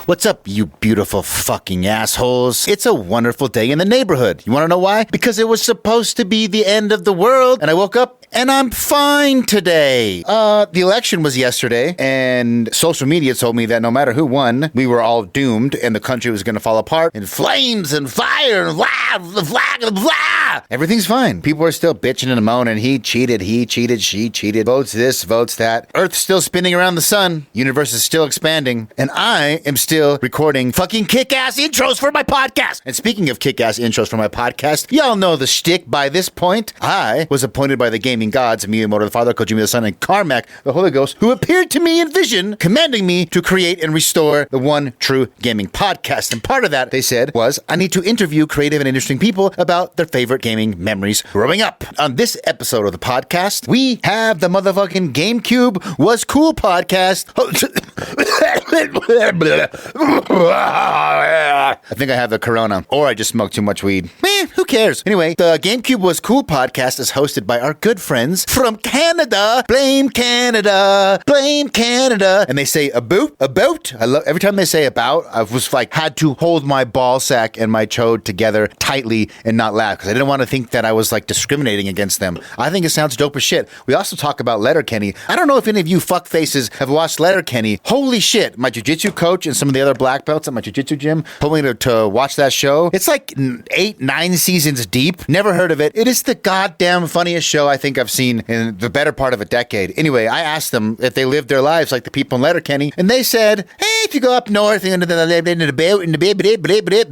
What's up, you beautiful fucking assholes? It's a wonderful day in the neighborhood. You want to know why? Because it was supposed to be the end of the world, and I woke up and I'm fine today. The election was yesterday, and social media told me that no matter who won, we were all doomed, and the country was going to fall apart in flames and fire and blah, blah, blah, blah. Everything's fine. People are still bitching and moaning. He cheated, she cheated. Votes this, votes that. Earth's still spinning around the sun. Universe is still expanding, and I am still recording fucking kick-ass intros for my podcast. And speaking of kick-ass intros for my podcast, y'all know the shtick by this point. I was appointed by the gaming gods, Miyamoto the Father, Kojima the Son, and Carmack the Holy Ghost, who appeared to me in vision, commanding me to create and restore the one true gaming podcast. And part of that, they said, was I need to interview creative and interesting people about their favorite gaming memories growing up. On this episode of the podcast, we have the motherfucking GameCube Was Cool podcast. I think I have the corona, or I just smoked too much weed. Who cares? Anyway, the GameCube Was Cool podcast is hosted by our good friends from Canada. Blame Canada, blame Canada. And they say about. I love every time they say about. I was like, had to hold my ball sack and my chode together tightly and not laugh because I didn't want to think that I was like discriminating against them. I think it sounds dope as shit. We also talk about Letterkenny. I don't know if any of you fuckfaces have watched Letterkenny. Holy shit! My jiu-jitsu coach and some of the other black belts at my jiu-jitsu gym told me to watch that show. It's like 8-9 seasons deep. Never heard of it. It is the goddamn funniest show I think I've seen in the better part of a decade. Anyway, I asked them if they lived their lives like the people in Letterkenny, and they said, hey, if you go up north into the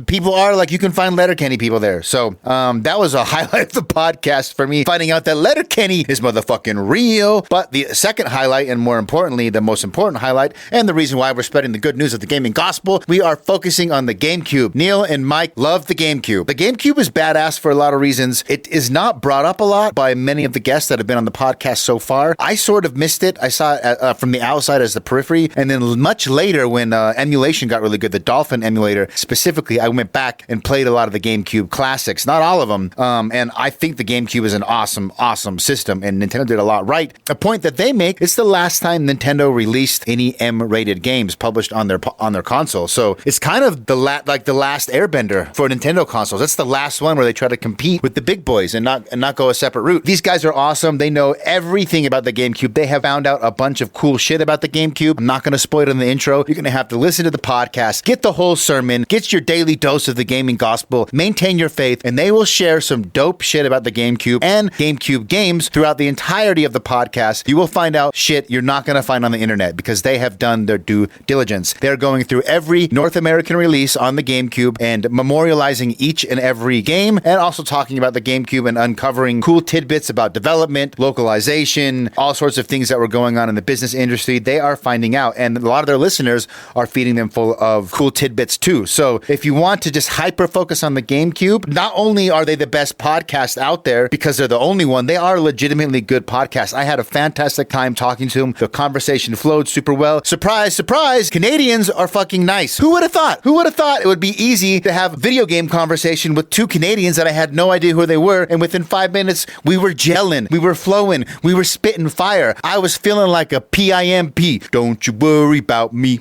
people are like, you can find Letterkenny people there. So that was a highlight of the podcast for me, finding out that Letterkenny is motherfucking real. But the second highlight, and more importantly, the most important highlight, and the reason why we're spreading the good news of the gaming gospel, we are focusing on the GameCube. Neil and Mike love the GameCube. The GameCube is badass for a lot of reasons. It is not brought up a lot by many of the guests that have been on the podcast so far. I sort of missed it. I saw it from the outside as the periphery, and then much later when emulation got really good, the Dolphin emulator specifically, I went back and played a lot of the GameCube classics, not all of them, and I think the GameCube is an awesome system, and Nintendo did a lot right. A point that they make, it's the last time Nintendo released any M-rated games published on their console, so it's kind of the last Airbender for Nintendo consoles. That's the last one where they try to compete with the big boys and not go a separate route. These guys are awesome. They know everything about the GameCube. They have found out a bunch of cool shit about the GameCube. I'm not going to spoil it in the intro. You're going to have to listen to the podcast, get the whole sermon, get your daily dose of the gaming gospel, maintain your faith, and they will share some dope shit about the GameCube and GameCube games throughout the entirety of the podcast. You will find out shit you're not going to find on the internet because they have done their due diligence. They're going through every North American release on the GameCube and memorializing each and every game, and also talking about the GameCube and uncovering cool tidbits about development, localization, all sorts of things that were going on in the business industry. They are finding out, and a lot of their listeners are feeding them full of cool tidbits too. So if you want to just hyper focus on the GameCube, not only are they the best podcast out there because they're the only one, they are legitimately good podcasts. I had a fantastic time talking to them. The conversation flowed super well. Surprise, surprise, Canadians are fucking nice. Who would have thought? Who would have thought it would be easy to have video game conversation with two Canadians that I had no idea who they were, and within 5 minutes, we were gelling, we were flowing, we were spitting fire. I was feeling like a PIMP. Don't you worry about me.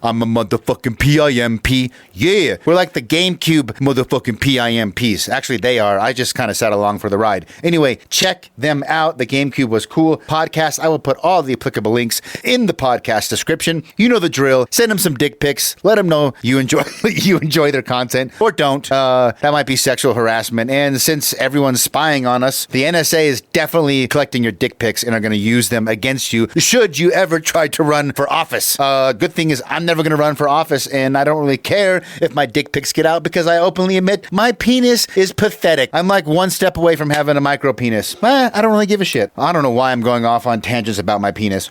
I'm a motherfucking PIMP. Yeah. We're like the GameCube motherfucking PIMPs. Actually, they are. I just kind of sat along for the ride. Anyway, check them out. The GameCube Was Cool podcast. I will put all the applicable links in the podcast description. You know the drill. Send them some dick pics. Let them know you enjoy their content, or don't. That might be sexual harassment. And since everyone's spying on us, the NSA is definitely collecting your dick pics and are going to use them against you should you ever try to run for office. Good thing is I'm never going to run for office, and I don't really care if my dick pics get out because I openly admit my penis is pathetic. I'm like one step away from having a micro penis. I don't really give a shit. I don't know why I'm going off on tangents about my penis.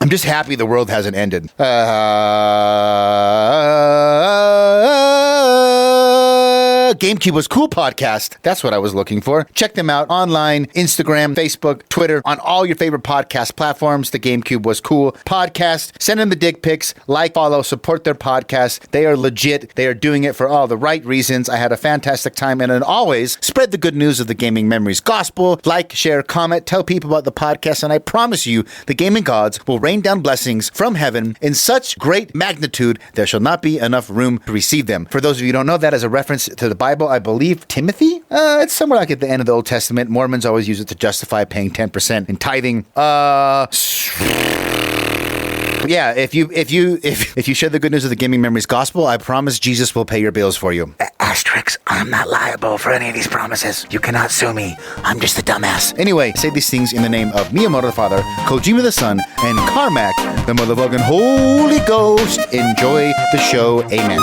I'm just happy the world hasn't ended. The GameCube Was Cool podcast. That's what I was looking for. Check them out online, Instagram, Facebook, Twitter, on all your favorite podcast platforms. The GameCube Was Cool podcast. Send them the dick pics, like, follow, support their podcast. They are legit. They are doing it for all the right reasons. I had a fantastic time, and always spread the good news of the Gaming Memories Gospel. Like, share, comment, tell people about the podcast, and I promise you, the gaming gods will rain down blessings from heaven in such great magnitude there shall not be enough room to receive them. For those of you who don't know, that is a reference to the Bible. I believe Timothy? It's somewhere like at the end of the Old Testament. Mormons always use it to justify paying 10% in tithing. Yeah, if you share the good news of the Gaming Memories Gospel, I promise Jesus will pay your bills for you. Asterix, I'm not liable for any of these promises. You cannot sue me. I'm just a dumbass. Anyway, say these things in the name of Miyamoto the Father, Kojima the Son, and Carmack the motherfucking Holy Ghost. Enjoy the show. Amen.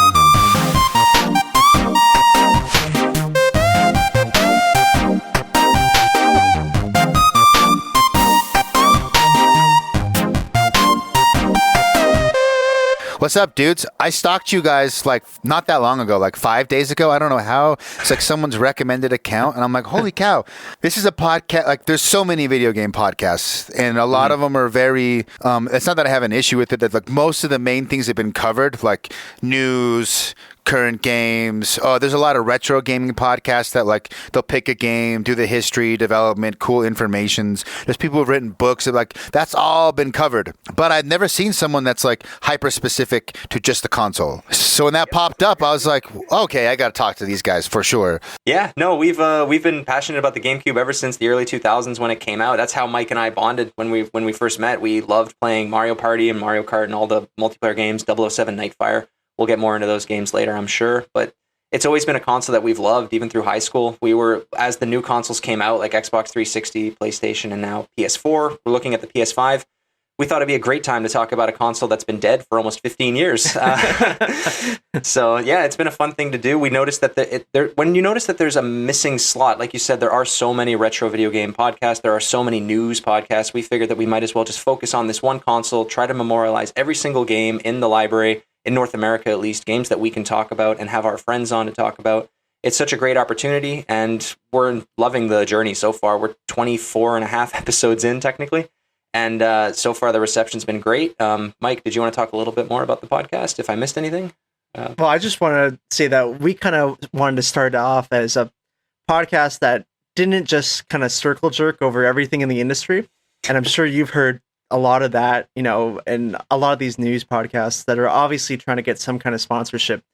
What's up, dudes? I stalked you guys like not that long ago, like 5 days ago. I don't know how. It's like someone's recommended account, and I'm like, holy cow, this is a podcast. Like, there's so many video game podcasts, and a lot of them are very. It's not that I have an issue with it. That like most of the main things have been covered, like news, current games. Oh, there's a lot of retro gaming podcasts that like they'll pick a game, do the history, development, cool informations. There's people who've written books that like that's all been covered. But I've never seen someone that's like hyper specific to just the console. So when that popped up, I was like, okay, I got to talk to these guys for sure. Yeah, no, we've been passionate about the GameCube ever since the early 2000s when it came out. That's how Mike and I bonded when we first met. We loved playing Mario Party and Mario Kart and all the multiplayer games, 007 Nightfire. We'll get more into those games later, I'm sure. But it's always been a console that we've loved, even through high school. We were, as the new consoles came out, like Xbox 360, PlayStation, and now PS4, we're looking at the PS5. We thought it'd be a great time to talk about a console that's been dead for almost 15 years. So, yeah, it's been a fun thing to do. We noticed that when you notice that there's a missing slot, like you said, there are so many retro video game podcasts. There are so many news podcasts. We figured that we might as well just focus on this one console, try to memorialize every single game in the library, in North America at least, games that we can talk about and have our friends on to talk about. It's such a great opportunity, and we're loving the journey so far. We're 24 and a half episodes in, technically. And so far, the reception's been great. Mike, did you want to talk a little bit more about the podcast, if I missed anything? Well, I just want to say that we kind of wanted to start off as a podcast that didn't just kind of circle jerk over everything in the industry. And I'm sure you've heard a lot of that, you know, and a lot of these news podcasts that are obviously trying to get some kind of sponsorship.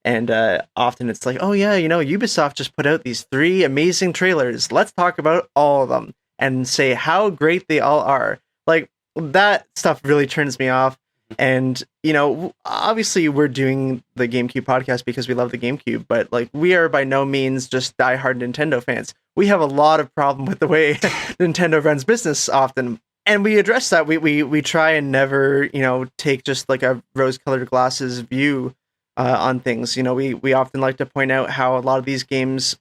And often it's like, oh, yeah, you know, Ubisoft just put out these 3 amazing trailers. Let's talk about all of them and say how great they all are. Like, that stuff really turns me off. And, you know, obviously we're doing the GameCube podcast because we love the GameCube, but like we are by no means just diehard Nintendo fans. We have a lot of problem with the way Nintendo runs business often. And we address that. We try and never, you know, take just like a rose-colored glasses view on things. You know, we often like to point out how a lot of these games,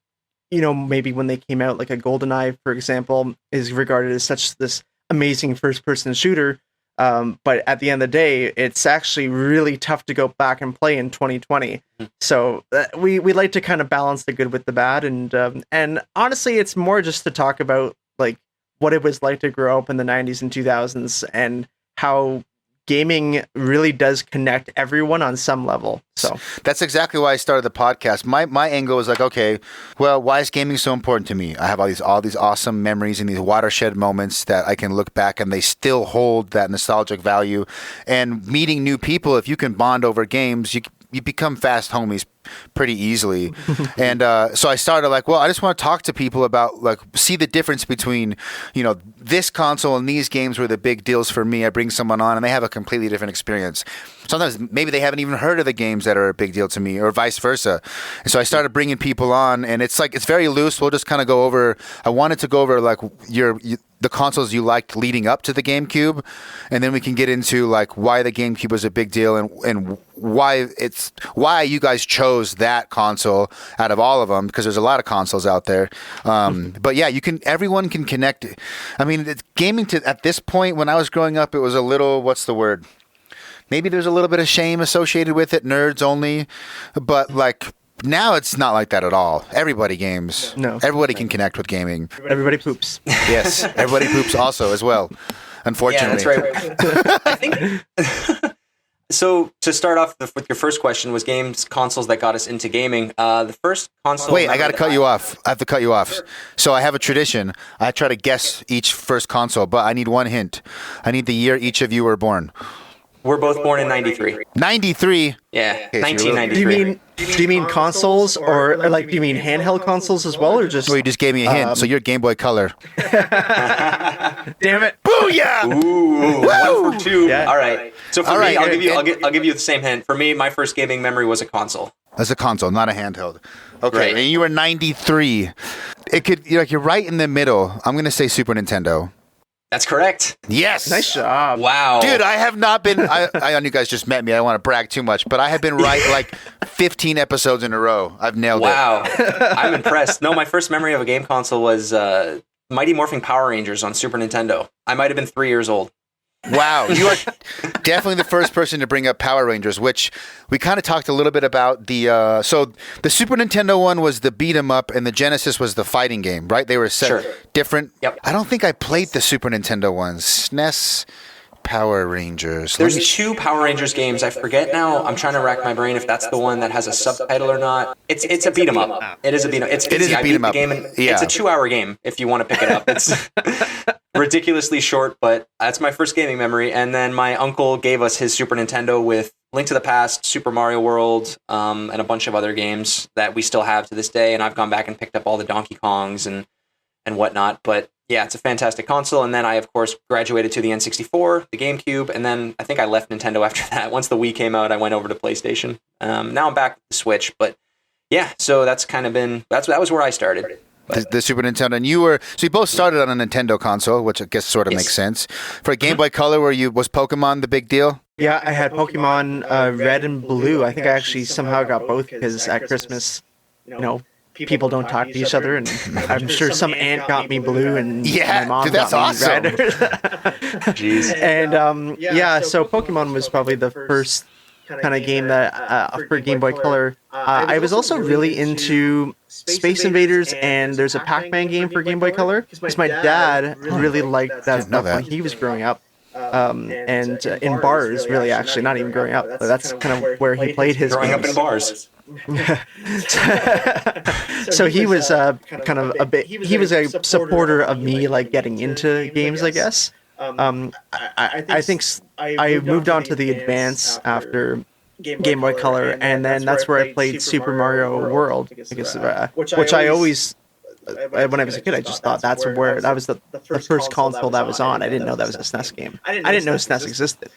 you know, maybe when they came out, like a GoldenEye, for example, is regarded as such this amazing first-person shooter. But at the end of the day, it's actually really tough to go back and play in 2020. So we like to kind of balance the good with the bad. And honestly, it's more just to talk about like what it was like to grow up in the 90s and 2000s and how gaming really does connect everyone on some level. So that's exactly why I started the podcast. My angle was like, okay, well, why is gaming so important to me? I have all these awesome memories and these watershed moments that I can look back and they still hold that nostalgic value. And meeting new people, if you can bond over games, you become fast homies pretty easily. And so I started like, well, I just want to talk to people about like see the difference between, you know, this console and these games were the big deals for me. I bring someone on and they have a completely different experience. Sometimes maybe they haven't even heard of the games that are a big deal to me or vice versa. And so I started bringing people on and it's like, it's very loose. We'll just kind of go over, I wanted to go over like the consoles you liked leading up to the GameCube, and then we can get into like why the GameCube was a big deal and why you guys chose that console out of all of them, because there's a lot of consoles out there. But yeah, everyone can connect. I mean, gaming at this point, when I was growing up, it was a little, what's the word? Maybe there's a little bit of shame associated with it, nerds only, but like Now it's not like that at all. Everybody games. No. Everybody can connect with gaming. Everybody poops. Yes, everybody poops also as well. Unfortunately. Yeah, that's right. I think. So to start off with your first question, was games consoles that got us into gaming. The first console. Wait, I got to cut you off. I have to cut you off. So I have a tradition. I try to guess each first console, but I need one hint. I need the year each of you were born. We're both born in 93. 93? Yeah, Okay, so 1993. Do you mean consoles or like do you mean handheld consoles as well or just? Well, you just gave me a hint. So you're Game Boy Color. Damn it! Booyah! Ooh, 1 for 2. Yeah. All right. So for All me, right, I'll give you the same hint. For me, my first gaming memory was a console. That's a console, not a handheld. Okay, Right. and you were 93. It could you're right in the middle. I'm gonna say Super Nintendo. That's correct. Yes. Nice job. Wow. Dude, I have not been. I know you guys just met me. I don't want to brag too much, but I have been right like 15 episodes in a row. I've nailed Wow. I'm impressed. No, my first memory of a game console was Mighty Morphin Power Rangers on Super Nintendo. I might have been 3 years old. it. Wow, you are definitely the first person to bring up Power Rangers, which we kind of talked a little bit about. So the Super Nintendo one was the beat 'em up, and the Genesis was the fighting game, right? They were set Sure. different. Yep. I don't think I played the Super Nintendo ones. SNES Power Rangers. There's 2 Power Rangers games. I forget now. I'm trying to rack my brain if that's the one that has a subtitle or not. It's a beat 'em up. It is a beat 'em up. It's It is easy. a I beat beat 'em the up. game, and Yeah. it's a 2-hour game if you want to pick it up. It's ridiculously short, but that's my first gaming memory. And then my uncle gave us his Super Nintendo with Link to the Past, Super Mario World, and a bunch of other games that we still have to this day. And I've gone back and picked up all the Donkey Kongs and whatnot. But yeah, it's a fantastic console. And then I, of course, graduated to the N64, the GameCube, and then I think I left Nintendo after that. Once the Wii came out, I went over to PlayStation. Now I'm back with the Switch. But yeah, so that's kind of been that was where I started. The Super Nintendo, and you both started on a Nintendo console, which I guess sort of Yes. makes sense. For a Game Boy Color, was Pokemon the big deal? Yeah, I had Pokemon Red and Blue. I think I actually somehow got both because at Christmas, people don't talk to each other, and I'm sure some aunt got me Blue, and Yeah, my mom dude, that's got awesome. me Red. Jeez. And so Pokemon was probably the first kind of game that for Game Boy Color. I was also really into Space Invaders, and there's a Pac-Man game for Game Boy Color because my dad really liked that stuff when he was growing up. And in bars, really, actually, not even growing up. But that's kind of where he played his Growing up games. in bars. So he was kind of a bit. He was a supporter of me like getting into games, I guess. I think I moved on to the Advance after Game Boy Color, and then that's where I played Super Mario World, I guess, which I always, when I was a kid, I just thought that was the first console that was on. I didn't know that was a SNES game. I didn't know SNES existed.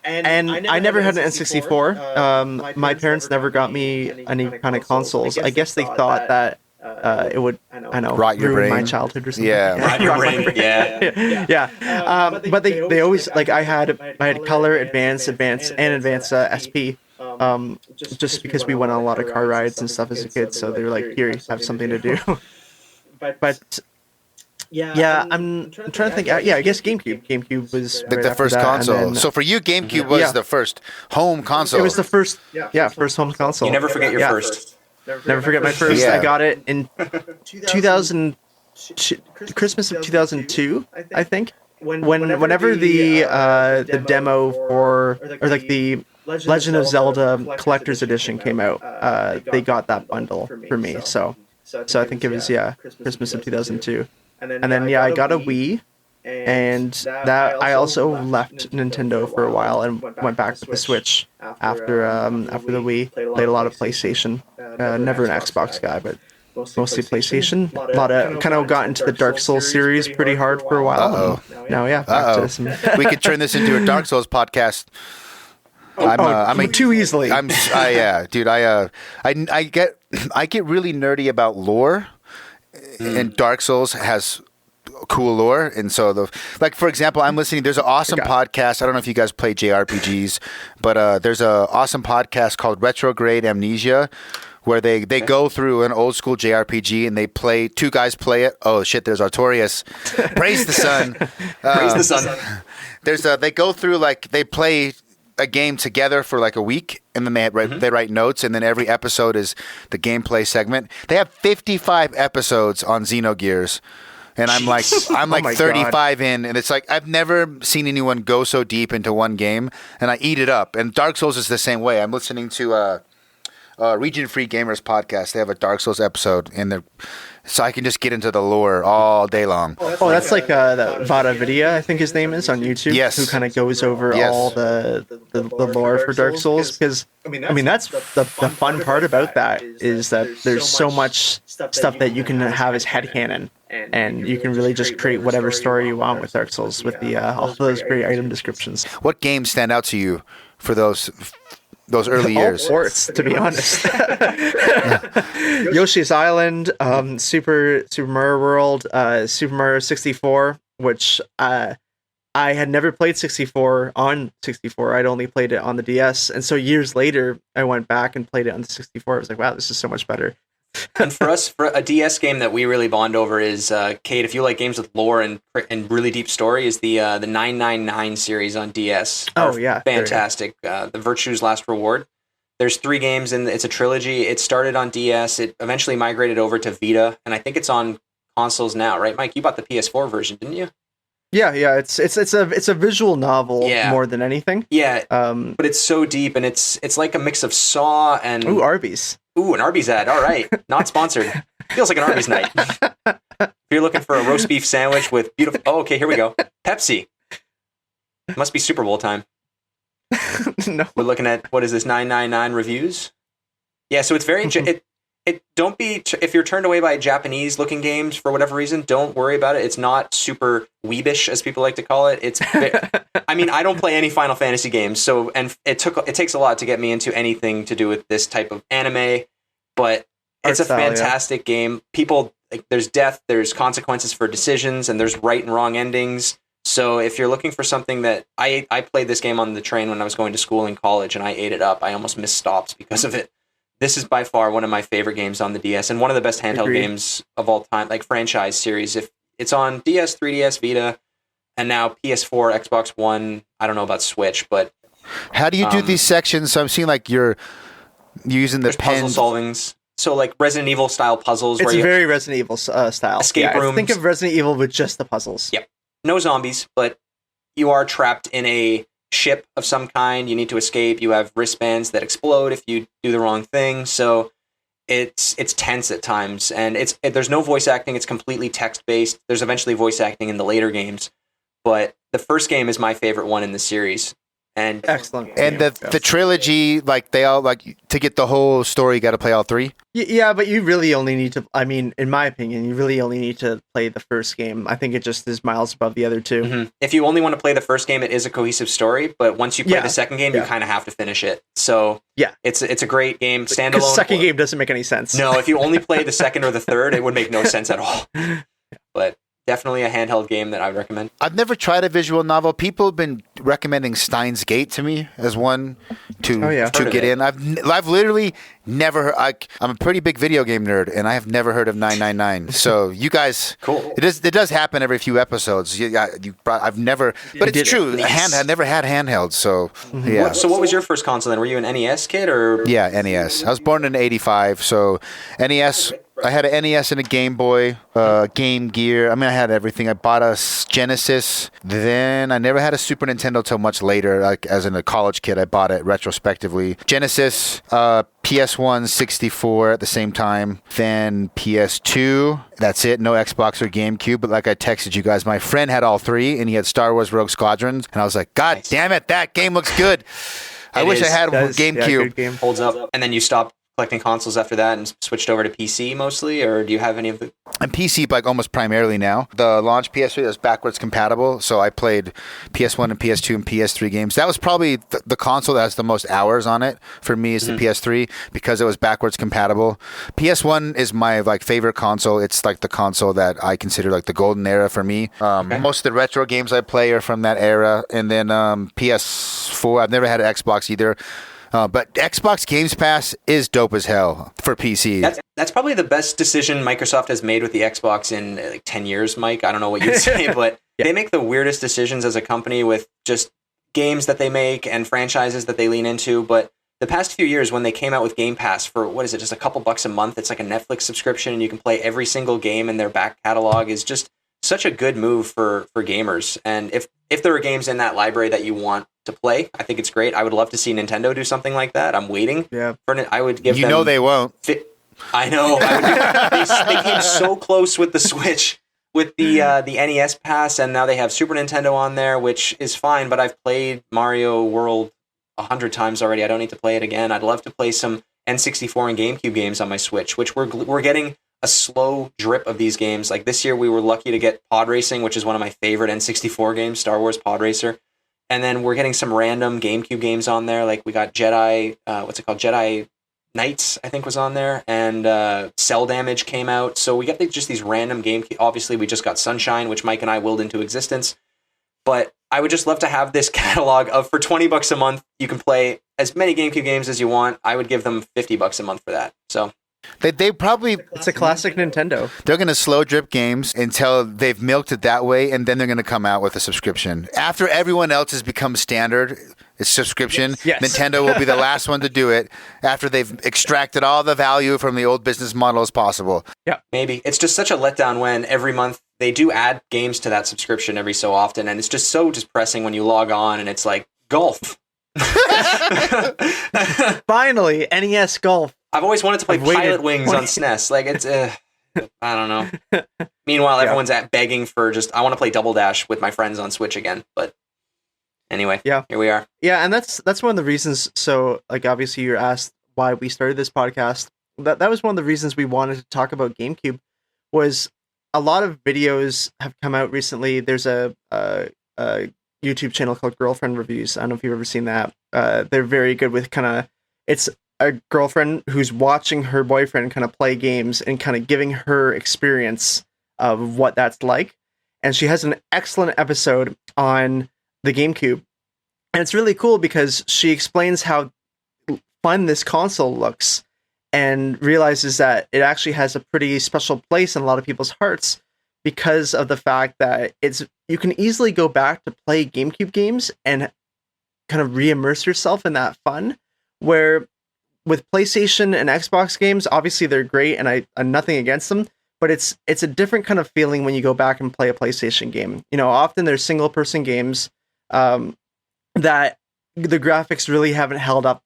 And I never had an N64. My parents never got me any kind of consoles. I guess they thought that it would, Rot your ruin my brain. childhood or something. Yeah. Rot your brain. Yeah. Yeah. But they always like I had Color, Advance, and Advance SP. Just because we went on a lot of car rides and stuff as a kid, so they were like, "Here, have something to do." But yeah, I'm trying to think. Yeah, I guess GameCube. GameCube was The right after first that, and console. then- So for you, GameCube was Yeah. the first home console. it was the first. Yeah, first home console. You never forget your Yeah. first. Never forget my first. Yeah. I got it in 2000, Christmas of 2002, I think. Whenever the demo or like the Legend of Zelda Collector's Edition came out, they got that bundle for me. So I think it was Christmas of 2002, and then I got a Wii. And that I also left Nintendo for a while and went back with the Switch after the Wii. Played a lot of PlayStation. Never an Xbox guy, but mostly PlayStation. A lot of kind of got into the Dark Souls series pretty hard for a while. Uh-oh. And now back to some. We could turn this into a Dark Souls podcast. Too easily. Dude. I get really nerdy about lore, and Dark Souls has cool lore, and so for example, I'm listening. There's an awesome podcast. I don't know if you guys play JRPGs, but there's a awesome podcast called Retrograde Amnesia, where they go through an old school JRPG and they play. Two guys play it. Oh shit! There's Artorias. Praise the sun. Praise the sun. They go through they play a game together for like a week, and then they write notes, and then every episode is the gameplay segment. They have 55 episodes on Xenogears. And I'm like my 35 in, and it's like I've never seen anyone go so deep into one game, and I eat it up. And Dark Souls is the same way. I'm listening to Region Free Gamers podcast. They have a Dark Souls episode in there, so I can just get into the lore all day long. Oh, that's like that Vada Vidya, I think his name is, on YouTube. Yes. Who kind of goes over all the lore for Dark Souls. Because, I mean, that's the fun part about that is that there's so much stuff that you can have as headcanon. And you can really just create whatever story you want with Dark Souls with the all those great item descriptions. What games stand out to you for those early years? All ports, to be honest. Yoshi's Island, Super Mario World, Super Mario 64, which I had never played 64 on 64. I'd only played it on the DS, and so years later, I went back and played it on the 64. I was like, wow, this is so much better. And for us, for a DS game that we really bond over is, Kate, if you like games with lore and really deep story, is the 999 series on DS. Oh, yeah. Fantastic. The Virtue's Last Reward. There's 3 games, and it's a trilogy. It started on DS. It eventually migrated over to Vita, and I think it's on consoles now, right, Mike? You bought the PS4 version, didn't you? Yeah. It's a visual novel more than anything. Yeah. But it's so deep, and it's like a mix of Saw and Arby's. Ooh, an Arby's ad. All right. Not sponsored. Feels like an Arby's night. If you're looking for a roast beef sandwich with beautiful... Oh, okay, here we go. Pepsi. Must be Super Bowl time. No. We're looking at, what is this, 999 reviews? Yeah, so it's very... Don't be... If you're turned away by Japanese-looking games for whatever reason, don't worry about it. It's not super weebish, as people like to call it. It's... I mean, I don't play any Final Fantasy games, so... And it takes a lot to get me into anything to do with this type of anime, but it's a fantastic game. People... there's death, there's consequences for decisions, and there's right and wrong endings. So if you're looking for something that... I played this game on the train when I was going to school in college, and I ate it up. I almost missed stops because of it. This is by far one of my favorite games on the DS, and one of the best handheld games of all time, like franchise series. If it's on DS, 3DS, Vita, and now PS4, Xbox One. I don't know about Switch, but... How do you do these sections? So I'm seeing like you're using the pen... puzzle solvings. So like Resident Evil style puzzles. It's very Resident Evil style. Escape rooms. Think of Resident Evil with just the puzzles. Yep. No zombies, but you are trapped in a ship of some kind. You need to escape. You have wristbands that explode if you do the wrong thing. So it's tense at times, and there's no voice acting. It's completely text based. There's eventually voice acting in the later games, but the first game is my favorite one in the series. And excellent. And the trilogy, like they all like to get the whole story, you got to play all 3. Yeah, but you really only need to. I mean, in my opinion, you really only need to play the first game. I think it just is miles above the other 2. Mm-hmm. If you only want to play the first game, it is a cohesive story. But once you play the second game, you kind of have to finish it. So it's a great game, standalone. The second game doesn't make any sense. No, if you only play the second or the third, it would make no sense at all. But definitely a handheld game that I would recommend. I've never tried a visual novel. People have been recommending Steins Gate to me as one to get in. I've literally never heard. I'm a pretty big video game nerd, and I have never heard of 999. So you guys, cool. It does happen every few episodes. I've never, but it's true. I never had handhelds. So yeah. So what was your first console then? Were you an NES kid or? Yeah, NES. I was born in '85, so NES. I had an NES and a Game Boy, Game Gear. I mean, I had everything. I bought a Genesis. Then I never had a Super Nintendo till much later. Like as a college kid, I bought it retrospectively. Genesis, PS1, 64 at the same time. Then PS2. That's it. No Xbox or GameCube. But like I texted you guys, my friend had all 3, and he had Star Wars Rogue Squadron. And I was like, God damn it, that game looks good. I wish I had a GameCube. Yeah, holds up. And then you stopped collecting consoles after that and switched over to PC mostly, or do you have any of the... I'm PC like almost primarily now. The launch PS3 was backwards compatible, so I played PS1 and PS2 and PS3 games. That was probably the console that has the most hours on it for me is the PS3 because it was backwards compatible. PS1 is my like favorite console. It's like the console that I consider like the golden era for me. Most of the retro games I play are from that era, and then PS4. I've never had an Xbox either. But Xbox Games Pass is dope as hell for PC. That's probably the best decision Microsoft has made with the Xbox in like 10 years, Mike. I don't know what you'd say, but they make the weirdest decisions as a company with just games that they make and franchises that they lean into. But the past few years, when they came out with Game Pass for, what is it, just a couple bucks a month, it's like a Netflix subscription and you can play every single game in their back catalog, is just such a good move for gamers. And if there are games in that library that you want to play, I think it's great. I would love to see Nintendo do something like that. I'm waiting for it. I would give them... You know they won't. I know. They came so close with the Switch, with the NES Pass, and now they have Super Nintendo on there, which is fine, but I've played Mario World 100 times already. I don't need to play it again. I'd love to play some N64 and GameCube games on my Switch, which we're getting a slow drip of these games. Like this year, we were lucky to get Pod Racing, which is one of my favorite N64 games, Star Wars Pod Racer. And then we're getting some random GameCube games on there. Like we got Jedi, Jedi Knights, I think, was on there, and Cell Damage came out. So we got just these random GameCube. Obviously, we just got Sunshine, which Mike and I willed into existence. But I would just love to have this catalog of, for $20 a month, you can play as many GameCube games as you want. I would give them $50 a month for that. So they probably... It's a classic Nintendo. They're going to slow drip games until they've milked it that way, and then they're going to come out with a subscription. After everyone else has become standard, it's subscription. Yes. Nintendo will be the last one to do it after they've extracted all the value from the old business model as possible. Yeah, maybe. It's just such a letdown when every month they do add games to that subscription every so often, and it's just so depressing when you log on and it's like, golf. Finally, NES Golf. I've always wanted to play Pilot Wings on SNES. Like, it's, I don't know. Meanwhile, everyone's begging for just, I want to play Double Dash with my friends on Switch again. But anyway, here we are. Yeah, and that's one of the reasons. So, like, obviously, you're asked why we started this podcast. That was one of the reasons we wanted to talk about GameCube. Was a lot of videos have come out recently. There's a YouTube channel called Girlfriend Reviews. I don't know if you've ever seen that. They're very good with it's a girlfriend who's watching her boyfriend kind of play games and kind of giving her experience of what that's like. And she has an excellent episode on the GameCube. And it's really cool because she explains how fun this console looks and realizes that it actually has a pretty special place in a lot of people's hearts because of the fact that you can easily go back to play GameCube games and kind of re-immerse yourself in that fun, where with PlayStation and Xbox games, obviously they're great and I'm nothing against them, but it's a different kind of feeling when you go back and play a PlayStation game. You know, often there's single person games that the graphics really haven't held up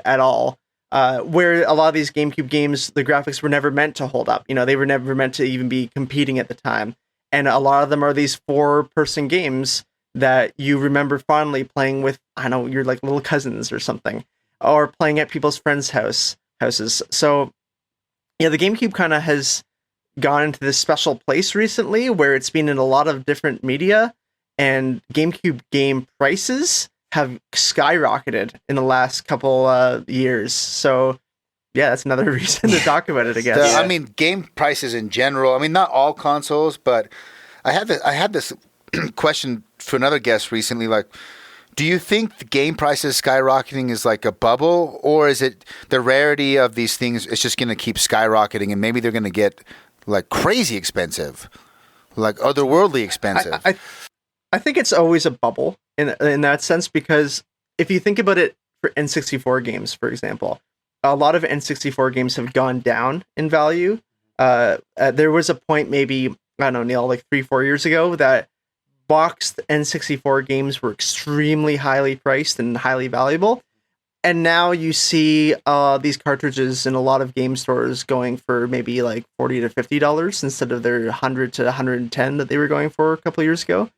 at all. Where a lot of these GameCube games, the graphics were never meant to hold up. You know, they were never meant to even be competing at the time. And a lot of them are these 4-person games that you remember fondly playing with, I don't know, your like little cousins or something, or playing at people's friends' houses. So, yeah, the GameCube kind of has gone into this special place recently where it's been in a lot of different media, and GameCube game prices have skyrocketed in the last couple years. So, yeah, that's another reason to talk about it again. I mean, game prices in general. I mean, not all consoles, but I had this question for another guest recently. Like, do you think the game prices skyrocketing is like a bubble, or is it the rarity of these things? It's just going to keep skyrocketing, and maybe they're going to get like crazy expensive, like otherworldly expensive. I think it's always a bubble in that sense, because if you think about it for N64 games, for example, a lot of N64 games have gone down in value. There was a point maybe, I don't know, Neil, like 3-4 years ago that boxed N64 games were extremely highly priced and highly valuable. And now you see these cartridges in a lot of game stores going for maybe like $40 to $50 instead of their $100 to $110 that they were going for a couple of years ago.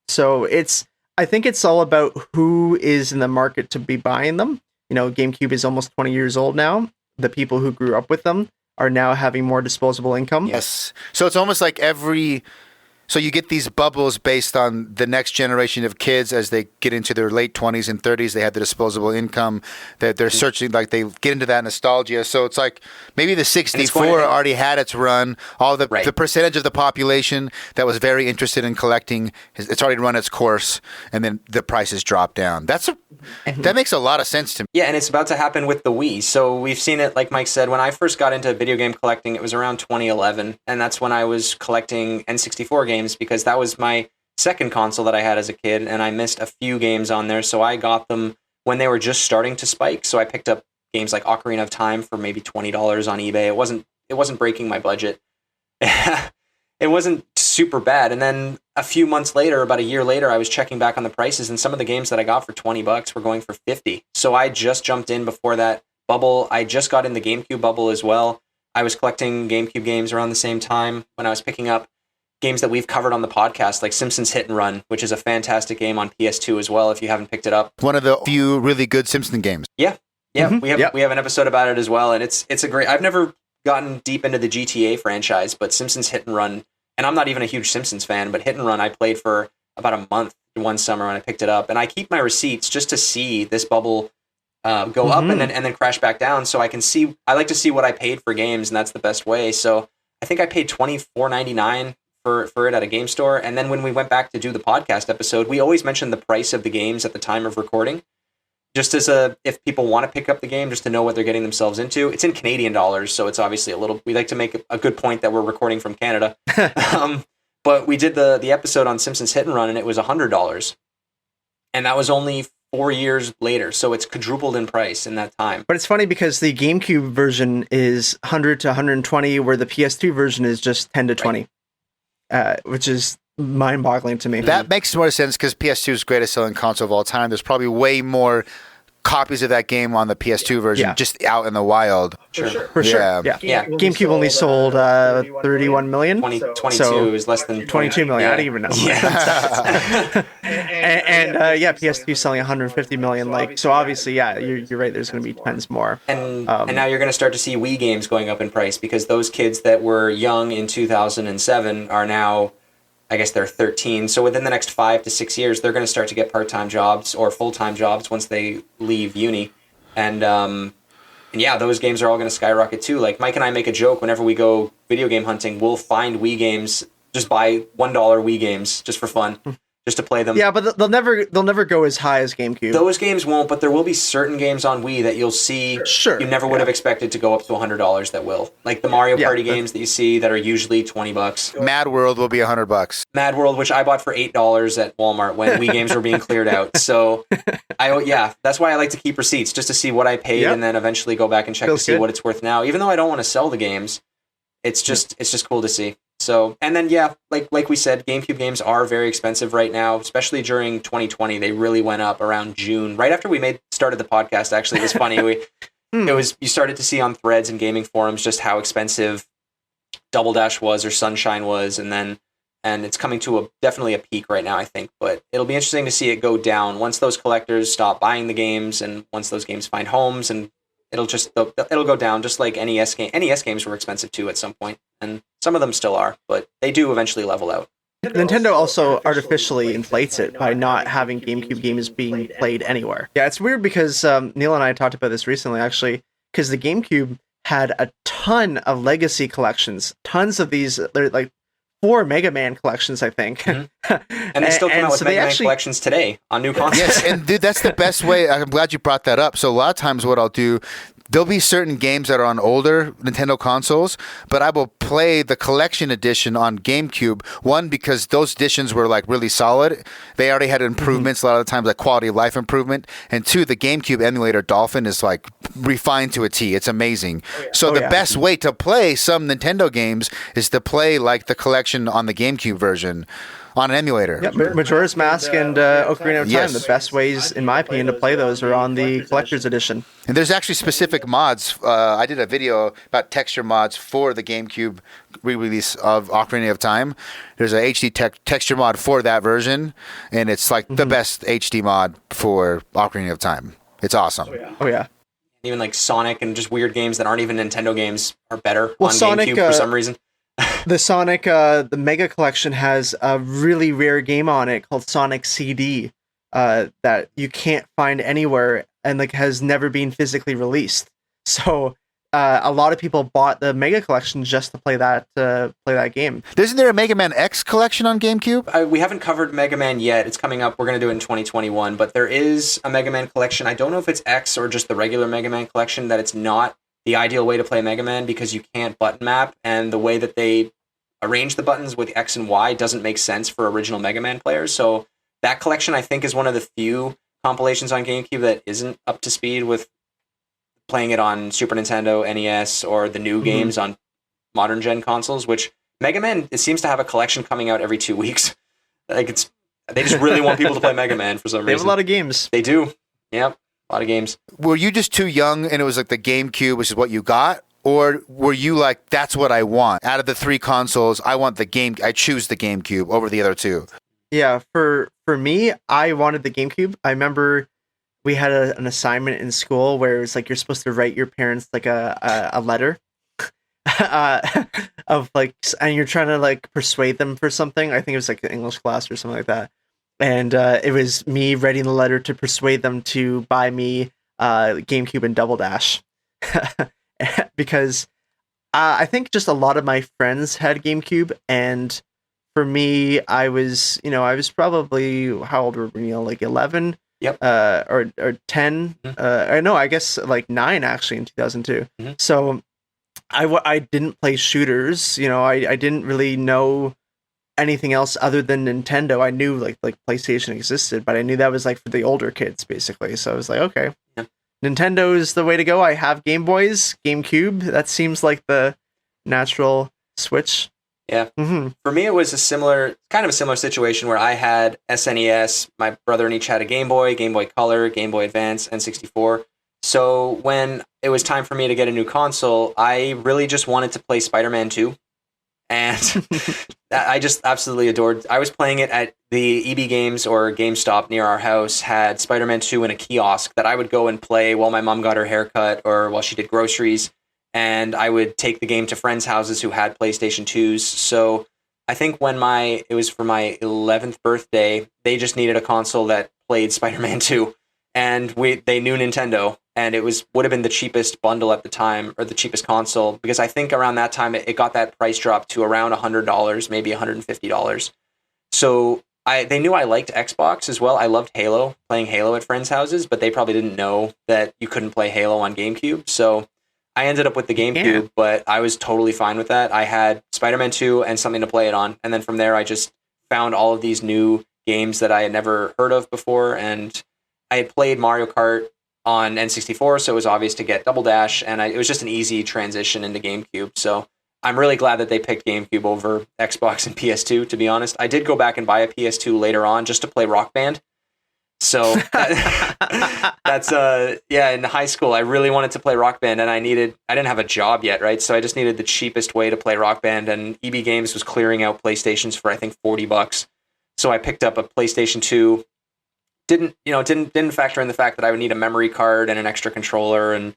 So I think it's all about who is in the market to be buying them. You know, GameCube is almost 20 years old now. The people who grew up with them are now having more disposable income. Yes. So it's almost like so you get these bubbles based on the next generation of kids as they get into their late 20s and 30s. They have the disposable income that they're searching, like they get into that nostalgia. So it's like maybe the 64 already had its run. All the percentage of the population that was very interested in collecting, it's already run its course, and then the prices drop down. That makes a lot of sense to me. Yeah, and it's about to happen with the Wii. So we've seen it, like Mike said, when I first got into video game collecting, it was around 2011, and that's when I was collecting N64 games, because that was my second console that I had as a kid, and I missed a few games on there, so I got them when they were just starting to spike. So I picked up games like Ocarina of Time for maybe $20 on eBay. It wasn't breaking my budget. It wasn't super bad. And then a few months later, about a year later, I was checking back on the prices, and some of the games that I got for $20 were going for 50. So I just jumped in before that bubble. I just got in the GameCube bubble as well. I was collecting GameCube games around the same time when I was picking up games that we've covered on the podcast, like Simpsons Hit and Run, which is a fantastic game on PS2 as well, if you haven't picked it up. One of the few really good Simpson games. Yeah. We have an episode about it as well, and it's a great. I've never gotten deep into the GTA franchise, but Simpsons Hit and Run, and I'm not even a huge Simpsons fan, but Hit and Run I played for about a month one summer when I picked it up, and I keep my receipts just to see this bubble go up and then crash back down, so I can see. I like to see what I paid for games, and that's the best way. So I think I paid $24.99 for it at a game store, and then when we went back to do the podcast episode, we always mentioned the price of the games at the time of recording, just as if people want to pick up the game, just to know what they're getting themselves into. It's in Canadian dollars, so it's obviously we like to make a good point that we're recording from Canada. But we did the episode on Simpsons Hit and Run, and it was $100, and that was only 4 years later, so it's quadrupled in price in that time. But it's funny because the GameCube version is 100 to 120, where the PS2 version is just 10 to 20, which is mind-boggling to me. That makes more sense because PS2's greatest selling console of all time. There's probably way more copies of that game on the PS2 version just out in the wild. For sure. Yeah. GameCube only sold 31 million. 22 is less than 22 million. Yeah. I don't even know. Yeah. and PS2 selling 150 million. Like, so obviously, you're right. There's going to be tons more. And now you're going to start to see Wii games going up in price because those kids that were young in 2007 are now, I guess they're 13. So within the next 5 to 6 years, they're going to start to get part-time jobs or full-time jobs once they leave uni. And those games are all going to skyrocket too. Like Mike and I make a joke whenever we go video game hunting, we'll find Wii games, just buy $1 Wii games just for fun. Just to play them. Yeah, but they'll never go as high as GameCube. Those games won't, but there will be certain games on Wii that you'll see you never would have expected to go up to $100 that will. Like the Mario Party games that you see that are usually $20. Mad World will be $100. Mad World, which I bought for $8 at Walmart when Wii games were being cleared out. So that's why I like to keep receipts, just to see what I paid and then eventually go back and check to see what it's worth now. Even though I don't want to sell the games, it's just cool to see. So, and then, like we said, GameCube games are very expensive right now, especially during 2020. They really went up around June, right after we started the podcast. Actually, it was funny. You started to see on threads and gaming forums just how expensive Double Dash was or Sunshine was, and it's coming to definitely a peak right now, I think. But it'll be interesting to see it go down once those collectors stop buying the games and once those games find homes, and it'll go down just like NES game. NES games were expensive too at some point, and some of them still are, but they do eventually level out. Nintendo also artificially inflates it by not having GameCube games being played anywhere. Yeah, it's weird because Neil and I talked about this recently, actually, because the GameCube had a ton of legacy collections, tons of these. They're like 4 Mega Man collections, I think. Mm-hmm. And they still come out with Mega Man collections today on new consoles. Yes, and dude, that's the best way. I'm glad you brought that up. So a lot of times what I'll do, there'll be certain games that are on older Nintendo consoles, but I will play the collection edition on GameCube. One, because those editions were like really solid. They already had improvements, a lot of the times like quality of life improvement. And 2, the GameCube emulator Dolphin is like refined to a T. It's amazing. So the best way to play some Nintendo games is to play like the collection on the GameCube version on an emulator. Yeah, Majora's Mask and Ocarina of Time, the best ways, in my opinion, to play those are on the collector's edition. And there's actually specific mods. I did a video about texture mods for the GameCube re-release of Ocarina of Time. There's a HD texture mod for that version, and it's like the best HD mod for Ocarina of Time. It's awesome. Oh yeah. Even like Sonic and just weird games that aren't even Nintendo games are better on Sonic, GameCube for some reason. The Sonic, the Mega Collection has a really rare game on it called Sonic CD that you can't find anywhere and like has never been physically released. So a lot of people bought the Mega Collection just to play that game. Isn't there a Mega Man X collection on GameCube? We haven't covered Mega Man yet. It's coming up. We're going to do it in 2021. But there is a Mega Man collection. I don't know if it's X or just the regular Mega Man collection, that it's not the ideal way to play Mega Man because you can't button map, and the way that they arrange the buttons with X and Y doesn't make sense for original Mega Man players. So that collection, I think, is one of the few compilations on GameCube that isn't up to speed with playing it on Super Nintendo, NES, or the new games on modern gen consoles, which Mega Man, it seems to have a collection coming out every 2 weeks. Like they just really want people to play Mega Man for some reason. They have a lot of games. They do. Yep. A lot of games. Were you just too young and it was like the GameCube, which is what you got? Or were you like, that's what I want? Out of the 3 consoles, I choose the GameCube over the other 2. Yeah, for me, I wanted the GameCube. I remember we had an assignment in school where it's like you're supposed to write your parents like a letter of like, and you're trying to like persuade them for something. I think it was like an English class or something like that. And it was me writing the letter to persuade them to buy me GameCube and Double Dash. Because I think just a lot of my friends had GameCube, and for me, I was probably, how old were we? Like 11, yep, or 10. I know, I guess like 9 actually in 2002. So I didn't play shooters. I didn't really know anything else other than Nintendo. I knew like PlayStation existed, but I knew that was like for the older kids basically. So I was like, okay. Yeah. Nintendo is the way to go. I have Game Boys, GameCube. That seems like the natural switch. Yeah. For me, it was kind of a similar situation where I had SNES. My brother and each had a Game Boy Color, Game Boy Advance, N64. So when it was time for me to get a new console, I really just wanted to play Spider-Man 2. And I just absolutely adored. I was playing it at the EB Games or GameStop near our house, had Spider-Man 2 in a kiosk that I would go and play while my mom got her haircut or while she did groceries. And I would take the game to friends' houses who had PlayStation 2s. So I think when it was for my 11th birthday, they just needed a console that played Spider-Man 2. And they knew Nintendo, and it would have been the cheapest bundle at the time, or the cheapest console, because I think around that time it got that price drop to around $100, maybe $150. So they knew I liked Xbox as well. I loved Halo, playing Halo at friends' houses, but they probably didn't know that you couldn't play Halo on GameCube. So I ended up with the GameCube, but I was totally fine with that. I had Spider-Man 2 and something to play it on, and then from there I just found all of these new games that I had never heard of before, and I had played Mario Kart on N64, so it was obvious to get Double Dash, and it was just an easy transition into GameCube. So I'm really glad that they picked GameCube over Xbox and PS2, to be honest. I did go back and buy a PS2 later on just to play Rock Band. So that's in high school I really wanted to play Rock Band, and I didn't have a job yet, right? So I just needed the cheapest way to play Rock Band, and EB Games was clearing out PlayStations for I think $40. So I picked up a PlayStation 2. Didn't factor in the fact that I would need a memory card and an extra controller and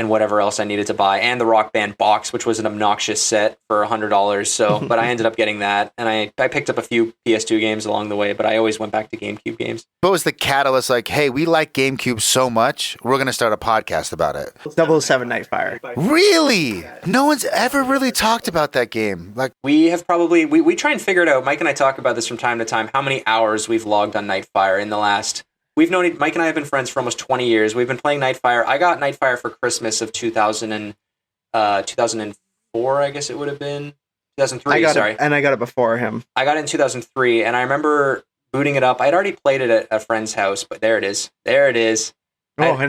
whatever else I needed to buy, and the Rock Band box, which was an obnoxious set for $100. So, but I ended up getting that, and I picked up a few PS2 games along the way, but I always went back to GameCube games. What was the catalyst? Like, hey, we like GameCube so much, we're going to start a podcast about it. 007 Nightfire. Really? No one's ever really talked about that game. Like, we have probably we try and figure it out. Mike and I talk about this from time to time. How many hours we've logged on Nightfire in the last. Mike and I have been friends for almost 20 years. We've been playing Nightfire. I got Nightfire for Christmas of 2004, I guess it would have been. 2003, sorry. And I got it before him. I got it in 2003, and I remember booting it up. I'd already played it at a friend's house, but there it is. And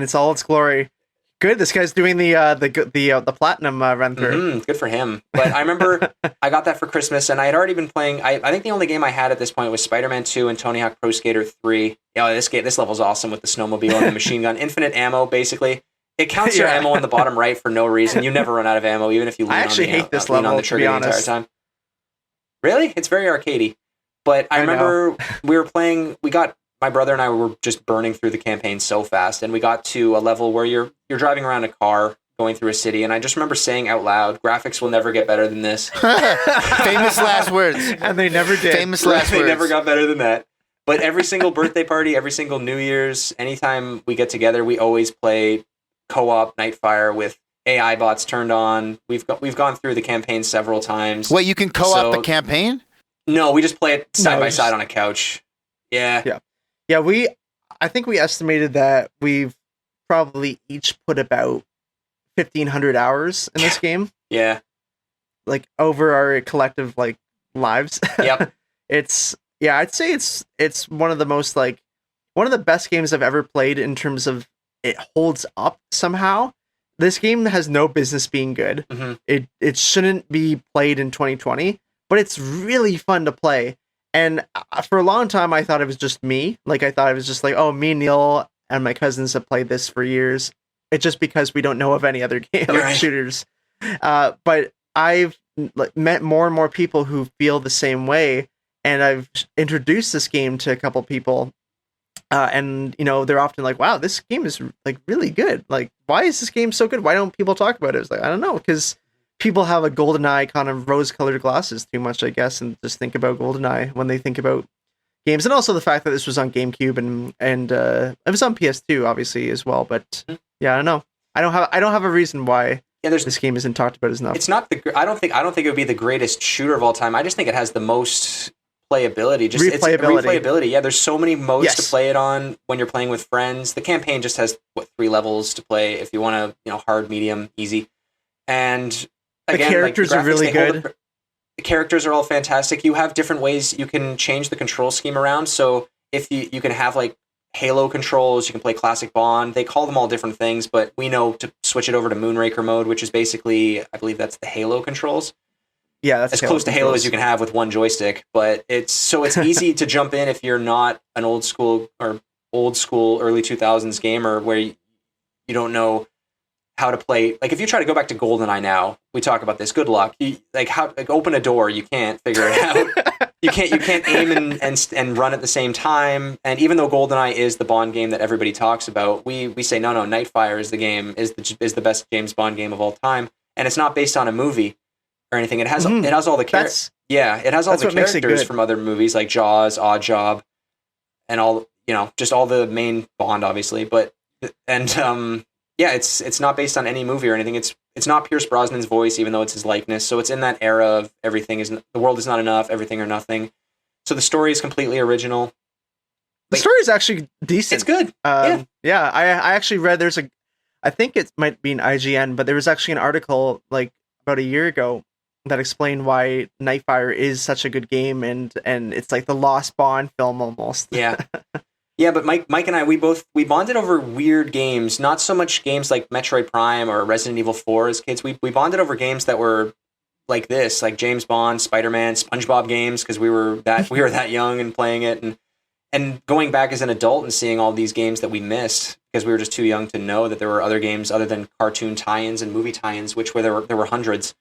it's all its glory. Good, this guy's doing the platinum run through. Good for him. But I remember I got that for Christmas, and I had already been playing. I think the only game I had at this point was Spider-Man 2 and Tony Hawk Pro Skater 3. This level's awesome with the snowmobile and the machine gun, infinite ammo. Basically, it counts your ammo in the bottom right for no reason. You never run out of ammo, even if you lean I actually hate this level, on the trigger the entire time. Really, it's very arcadey. But I remember we were playing. My brother and I were just burning through the campaign so fast, and we got to a level where you're driving around a car going through a city, and I just remember saying out loud, "Graphics will never get better than this." Famous last words. And they never did. Famous last words. They never got better than that. But every single birthday party, every single New Year's, anytime we get together, we always play co-op Nightfire with AI bots turned on. We've gone through the campaign several times. Wait, you can co-op the campaign? No, we just play it side by side on a couch. Yeah. Yeah, I think we estimated that we've probably each put about 1,500 hours in this game. Yeah. like over our collective like lives. Yep. I'd say it's one of the most like one of the best games I've ever played in terms of it holds up somehow. This game has no business being good. Mm-hmm. It shouldn't be played in 2020, but it's really fun to play. And for a long time, I thought it was just me. Like, I thought it was just like, oh, me, Neil, and my cousins have played this for years. It's just because we don't know of any other game like shooters. But I've met more and more people who feel the same way, and I've introduced this game to a couple people. And you know, they're often like, "Wow, this game is like really good. Like, why is this game so good? Why don't people talk about it?" It's like, I don't know, because people have a GoldenEye kind of rose-colored glasses too much, I guess, and just think about GoldenEye when they think about games. And also the fact that this was on GameCube and it was on PS2, obviously, as well. But yeah, I don't know. I don't have a reason why this game isn't talked about enough. It's not I don't think it would be the greatest shooter of all time. I just think it has the most playability. It's replayability. Yeah, there's so many modes to play it on when you're playing with friends. The campaign just has 3 levels to play if you want to, hard, medium, easy. And again, the characters are really good. The characters are all fantastic. You have different ways you can change the control scheme around. So if you can have like Halo controls, you can play classic Bond. They call them all different things, but we know to switch it over to Moonraker mode, which is basically, I believe that's the Halo controls. Yeah, that's as close to Halo as you can have with one joystick. But it's easy to jump in if you're not an old school early 2000s gamer where you don't know how to play. Like if you try to go back to GoldenEye now, we talk about this. Good luck. Open a door, you can't figure it out. You can't aim and run at the same time. And even though GoldenEye is the Bond game that everybody talks about, we say no. Nightfire is the best James Bond game of all time, and it's not based on a movie or anything. It has all the characters. Yeah, it has all the characters from other movies like Jaws, Odd Job, and all just all the main Bond, obviously. But it's not based on any movie or anything. It's not Pierce Brosnan's voice, even though it's his likeness. So it's in that era of the world is not enough, everything or nothing. So the story is completely original. The story is actually decent. It's good. I actually read I think it might be an IGN, but there was actually an article like about a year ago that explained why Nightfire is such a good game, and it's like the Lost Bond film almost. Yeah. Yeah, but Mike and I, we bonded over weird games, not so much games like Metroid Prime or Resident Evil 4 as kids. We bonded over games that were like this, like James Bond, Spider-Man, SpongeBob games, because we were that young and playing it, and going back as an adult and seeing all these games that we missed because we were just too young to know that there were other games other than cartoon tie-ins and movie tie-ins, which there were hundreds.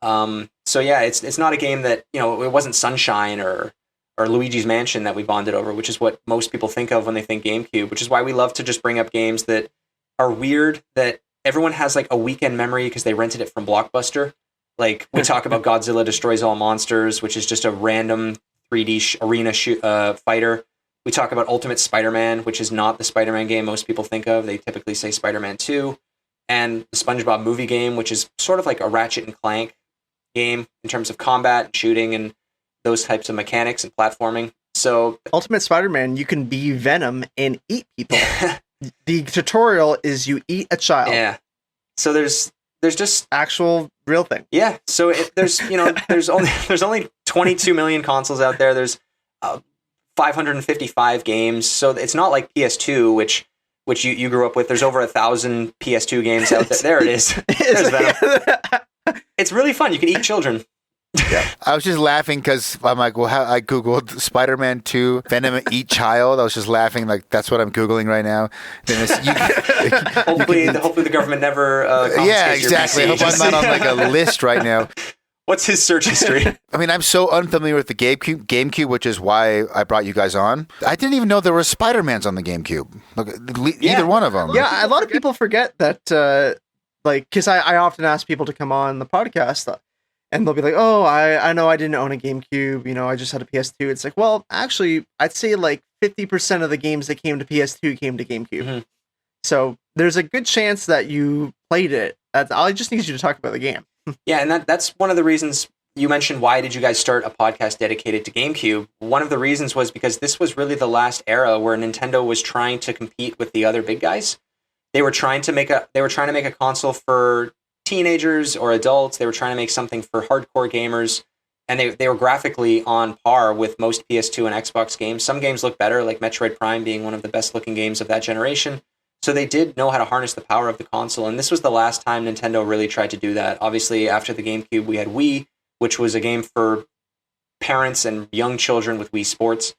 So yeah, it's not a game that, it wasn't Sunshine or Luigi's Mansion that we bonded over, which is what most people think of when they think GameCube, which is why we love to just bring up games that are weird, that everyone has like a weekend memory because they rented it from Blockbuster. Like we talk about Godzilla Destroys All Monsters, which is just a random 3D arena fighter. We talk about Ultimate Spider-Man, which is not the Spider-Man game most people think of. They typically say Spider-Man 2. And the SpongeBob movie game, which is sort of like a Ratchet and Clank game in terms of combat and shooting and those types of mechanics and platforming. So Ultimate Spider-Man, you can be Venom and eat people. The tutorial is you eat a child. Yeah. So there's just actual real thing. Yeah. So there's only 22 million consoles out there. There's 555 games. So it's not like PS2, which you grew up with. There's over 1,000 PS2 games out there. There it is. There's Venom. It's really fun. You can eat children. Yeah. I was just laughing because I'm like, well, I Googled Spider-Man 2, Venom Eat Child. I was just laughing like that's what I'm Googling right now. Then hopefully the government never yeah, exactly. I hope I'm not on like a list right now. What's his search history? I mean, I'm so unfamiliar with the GameCube, which is why I brought you guys on. I didn't even know there were Spider-Mans on the GameCube. Either one of them. Yeah, a lot of people forget that, because I often ask people to come on the podcast, and they'll be like, oh, I know I didn't own a GameCube, I just had a PS2. It's like, well, actually, I'd say like 50% of the games that came to PS2 came to GameCube. Mm-hmm. So there's a good chance that you played it. I just need you to talk about the game. Yeah, and that's one of the reasons you mentioned why did you guys start a podcast dedicated to GameCube. One of the reasons was because this was really the last era where Nintendo was trying to compete with the other big guys. They were trying to make a console for teenagers or adults. They were trying to make something for hardcore gamers, and they were graphically on par with most PS2 and Xbox games. Some games look better, like Metroid Prime being one of the best looking games of that generation. So they did know how to harness the power of the console, and this was the last time Nintendo really tried to do that. Obviously, after the GameCube, we had Wii, which was a game for parents and young children with Wii Sports.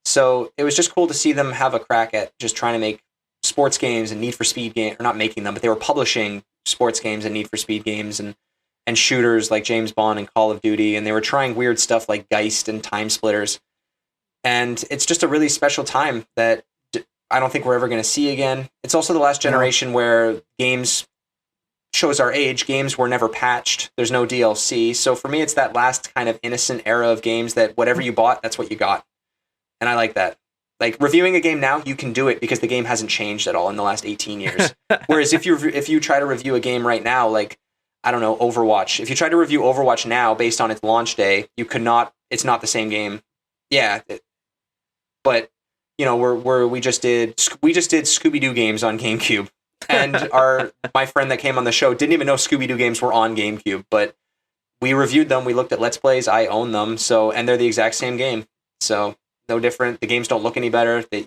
So it was just cool to see them have a crack at just trying to make sports games and Need for Speed games, or not making them, but they were publishing sports games and Need for Speed games and shooters like James Bond and Call of Duty, and they were trying weird stuff like Geist and Time Splitters. And it's just a really special time that I don't think we're ever going to see again. It's also the last generation where games, shows our age, games were never patched. There's no DLC. So for me, it's that last kind of innocent era of games that whatever you bought, that's what you got. And I like that. Like, reviewing a game now, you can do it because the game hasn't changed at all in the last 18 years. Whereas if you try to review a game right now, like, I don't know, Overwatch. If you try to review Overwatch now based on its launch day, you could not. It's not the same game. Yeah, but you know, we just did Scooby-Doo games on GameCube, and my friend that came on the show didn't even know Scooby-Doo games were on GameCube, but we reviewed them. We looked at Let's Plays. I own them, and they're the exact same game. So no different. The games don't look any better. The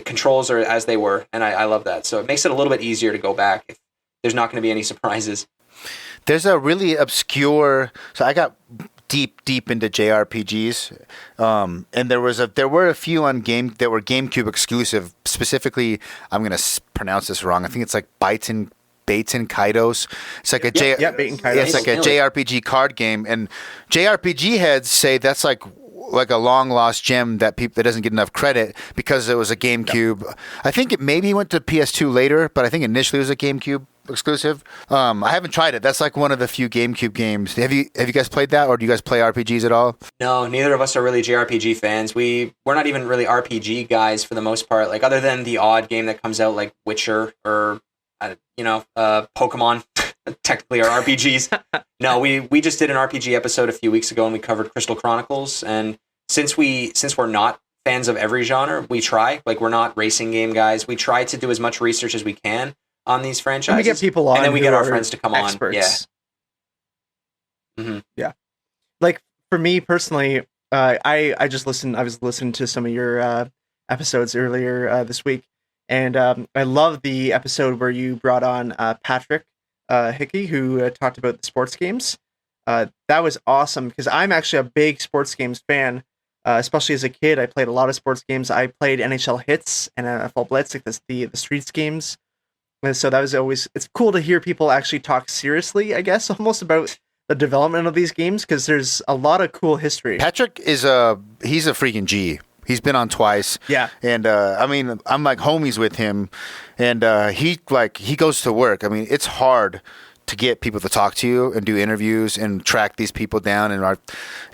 controls are as they were, and I love that. So it makes it a little bit easier to go back if there's not going to be any surprises. There's a really obscure. So I got deep into JRPGs, and there were a few on that were GameCube exclusive. Specifically, I'm gonna pronounce this wrong. I think it's like Baiten Kaidos. It's like Baiten Kaidos. It's like a JRPG card game, and JRPG heads say that's like a long lost gem that doesn't get enough credit because it was a GameCube. Yep. I think it maybe went to PS2 later, but I think initially it was a GameCube exclusive. I haven't tried it. That's like one of the few GameCube games. Have you guys played that, or do you guys play RPGs at all? No, neither of us are really JRPG fans. We're not even really RPG guys for the most part. Like, other than the odd game that comes out, like Witcher or Pokemon, technically are RPGs. No, we just did an RPG episode a few weeks ago, and we covered Crystal Chronicles. And since we're not fans of every genre, we try. Like, we're not racing game guys. We try to do as much research as we can on these franchises. And we get people on, and then we get our friends to come experts. On. Yeah. Mm-hmm. Yeah. Like, for me personally, I was listening to some of your episodes earlier this week, and I love the episode where you brought on Patrick Hickey, who talked about the sports games. That was awesome because I'm actually a big sports games fan. Especially as a kid, I played a lot of sports games. I played NHL Hits and NFL Blitz, like the Streets games. And so that was it's cool to hear people actually talk seriously, I guess, almost about the development of these games, because there's a lot of cool history. Patrick he's a freaking G. He's been on twice. Yeah. And I mean, I'm like homies with him, and he goes to work. I mean, it's hard to get people to talk to you and do interviews and track these people down,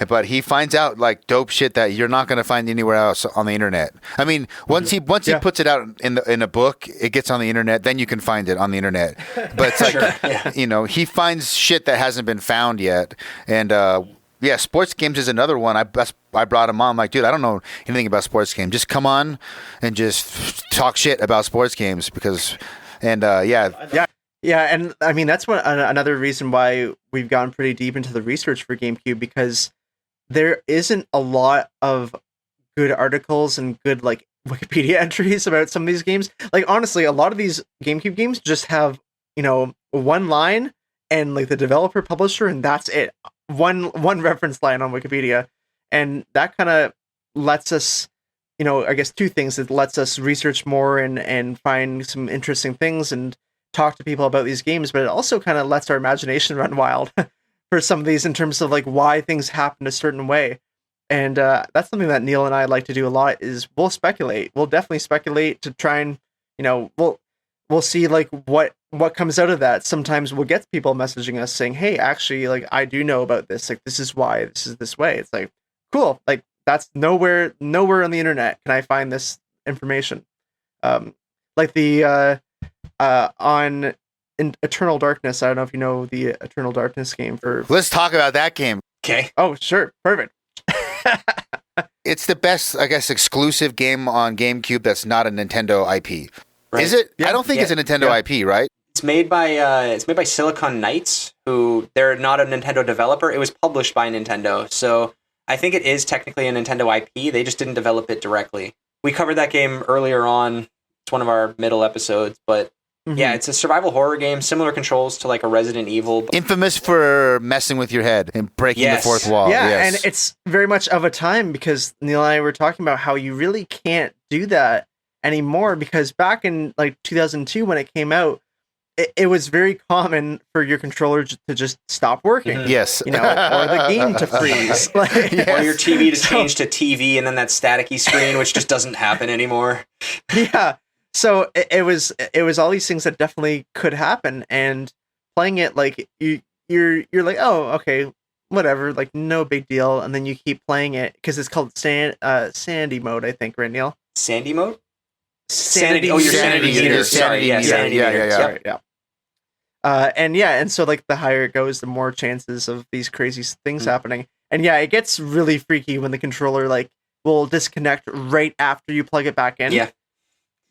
but he finds out like dope shit that you're not going to find anywhere else on the internet. I mean, once he puts it out in a book, it gets on the internet, then you can find it on the internet. But it's like, he finds shit that hasn't been found yet. And sports games is another one. I brought him on. I'm like, dude, I don't know anything about sports games. Just come on and just talk shit about sports games Yeah, and I mean, that's another reason why we've gone pretty deep into the research for GameCube, because there isn't a lot of good articles and good like Wikipedia entries about some of these games. Like, honestly, a lot of these GameCube games just have, one line and like the developer, publisher, and that's it. One reference line on Wikipedia. And that kind of lets us, I guess two things. It lets us research more and find some interesting things and talk to people about these games, but it also kind of lets our imagination run wild for some of these in terms of like why things happen a certain way. And that's something that Neil and I like to do a lot, is we'll speculate. We'll definitely speculate to try and, we'll see like what comes out of that. Sometimes we'll get people messaging us saying, hey, actually, like, I do know about this. Like, this is why this is this way. It's like, cool. Like, that's nowhere on the internet can I find this information. Like the on Eternal Darkness. I don't know if you know the Eternal Darkness game. Let's talk about that game. Okay. Oh, sure. Perfect. It's the best, I guess, exclusive game on GameCube that's not a Nintendo IP. Right. Is it? Yeah. I don't think it's a Nintendo IP, right? It's made by Silicon Knights, who they're not a Nintendo developer. It was published by Nintendo, so I think it is technically a Nintendo IP. They just didn't develop it directly. We covered that game earlier on. It's one of our middle episodes, but yeah, it's a survival horror game, similar controls to like a Resident Evil. Infamous for messing with your head and breaking the fourth wall. Yeah, yes. and it's very much of a time because Neil and I were talking about how you really can't do that anymore because back in like 2002 when it came out, it was very common for your controller to just stop working. Yes. You know, or the game to freeze. Like, or your TV to change to TV and then that staticky screen, which just doesn't happen anymore. Yeah. So it was all these things that definitely could happen, and playing it like you're like, oh, okay, whatever, like no big deal, and then you keep playing it because it's called sanity mode, I think, right, Neil? Sandy mode? Sanity. Oh, your sanity meter. Sorry, yeah, sanity meter. Sorry, yeah. And so like the higher it goes, the more chances of these crazy things happening. And yeah, it gets really freaky when the controller like will disconnect right after you plug it back in. Yeah.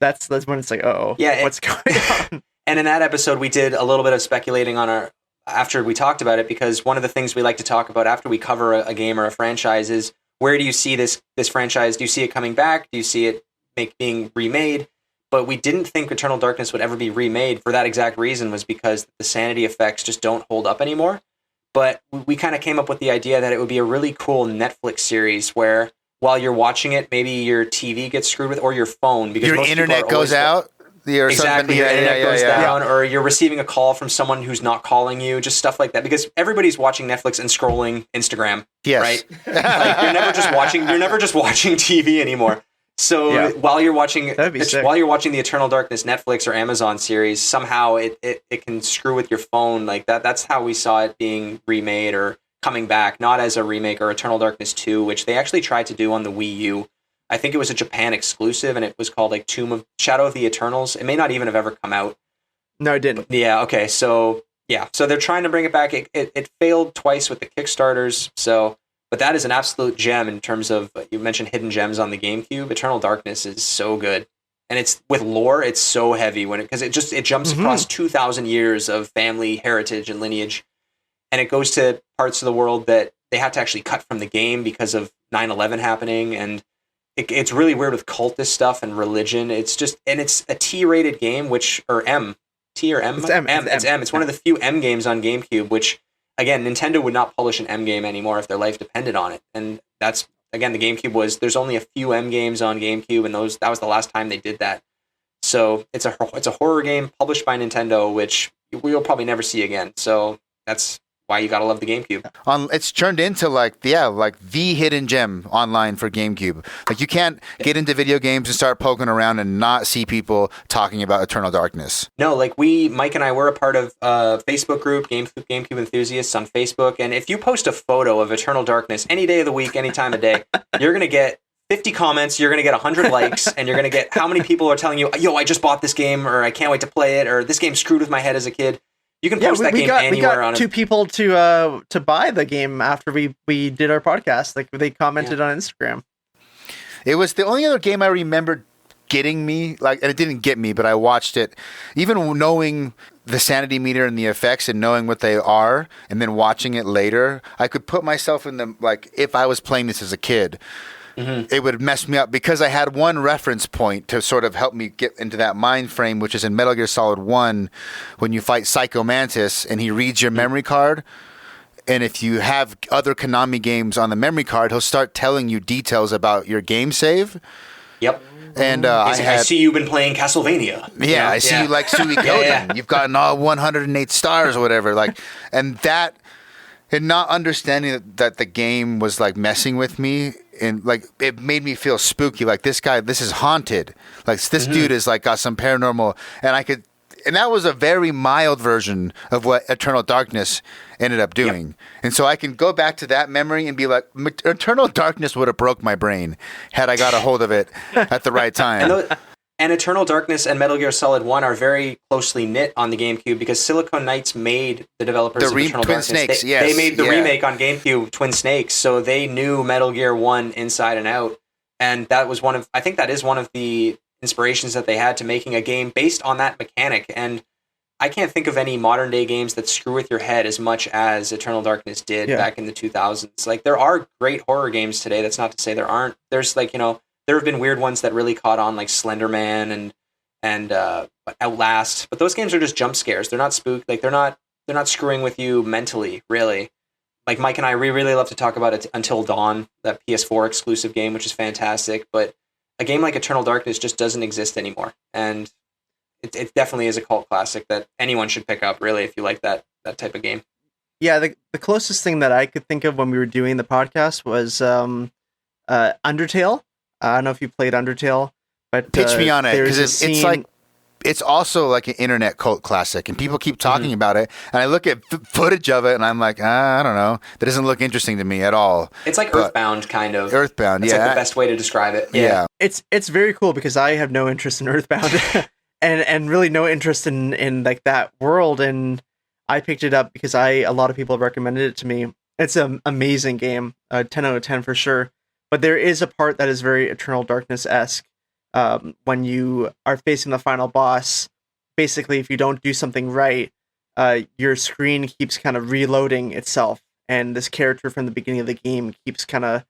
That's when it's like, what's going on? And in that episode, we did a little bit of speculating on after we talked about it, because one of the things we like to talk about after we cover a game or a franchise is, where do you see this franchise? Do you see it coming back? Do you see it being remade? But we didn't think Eternal Darkness would ever be remade for that exact reason, was because the sanity effects just don't hold up anymore. But we kind of came up with the idea that it would be a really cool Netflix series where, while you're watching it, maybe your TV gets screwed with, or your phone, because your internet goes out. Exactly, your internet goes down, or you're receiving a call from someone who's not calling you, just stuff like that. Because everybody's watching Netflix and scrolling Instagram, right? Like, you're never just watching TV anymore. So while you're watching the Eternal Darkness Netflix or Amazon series, somehow it can screw with your phone like that. That's how we saw it being remade or coming back, not as a remake or Eternal Darkness 2, which they actually tried to do on the Wii U. I think it was a Japan exclusive, and it was called like Shadow of the Eternals. It may not even have ever come out. No, it didn't. Yeah, okay, so they're trying to bring it back. It failed twice with the Kickstarters, but that is an absolute gem in terms of, you mentioned hidden gems on the GameCube. Eternal Darkness is so good. And it's with lore, it's so heavy because it jumps across 2,000 years of family heritage and lineage. And it goes to parts of the world that they had to actually cut from the game because of 9/11 happening. And it's really weird with cultist stuff and religion. It's a T-rated game, or M. T or M? It's M. It's M. It's one of the few M games on GameCube, which, again, Nintendo would not publish an M game anymore if their life depended on it. And that's, again, the GameCube there's only a few M games on GameCube, and that was the last time they did that. So it's a horror game published by Nintendo, which we'll probably never see again. So that's why you gotta love the GameCube. It's turned into like the hidden gem online for GameCube. Like, you can't get into video games and start poking around and not see people talking about Eternal Darkness. No, like Mike and I were a part of a Facebook group, GameCube Enthusiasts on Facebook, and if you post a photo of Eternal Darkness any day of the week, any time of day, you're gonna get 50 comments, you're going to get 100 likes, and you're going to get how many people are telling you, yo, I just bought this game, or I can't wait to play it, or this game screwed with my head as a kid. You can post that game anywhere on it. We got 2 people to buy the game after we did our podcast. Like, they commented on Instagram. It was the only other game I remembered getting me, and it didn't get me, but I watched it. Even knowing the sanity meter and the effects and knowing what they are, and then watching it later, I could put myself in the, if I was playing this as a kid, it would mess me up, because I had one reference point to sort of help me get into that mind frame, which is in Metal Gear Solid 1, when you fight Psycho Mantis and he reads your memory card. And if you have other Konami games on the memory card, he'll start telling you details about your game save. Yep. And I see you've been playing Castlevania. Yeah, I see you like Suikoden. You've gotten all 108 stars or whatever. And not understanding that the game was messing with me, and it made me feel spooky. Like, this is haunted. Like, this dude is got some paranormal, and that was a very mild version of what Eternal Darkness ended up doing. Yep. And so I can go back to that memory and be like, Eternal Darkness would have broke my brain had I got a hold of it at the right time. And Eternal Darkness and Metal Gear Solid 1 are very closely knit on the GameCube, because Silicon Knights made the developers of Eternal Twin Darkness. Snakes, They made the remake on GameCube, Twin Snakes, so they knew Metal Gear 1 inside and out. And that was I think that is one of the inspirations that they had to making a game based on that mechanic. And I can't think of any modern day games that screw with your head as much as Eternal Darkness did back in the 2000s. Like, there are great horror games today. That's not to say there aren't. There's like, you know, there have been weird ones that really caught on, like Slender Man and Outlast. But those games are just jump scares. They're not spook. Like, they're not screwing with you mentally, really. Like Mike and I, we really love to talk about it Until Dawn, that PS4 exclusive game, which is fantastic. But a game like Eternal Darkness just doesn't exist anymore. And it definitely is a cult classic that anyone should pick up, really, if you like that type of game. Yeah, the closest thing that I could think of when we were doing the podcast was Undertale. I don't know if you played Undertale, but pitch me on it, because it's like, it's also like an internet cult classic, and people keep talking about it. And I look at footage of it, and I'm like, I don't know, that doesn't look interesting to me at all. It's like Earthbound, kind of. Earthbound, That's like the best way to describe it. Yeah. It's very cool because I have no interest in Earthbound, and really no interest in like that world. And I picked it up because a lot of people have recommended it to me. It's an amazing game, 10 out of 10 for sure. But there is a part that is very Eternal Darkness-esque. When you are facing the final boss, basically, if you don't do something right, your screen keeps kind of reloading itself, and this character from the beginning of the game keeps kind of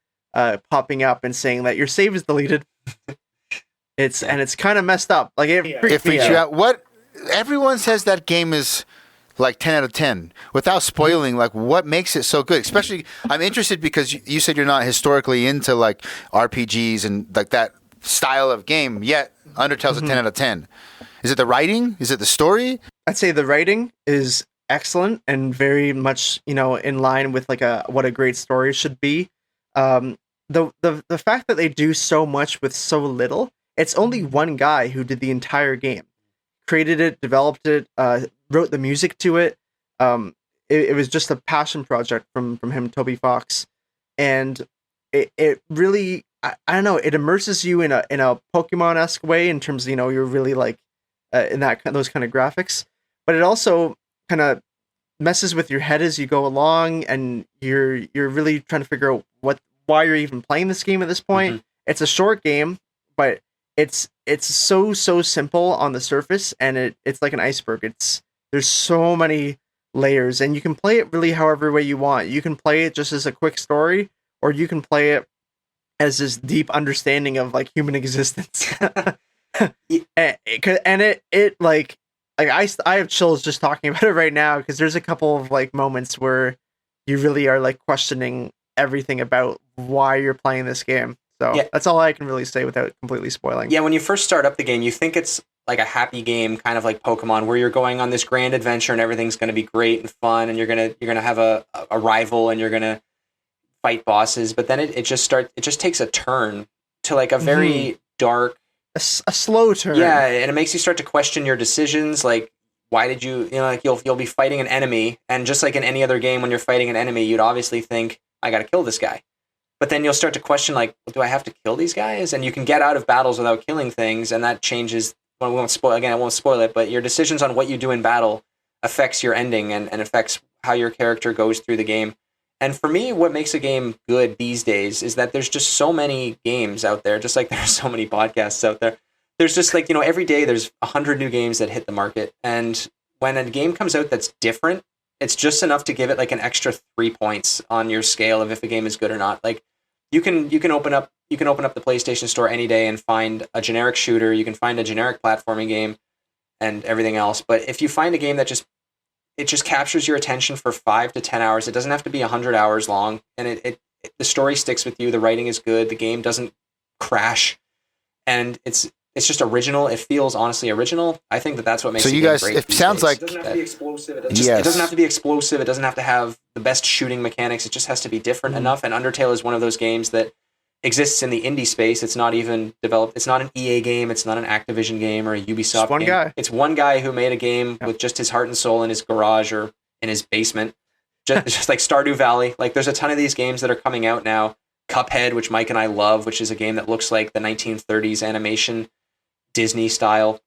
popping up and saying that your save is deleted. It's kind of messed up. Like it freaks you out. What everyone says that game is like 10 out of 10 without spoiling. Like, what makes it so good? Especially, I'm interested because you said you're not historically into like RPGs and like that style of game, yet Undertale's a 10 out of 10. Is it the writing? Is it the story? I'd say the writing is excellent and very much, in line with like what a great story should be. The fact that they do so much with so little, it's only one guy who did the entire game, created it, developed it, wrote the music to it. It was just a passion project from him, Toby Fox, and it really, I don't know, it immerses you in a Pokemon-esque way in terms of, you're really like in those kind of graphics, but it also kind of messes with your head as you go along, and you're really trying to figure out why you're even playing this game at this point. Mm-hmm. It's a short game, but it's so simple on the surface, and it's like an iceberg. There's so many layers, and you can play it really however way you want. You can play it just as a quick story, or you can play it as this deep understanding of like human existence. and it like I have chills just talking about it right now, because there's a couple of like moments where you really are like questioning everything about why you're playing this game. So that's all I can really say without completely spoiling. Yeah, when you first start up the game, you think it's like a happy game, kind of like Pokemon, where you're going on this grand adventure and everything's going to be great and fun, and you're gonna have a rival, and you're gonna fight bosses. But then it just takes a turn to like a very dark, a slow turn. Yeah, and it makes you start to question your decisions. Like, why did like you'll be fighting an enemy, and just like in any other game, when you're fighting an enemy, you'd obviously think, I got to kill this guy. But then you'll start to question, like, well, do I have to kill these guys? And you can get out of battles without killing things, and that changes. Well, I won't spoil it, but your decisions on what you do in battle affects your ending and affects how your character goes through the game. And for me, what makes a game good these days is that there's just so many games out there, just like there are so many podcasts out there. There's just like, every day there's 100 new games that hit the market. And when a game comes out that's different, it's just enough to give it like an extra 3 points on your scale of if a game is good or not. Like, you can open up the PlayStation Store any day and find a generic shooter. You can find a generic platforming game and everything else. But if you find a game that just captures your attention for 5 to 10 hours, it doesn't have to be 100 hours long, and the story sticks with you. The writing is good. The game doesn't crash, and it's just original. It feels honestly original. I think that's what makes it great. It sounds like it doesn't have to be explosive. It doesn't have to be explosive. It doesn't have to have the best shooting mechanics. It just has to be different enough. And Undertale is one of those games that exists in the indie space. It's not even developed. It's not an EA game. It's not an Activision game or a Ubisoft game. Guy. It's one guy who made a game with just his heart and soul in his garage or in his basement. Just like Stardew Valley. Like, there's a ton of these games that are coming out now. Cuphead, which Mike and I love, which is a game that looks like the 1930s animation, Disney style.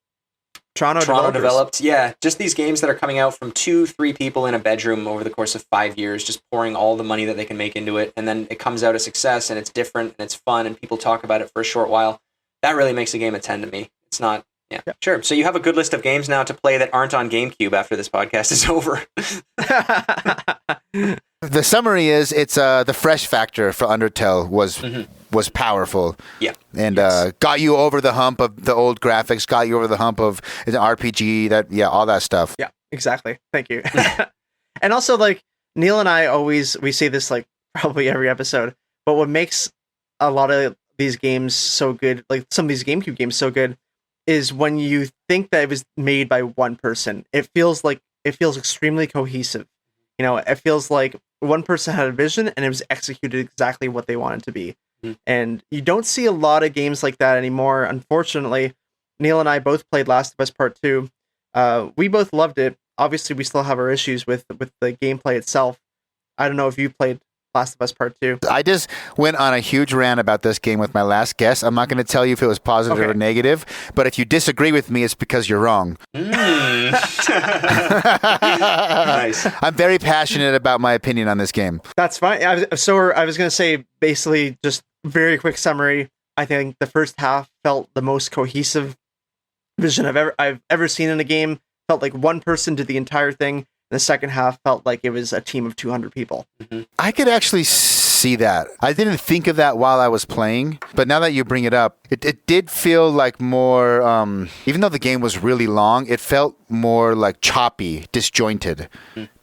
Toronto developed. Yeah, just these games that are coming out from 2-3 people in a bedroom over the course of 5 years, just pouring all the money that they can make into it, and then it comes out a success, and it's different, and it's fun, and people talk about it for a short while. That really makes a game a 10 to me. It's not, Yeah, sure. So you have a good list of games now to play that aren't on GameCube after this podcast is over. The summary is it's the fresh factor for Undertale was powerful. Yeah. And got you over the hump of the old graphics, got you over the hump of the RPG, all that stuff. Yeah, exactly. Thank you. And also, like, Neil and I we say this like probably every episode, but what makes a lot of these games so good, like some of these GameCube games so good, is when you think that it was made by one person. It feels extremely cohesive. You know, it feels like one person had a vision and it was executed exactly what they wanted to be. And you don't see a lot of games like that anymore. Unfortunately, Neil and I both played Last of Us Part 2. We both loved it. Obviously, we still have our issues with the gameplay itself. I don't know if you played Last of Us Part 2. I just went on a huge rant about this game with my last guess. I'm not going to tell you if it was positive or negative, but if you disagree with me, it's because you're wrong. Nice. I'm very passionate about my opinion on this game. That's fine. I was going to say, basically, just very quick summary. I think the first half felt the most cohesive vision I've ever seen in a game. Felt like one person did the entire thing. The second half felt like it was a team of 200 people. I could actually see that. I didn't think of that while I was playing, but now that you bring it up, it did feel like more, even though the game was really long, it felt more like choppy, disjointed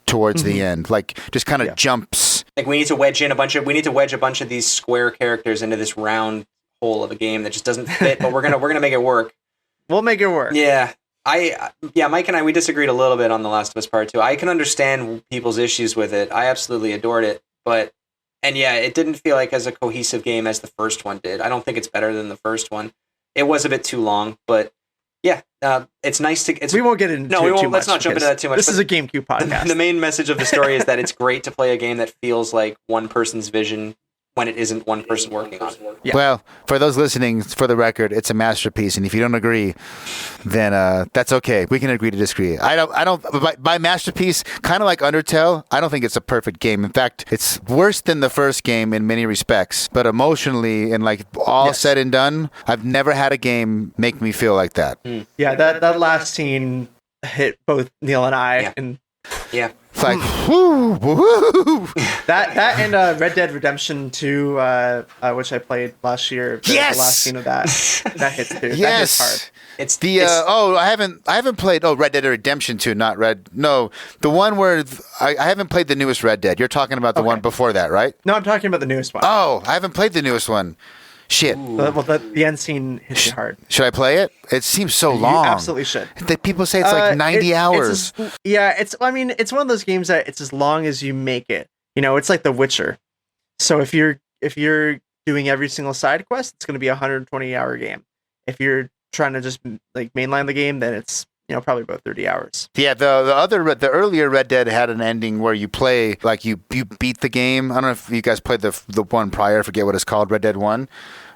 towards the end, like just kind of jumps. Like we need to wedge a bunch of these square characters into this round hole of a game that just doesn't fit, but we're gonna make it work. We'll make it work. Yeah. Mike and I, we disagreed a little bit on The Last of Us Part 2. I can understand people's issues with it. I absolutely adored it, it didn't feel like as a cohesive game as the first one did. I don't think it's better than the first one. It was a bit too long, but it's nice to... we won't get into we won't. Let's not jump into that too much. This is a GameCube podcast. The main message of the story is that it's great to play a game that feels like one person's vision when it isn't one person working on it. Yeah. Well, for those listening, for the record, it's a masterpiece, and if you don't agree, then that's okay. We can agree to disagree. I don't. By masterpiece, kind of like Undertale, I don't think it's a perfect game. In fact, it's worse than the first game in many respects. But emotionally, and like all said and done, I've never had a game make me feel like that. Yeah, that last scene hit both Neil and I, and it's like whoo, woo. That and Red Dead Redemption 2, which I played last year. The last scene of that hits too. Yes, that hits hard. It's I haven't played Red Dead Redemption 2, not Red. No, the one where I haven't played the newest Red Dead. You're talking about the one before that, right? No, I'm talking about the newest one. Oh, I haven't played the newest one. Shit. Well, the end scene hits you hard. Should I play it? It seems so long. You absolutely should. People say it's like 90 hours. It's one of those games that it's as long as you make it. You know, it's like The Witcher. So if you're doing every single side quest, it's going to be a 120-hour game. If you're trying to just like mainline the game, then it's probably about 30 hours. Yeah, the earlier Red Dead had an ending where you play like you beat the game. I don't know if you guys played the one prior. I forget what it's called, Red Dead 1.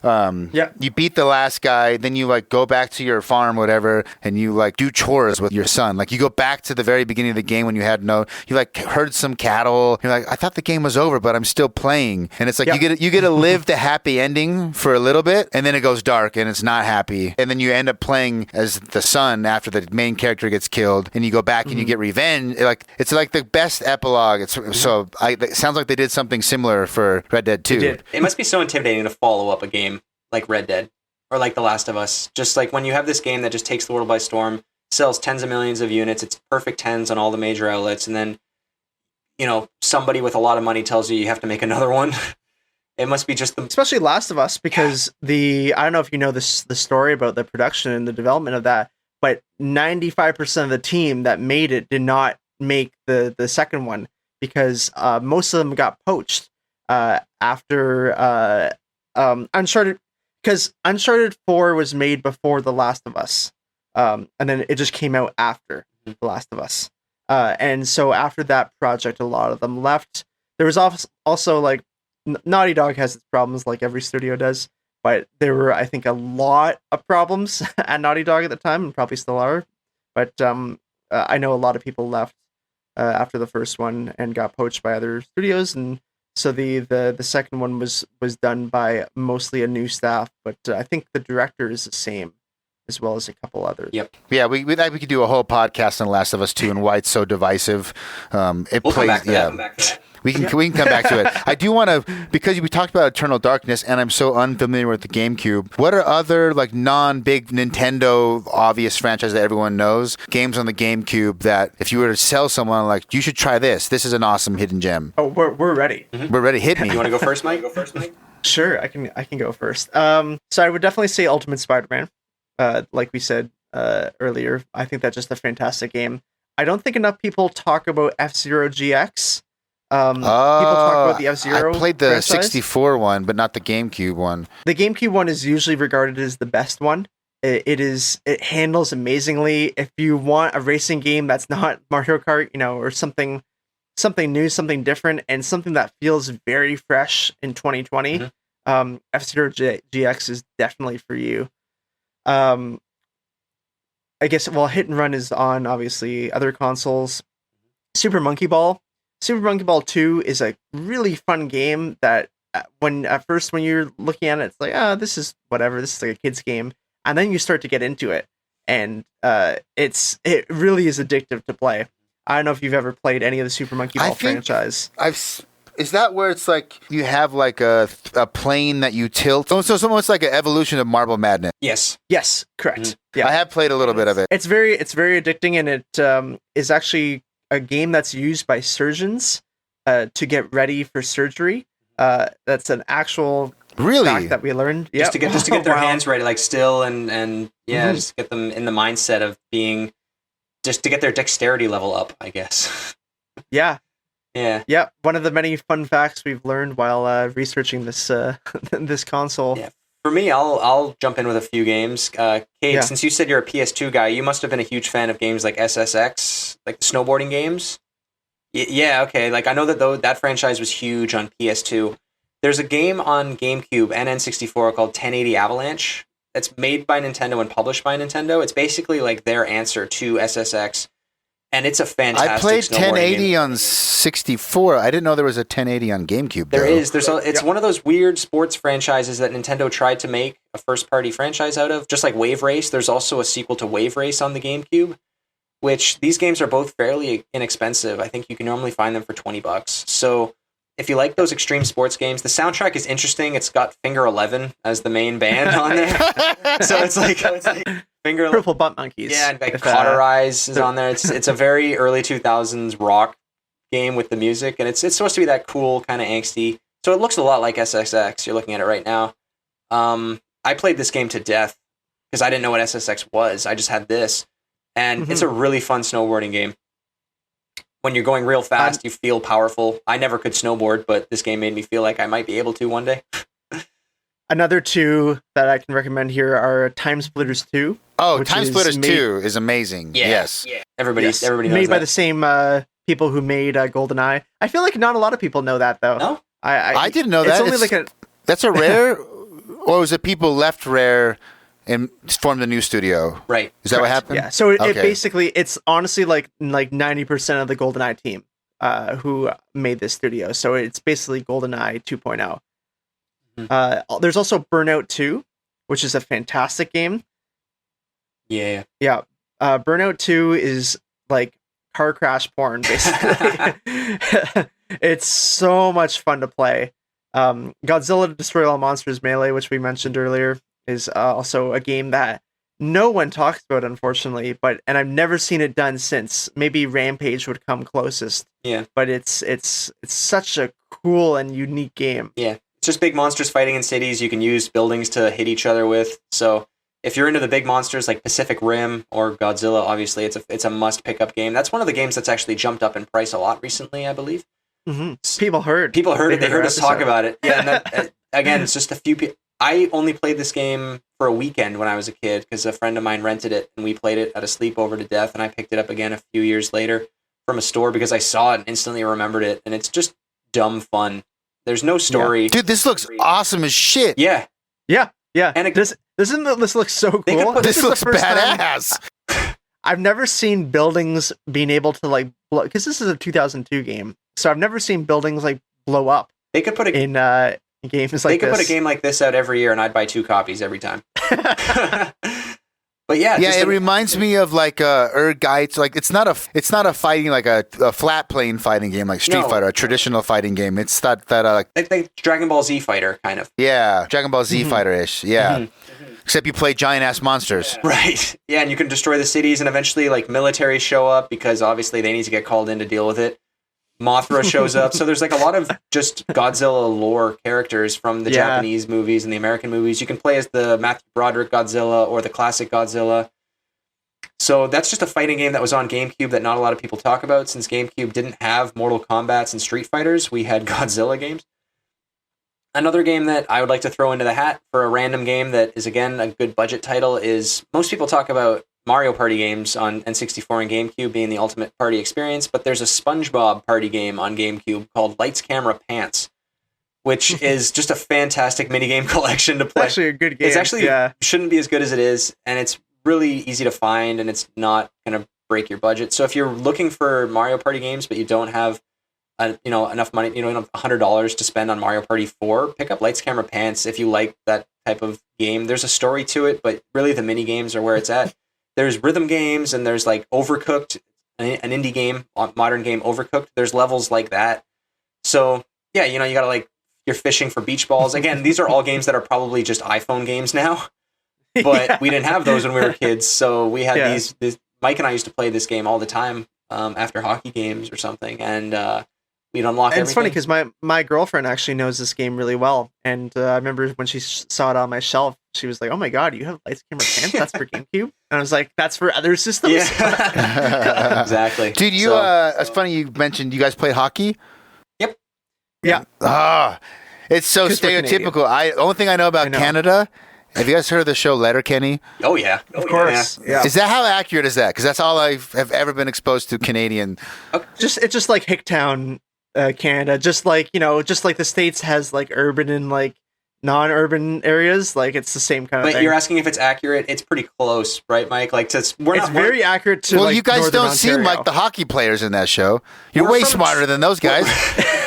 You beat the last guy, then you like go back to your farm, whatever, and you like do chores with your son. Like you go back to the very beginning of the game when you like herd some cattle. You're like, I thought the game was over, but I'm still playing. And it's like you get to live the happy ending for a little bit, and then it goes dark and it's not happy. And then you end up playing as the son after the main character gets killed, and you go back and you get revenge. Like it's like the best epilogue. It sounds like they did something similar for Red Dead 2. It must be so intimidating to follow up a game like Red Dead or like The Last of Us. Just like when you have this game that just takes the world by storm, sells tens of millions of units, it's perfect tens on all the major outlets, and then somebody with a lot of money tells you have to make another one. It must be just especially Last of Us, because I don't know if you know the story about the production and the development of that, but 95% of the team that made it did not make the second one because most of them got poached after Uncharted. Because Uncharted 4 was made before The Last of Us, and then it just came out after The Last of Us. And so after that project, a lot of them left. There was also like Naughty Dog has its problems, like every studio does, but there were, I think, a lot of problems at Naughty Dog at the time, and probably still are. But I know a lot of people left after the first one and got poached by other studios, and so the second one was done by mostly a new staff, but I think the director is the same. as well as a couple others. Yep. Yeah, we could do a whole podcast on Last of Us 2 and why it's so divisive. We'll come back to that. We can come back to it. I do want to, because we talked about Eternal Darkness, and I'm so unfamiliar with the GameCube. What are other like non-big Nintendo obvious franchises that everyone knows? Games on the GameCube that if you were to sell someone like, you should try this. This is an awesome hidden gem. Oh, we're ready. We're ready. Hit me. You want to go first, Mike? Sure, I can go first. So I would definitely say Ultimate Spider-Man. Like we said earlier, I think that's just a fantastic game. I don't think enough people talk about F-Zero GX. People talk about the F-Zero I played the franchise. 64 one, but not the GameCube one. The GameCube one is usually regarded as the best one. It handles amazingly. If you want a racing game that's not Mario Kart, or something new, something different, and something that feels very fresh in 2020, F-Zero GX is definitely for you. I guess, Hit and Run is on, obviously, other consoles. Super Monkey Ball 2 is a really fun game that when you're looking at it, it's like, this is whatever, this is like a kid's game. And then you start to get into it, and it really is addictive to play. I don't know if you've ever played any of the Super Monkey Ball franchise. Is that where it's like you have like a plane that you tilt? So it's almost like an evolution of Marble Madness. Yes, correct. Yeah, I have played a little bit of it. It's very addicting, and it is actually a game that's used by surgeons to get ready for surgery. That's an actual fact that we learned. Just to get their hands ready, like still and just get them in the mindset of being, just to get their dexterity level up, I guess. Yeah. Yeah. One of the many fun facts we've learned while researching this this console. Yeah. For me, I'll jump in with a few games. Cade, since you said you're a PS2 guy, you must have been a huge fan of games like SSX, like the snowboarding games. Yeah, okay. Like I know that franchise was huge on PS2. There's a game on GameCube and N64 called 1080 Avalanche. That's made by Nintendo and published by Nintendo. It's basically like their answer to SSX. And it's a fantastic I played 1080 game. on 64. I didn't know there was a 1080 on GameCube. There is. It's one of those weird sports franchises that Nintendo tried to make a first-party franchise out of. Just like Wave Race, there's also a sequel to Wave Race on the GameCube, which these games are both fairly inexpensive. I think you can normally find them for $20. So if you like those extreme sports games, the soundtrack is interesting. It's got Finger 11 as the main band on there. so it's like Finger Purple Butt Monkeys. Yeah, and like Cauterize is on there. It's a very early 2000s rock game with the music, and it's supposed to be that cool kind of angsty. So it looks a lot like SSX. You're looking at it right now. I played this game to death because I didn't know what SSX was. I just had this, and it's a really fun snowboarding game. When you're going real fast, you feel powerful. I never could snowboard, but this game made me feel like I might be able to one day. Another two that I can recommend here are Time Splitters 2. Oh, Time Splitters 2 is amazing. Yeah, yes. Yeah. Everybody knows made by that. the same people who made GoldenEye. I feel like not a lot of people know that, though. No? I didn't know that. It's only like that's a Rare, or was it people left Rare and formed a new studio? Right. Is that what happened? Yeah. So it basically, it's honestly like 90% of the GoldenEye team who made this studio. So it's basically GoldenEye 2.0. There's also Burnout 2, which is a fantastic game. Yeah. Yeah. Burnout 2 is like car crash porn, basically. It's so much fun to play. Godzilla to Destroy All Monsters Melee, which we mentioned earlier, is also a game that no one talks about, unfortunately, and I've never seen it done since. Maybe Rampage would come closest. Yeah. But it's such a cool and unique game. Yeah. It's just big monsters fighting in cities. You can use buildings to hit each other with. So if you're into the big monsters like Pacific Rim or Godzilla, obviously it's a must pick up game. That's one of the games that's actually jumped up in price a lot recently, I believe. Mm-hmm. People heard it. They heard us talk about it. Yeah. And that, again, it's just a few people. I only played this game for a weekend when I was a kid because a friend of mine rented it and we played it at a sleepover to death. And I picked it up again a few years later from a store because I saw it and instantly remembered it. And it's just dumb fun. There's no story. Yeah. Dude, this looks awesome as shit. Yeah. And this looks so cool. This looks badass. I've never seen buildings being able to like blow, because this is a 2002 game. So I've never seen buildings like blow up. They could put in games like this. They could put a game like this out every year and I'd buy 2 copies every time. But yeah, Yeah, it reminds me of like Ergeiz. Like it's not a fighting like a flat plane fighting game like Street Fighter, a traditional fighting game. It's that like Dragon Ball Z Fighter kind of. Yeah, Dragon Ball Z Fighter ish. Yeah, except you play giant ass monsters. Right. Yeah, and you can destroy the cities, and eventually like military show up because obviously they need to get called in to deal with it. Mothra shows up, so there's like a lot of just Godzilla lore characters from the Japanese movies and the American movies. You can play as the Matthew Broderick Godzilla or the classic Godzilla. So that's just a fighting game that was on GameCube that not a lot of people talk about. Since GameCube didn't have Mortal Kombats and Street Fighters, we had Godzilla games. Another game that I would like to throw into the hat for a random game that is, again, a good budget title is, most people talk about Mario Party games on N64 and GameCube being the ultimate party experience, but there's a SpongeBob party game on GameCube called Lights, Camera, Pants, which is just a fantastic minigame collection to play. It's actually a good game. It's actually shouldn't be as good as it is, and it's really easy to find, and it's not going to break your budget. So if you're looking for Mario Party games, but you don't have enough money, enough $100 to spend on Mario Party 4, pick up Lights, Camera, Pants if you like that type of game. There's a story to it, but really the mini games are where it's at. There's rhythm games, and there's like Overcooked, an indie game, modern game, Overcooked. There's levels like that. So yeah, you gotta like, you're fishing for beach balls. Again, these are all games that are probably just iPhone games now, but we didn't have those when we were kids. So we had these. Mike and I used to play this game all the time after hockey games or something, and we'd unlock everything. It's funny because my girlfriend actually knows this game really well, and I remember when she saw it on my shelf, she was like, "Oh my god, you have Lights, Camera, Pants? That's for GameCube?" And I was like, "That's for other systems." Yeah, exactly. Dude, it's funny you mentioned you guys play hockey. Yep. Yeah. It's so stereotypical. Only thing I know about Canada. Have you guys heard of the show Letterkenny? Oh yeah, of course. Yeah. Is that how accurate is that? Because that's all I have ever been exposed to Canadian. It's just like Hicktown, Canada. Just like the States has like urban and like non-urban areas. Like it's the same kind of thing. But you're asking if it's accurate. It's pretty close, right, Mike? Like it's very accurate to. Well, like, you guys Northern don't Ontario. seem like the hockey players in that show. You're way smarter than those guys.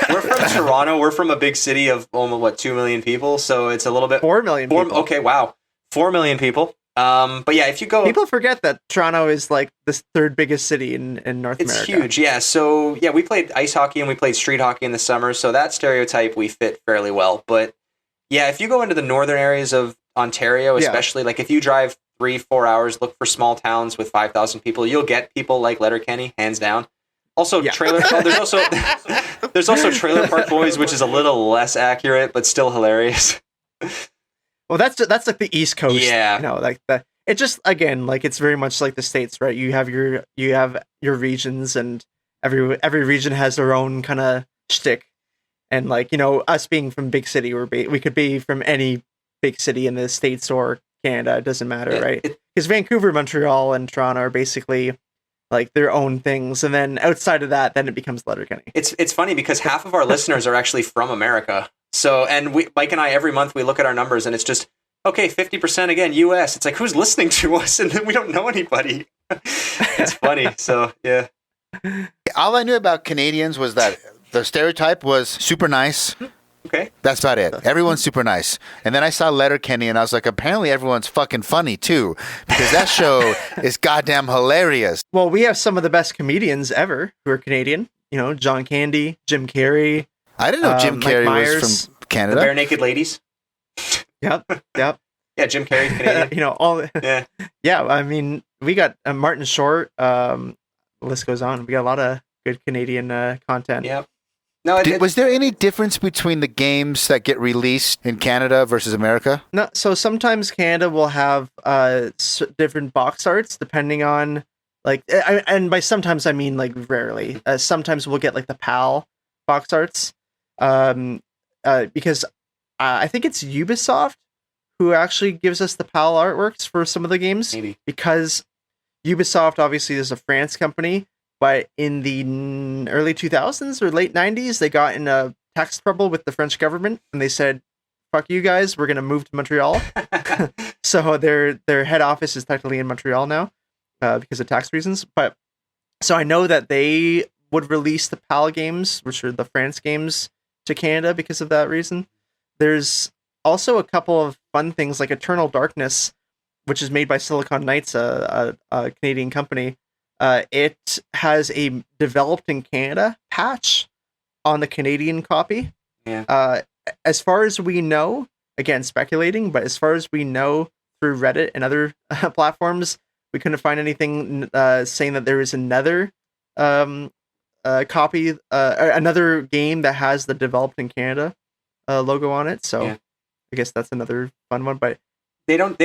We're from Toronto. We're from a big city of almost 2 million people, so it's a little bit 4 million people. Okay, wow, 4 million people. But yeah, if you go, people forget that Toronto is like the third biggest city in North America. It's huge, yeah. So yeah, we played ice hockey and we played street hockey in the summer, so that stereotype we fit fairly well. But yeah, if you go into the northern areas of Ontario, especially like if you drive 3-4 hours, look for small towns with 5,000 people, you'll get people like Letterkenny, hands down. Also, trailer. There's also Trailer Park Boys, which is a little less accurate, but still hilarious. Well, that's like the East Coast. Yeah, like that. It just, again, like it's very much like the States, right? You have your regions, and every region has their own kind of shtick. And like us being from big city, we could be from any big city in the States or Canada. It doesn't matter, right? Because Vancouver, Montreal, and Toronto are basically like their own things, and then outside of that, then it becomes Letterkenny. It's funny because half of our listeners are actually from America. So, and Mike and I, every month we look at our numbers, and it's just, okay, 50% again, US. It's like, who's listening to us? And then we don't know anybody. It's funny. So, yeah. All I knew about Canadians was that the stereotype was super nice. Okay. That's about it. Everyone's super nice. And then I saw Letterkenny, and I was like, apparently everyone's fucking funny, too. Because that show is goddamn hilarious. Well, we have some of the best comedians ever who are Canadian. John Candy, Jim Carrey. I didn't know Jim Carrey was from Canada. The Bare Naked Ladies. Yep. Yeah, Jim Carrey's Canadian. Yeah, I mean, we got Martin Short. The list goes on. We got a lot of good Canadian content. Yep. No, was there any difference between the games that get released in Canada versus America? No. So sometimes Canada will have different box arts depending on like, and by sometimes I mean like rarely. Sometimes we'll get like the PAL box arts, because I think it's Ubisoft who actually gives us the PAL artworks for some of the games. Maybe because Ubisoft obviously is a France company. But in the early 2000s or late 90s, they got in a tax trouble with the French government, and they said, "Fuck you guys, we're gonna move to Montreal." So their head office is technically in Montreal now because of tax reasons. But so I know that they would release the PAL games, which are the France games, to Canada because of that reason. There's also a couple of fun things like Eternal Darkness which is made by Silicon Knights, a Canadian company, it has a developed in Canada patch on the Canadian copy. Yeah. As far as we know, again speculating, but as far as we know through Reddit and other platforms, we couldn't find anything saying that there is another copy, another game that has the developed in Canada logo on it. So I guess that's another fun one. But they don't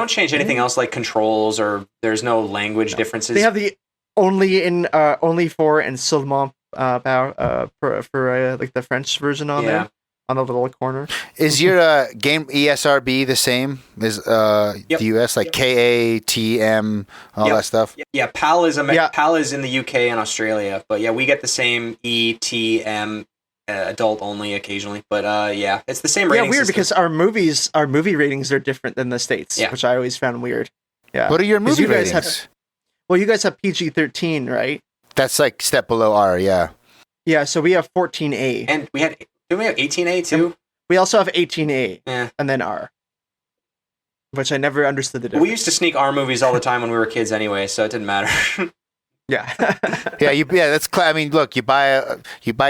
change anything else like controls, or there's no language differences. They have the only for and seulement for like the French version on there on the little corner. Is your game ESRB the same as the US, like KATM, all that stuff? Yeah, PAL is PAL is in the UK and Australia, but yeah, we get the same ETM adult only occasionally. But it's the same rating. Yeah, weird system. because our movie ratings are different than the States, which I always found weird. Yeah. What are your movie ratings? You guys have PG-13, right? That's like step below R, yeah. Yeah, so we have 14A. And we have 18A too? We also have 18A and then R. Which I never understood the difference. We used to sneak R movies all the time when we were kids anyway, so it didn't matter. Yeah. That's I mean, look, you buy a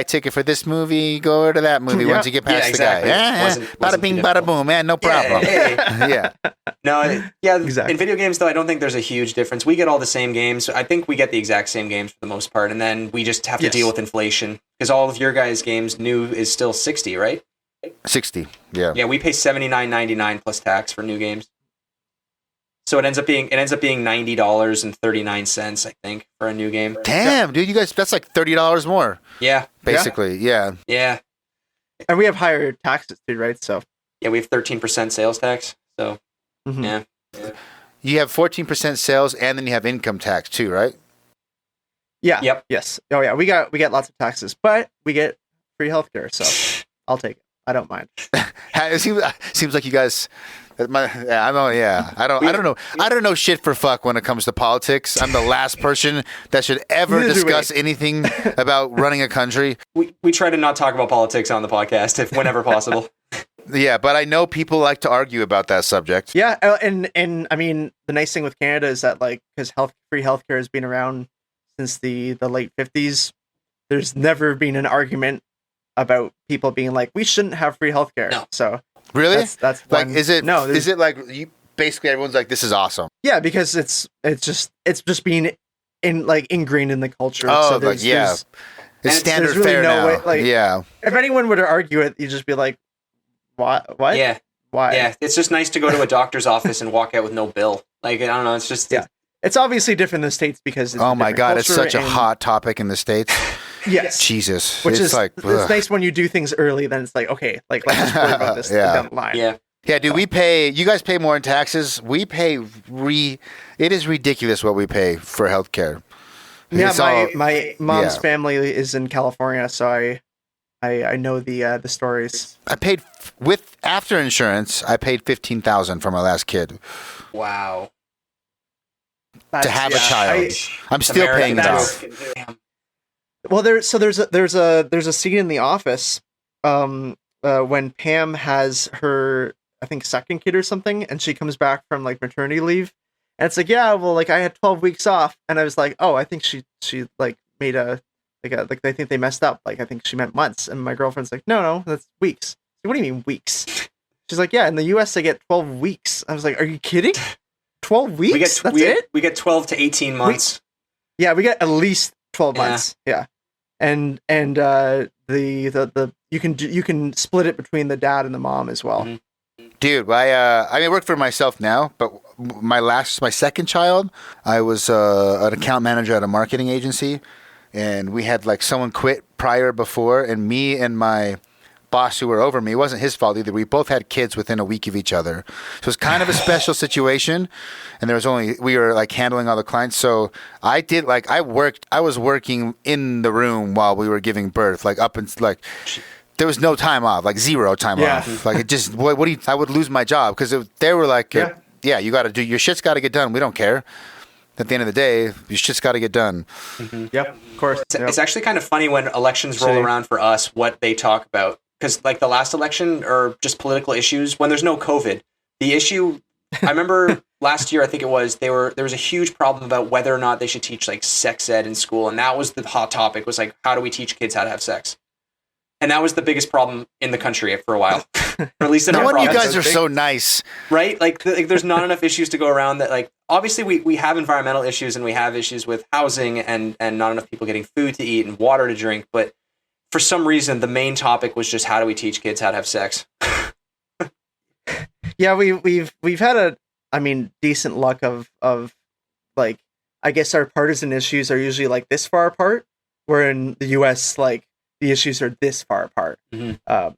ticket for this movie, you go over to that movie once you get past exactly. the guy. Bada bing, bada boom, man, no problem. Exactly. In video games, though, I don't think there's a huge difference. We get all the same games. I think we get the exact same games for the most part, and then we just have to deal with inflation because all of your guys' games new is still 60, right? 60, yeah. Yeah, we pay $79.99 plus tax for new games. So it ends up being $90.39, I think, for a new game. Damn, dude, you guys, that's like $30 more. Yeah. Basically, yeah. And we have higher taxes too, right? So yeah, we have 13% sales tax. So yeah. You have 14% sales, and then you have income tax too, right? Yeah. Yep. Yes. Oh yeah, we get lots of taxes, but we get free healthcare, so I'll take it. I don't mind. It seems like you guys. I don't know. I don't know shit for fuck when it comes to politics. I'm the last person that should ever discuss anything about running a country. We try to not talk about politics on the podcast whenever possible. Yeah, but I know people like to argue about that subject. Yeah, and I mean the nice thing with Canada is that like because free healthcare has been around since the late 50s, there's never been an argument about people being like we shouldn't have free healthcare. No. So really, that's like is it like you basically everyone's like this is awesome? Yeah, because it's just being ingrained in the culture. Oh, so it's standard really fare now. If anyone were to argue it, you'd just be like, what? Yeah. Why? Yeah, it's just nice to go to a doctor's office and walk out with no bill. Like, I don't know, it's just... It's obviously different in the States because it's oh my God, it's such a hot topic in the States. Yes. Jesus. Which is like... It's nice when you do things early, then it's like, okay, like, let's just worry about this down the line. Yeah. Yeah, dude, we pay... You guys pay more in taxes. We pay... It is ridiculous what we pay for healthcare. Yeah, my mom's family is in California, so I know the stories. I paid after insurance. I paid $15,000 for my last kid. Wow. To have a child, I'm still paying it off. Well, there's a scene in The Office, when Pam has her I think second kid or something, and she comes back from like maternity leave, and it's like I had 12 weeks off, and I was like, oh, I think she like made like they think they messed up. Like, I think she meant months. And my girlfriend's like, no, that's weeks. What do you mean weeks? She's like, yeah, in the US they get 12 weeks. I was like, are you kidding? 12 weeks? That's it? We get 12 to 18 months. We get at least 12 months. Yeah. And the you can split it between the dad and the mom as well. Mm-hmm. Dude, I work for myself now, but my second child, I was an account manager at a marketing agency. And we had like someone quit before, and me and my boss who were over me, it wasn't his fault either. We both had kids within a week of each other. So it was kind of a special situation, and we were like handling all the clients. So I was working in the room while we were giving birth, like up and like there was no time off, like zero time off. Like it just, I would lose my job because they were like, you got to do, your shit's got to get done. We don't care. At the end of the day, your shit's got to get done. Mm-hmm. Yep, of course. It's actually kind of funny when elections roll around for us, what they talk about. Because like the last election or just political issues, when there's no COVID, the issue, I remember last year, I think it was, there was a huge problem about whether or not they should teach like sex ed in school, and that was the hot topic. Was like, how do we teach kids how to have sex? And that was the biggest problem in the country for a while, or at least in our province. You guys are so nice, right? Like there's not enough issues to go around. That like obviously we have environmental issues and we have issues with housing and not enough people getting food to eat and water to drink. But for some reason, the main topic was just how do we teach kids how to have sex. Yeah, we've had decent luck of like, I guess our partisan issues are usually like this far apart, where in the US, like, the issues are this far apart. Mm-hmm.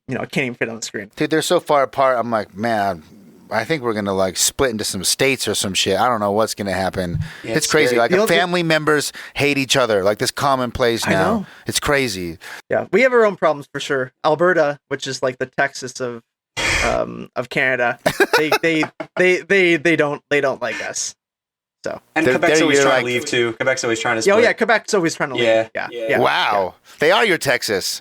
It can't even fit on the screen. dude. They're so far apart. I'm like, man, I think we're gonna like split into some states or some shit. I don't know what's gonna happen. Yeah, it's crazy. scary. Like family members hate each other. Like this commonplace now. I know. It's crazy. Yeah, we have our own problems for sure. Alberta, which is like the Texas of Canada, they don't like us. So And Quebec's always trying to leave too. Quebec's always trying to split. Oh yeah, Quebec's always trying to leave. Yeah. Wow, they are your Texas.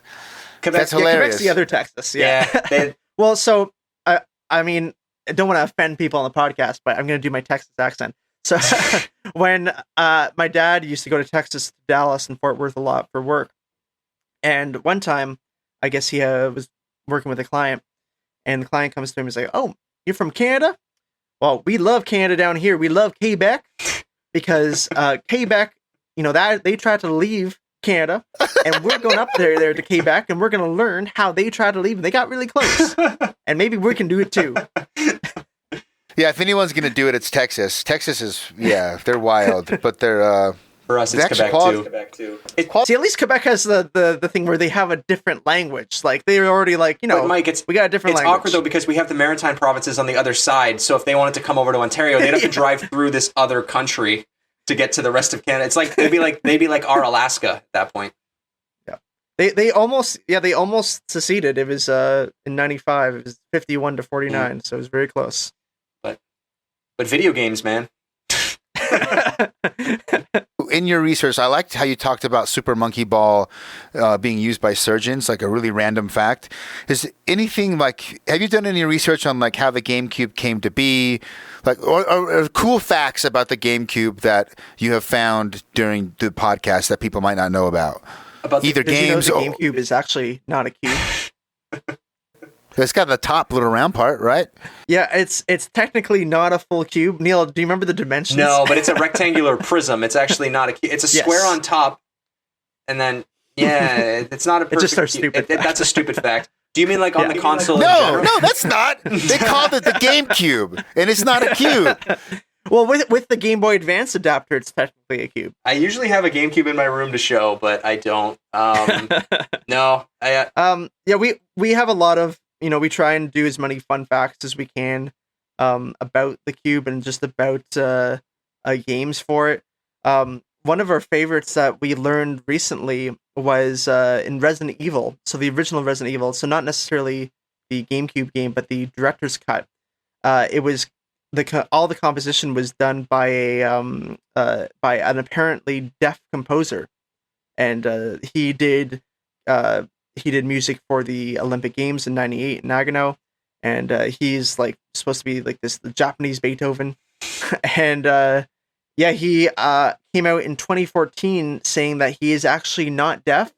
That's hilarious. Quebec's the other Texas. Yeah. Well, so I mean, I don't want to offend people on the podcast, but I'm going to do my Texas accent. So when my dad used to go to Texas, Dallas, and Fort Worth a lot for work, and one time, I guess he was working with a client, and the client comes to him and is like, "Oh, you're from Canada? Well, we love Canada down here. We love Quebec because Quebec, that they tried to leave Canada, and we're going up there to Quebec, and we're going to learn how they tried to leave. And they got really close, and maybe we can do it too." Yeah, if anyone's gonna do it, it's Texas. Texas is they're wild, but they're for us, it's Quebec too. See, at least Quebec has the thing where they have a different language. Like they're already like, But Mike, we got a different language. It's awkward though because we have the Maritime provinces on the other side. So if they wanted to come over to Ontario, they'd have to drive through this other country to get to the rest of Canada. It's like they'd be like our Alaska at that point. Yeah, they almost seceded. It was in '95. It was 51-49, so it was very close. But video games, man. In your research, I liked how you talked about Super Monkey Ball being used by surgeons, like a really random fact. Is anything like, have you done any research on like how the GameCube came to be, like, or cool facts about the GameCube that you have found during the podcast that people might not know about? Either games or the GameCube is actually not a cube. It's got the top little round part, right? Yeah, it's technically not a full cube. Neil, do you remember the dimensions? No, but it's a rectangular prism. It's actually not a cube. It's a square on top, and then it's not a perfect. It's just our stupid. That's a stupid fact. Do you mean like on the console? No, that's not. They called it the GameCube, and it's not a cube. Well, with the Game Boy Advance adapter, it's technically a cube. I usually have a GameCube in my room to show, but I don't. No, we have a lot of. We try and do as many fun facts as we can about the cube and just about games for it. One of our favorites that we learned recently was in Resident Evil. So the original Resident Evil, so not necessarily the GameCube game, but the director's cut. It was all the composition was done by an apparently deaf composer, and he did music for the Olympic Games in '98 in Nagano, and he's like supposed to be like the Japanese Beethoven, and he came out in 2014 saying that he is actually not deaf,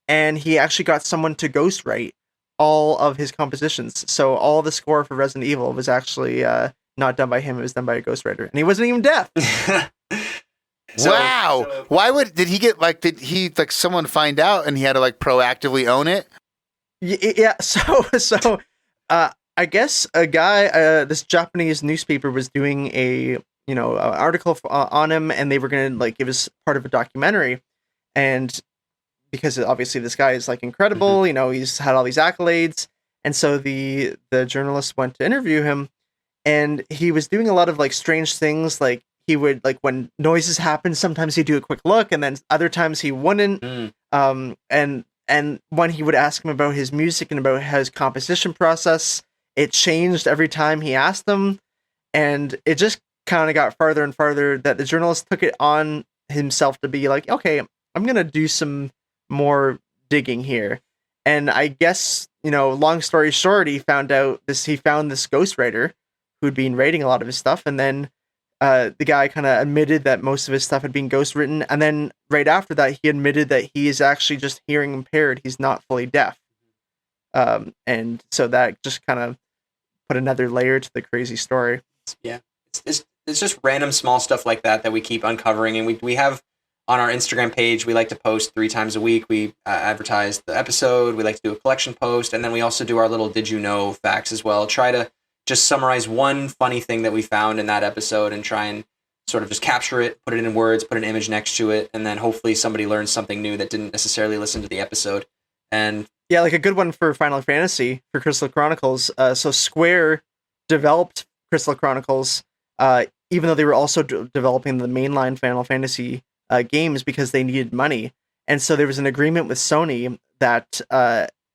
and he actually got someone to ghostwrite all of his compositions. So all the score for Resident Evil was actually not done by him; it was done by a ghostwriter, and he wasn't even deaf. Wow! Why did he someone find out and he had to like proactively own it? Yeah. So I guess a guy, this Japanese newspaper was doing an article on him, and they were gonna like give us part of a documentary, and because obviously this guy is like incredible, he's had all these accolades, and so the journalist went to interview him, and he was doing a lot of like strange things, like. He would, like, when noises happen, sometimes he'd do a quick look, and then other times he wouldn't. And when he would ask him about his music and about his composition process, it changed every time he asked them. And it just kind of got farther and farther that the journalist took it on himself to be like, okay, I'm going to do some more digging here. And I guess, long story short, he found this ghostwriter who'd been writing a lot of his stuff, and then the guy kind of admitted that most of his stuff had been ghostwritten, and then right after that, he admitted that he is actually just hearing impaired. He's not fully deaf, and so that just kind of put another layer to the crazy story. Yeah, it's just random small stuff like that we keep uncovering, and we have on our Instagram page. We like to post 3 times a week. We advertise the episode. We like to do a collection post, and then we also do our little "Did you know" facts as well. Try to just summarize one funny thing that we found in that episode and try and sort of just capture it, put it in words, put an image next to it, and then hopefully somebody learns something new that didn't necessarily listen to the episode. And yeah, like a good one for Final Fantasy for Crystal Chronicles. So Square developed Crystal Chronicles, even though they were also developing the mainline Final Fantasy games because they needed money. And so there was an agreement with Sony that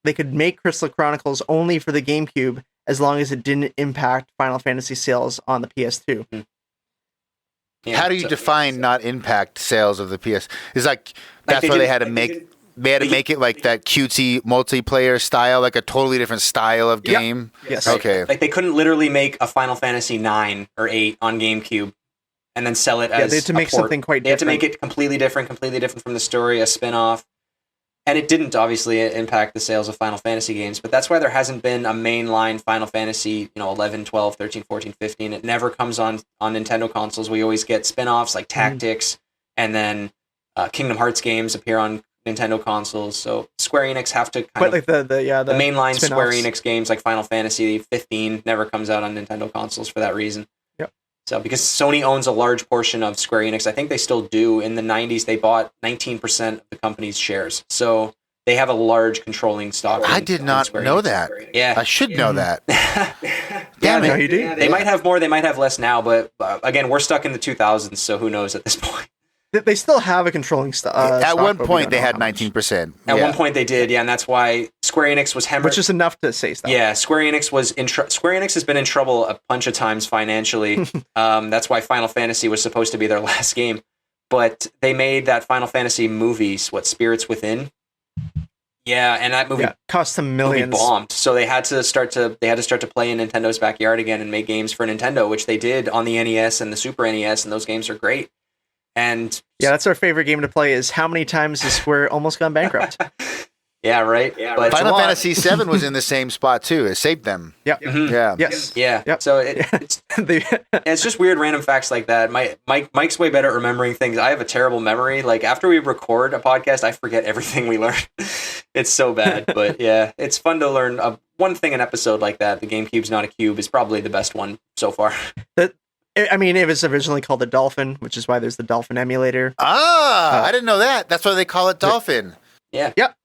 they could make Crystal Chronicles only for the GameCube as long as it didn't impact Final Fantasy sales on the PS2. Mm-hmm. Yeah, how do you define not impact sales of the PS? It's like that's why they had to make it like that cutesy multiplayer style, like a totally different style of game. Yep. Yes. Okay. Like they couldn't literally make a Final Fantasy 9 or 8 on GameCube and then sell it as they had to make something quite different. They had to make it completely different from the story, a spin-off. And it didn't obviously impact the sales of Final Fantasy games, but that's why there hasn't been a mainline Final Fantasy, 11, 12, 13, 14, 15. It never comes on Nintendo consoles. We always get spin-offs like Tactics, and then Kingdom Hearts games appear on Nintendo consoles. So Square Enix have to kind of like the mainline spin-offs. Square Enix games like Final Fantasy 15 never comes out on Nintendo consoles for that reason. So because Sony owns a large portion of Square Enix, I think they still do. In the 90s, they bought 19% of the company's shares. So they have a large controlling stock. I did not know that. Yeah. I should know that. Damn it. You do? They might have more, they might have less now, but again, we're stuck in the 2000s, so who knows at this point. They still have a controlling stock. At one point, they had 19%. At one point, they did, and that's why Square Enix was which is enough to say stuff. Yeah, Square Enix was Square Enix has been in trouble a bunch of times financially. That's why Final Fantasy was supposed to be their last game, but they made that Final Fantasy movie, Spirits Within. Yeah, and that movie cost them millions. Movie bombed, so they had to start to play in Nintendo's backyard again and make games for Nintendo, which they did on the NES and the Super NES, and those games are great. And yeah, that's our favorite game to play. Is how many times has Square almost gone bankrupt? Yeah, right. Yeah, but Final Fantasy VII was in the same spot too. It saved them. Yeah. Mm-hmm. Yeah. Yes. Yeah. Yep. So it's just weird random facts like that. Mike's way better at remembering things. I have a terrible memory. Like after we record a podcast, I forget everything we learn. It's so bad. But yeah, it's fun to learn one thing an episode like that. The GameCube's not a cube is probably the best one so far. I mean, it was originally called the Dolphin, which is why there's the Dolphin emulator. I didn't know that. That's why they call it Dolphin. Yeah. Yep.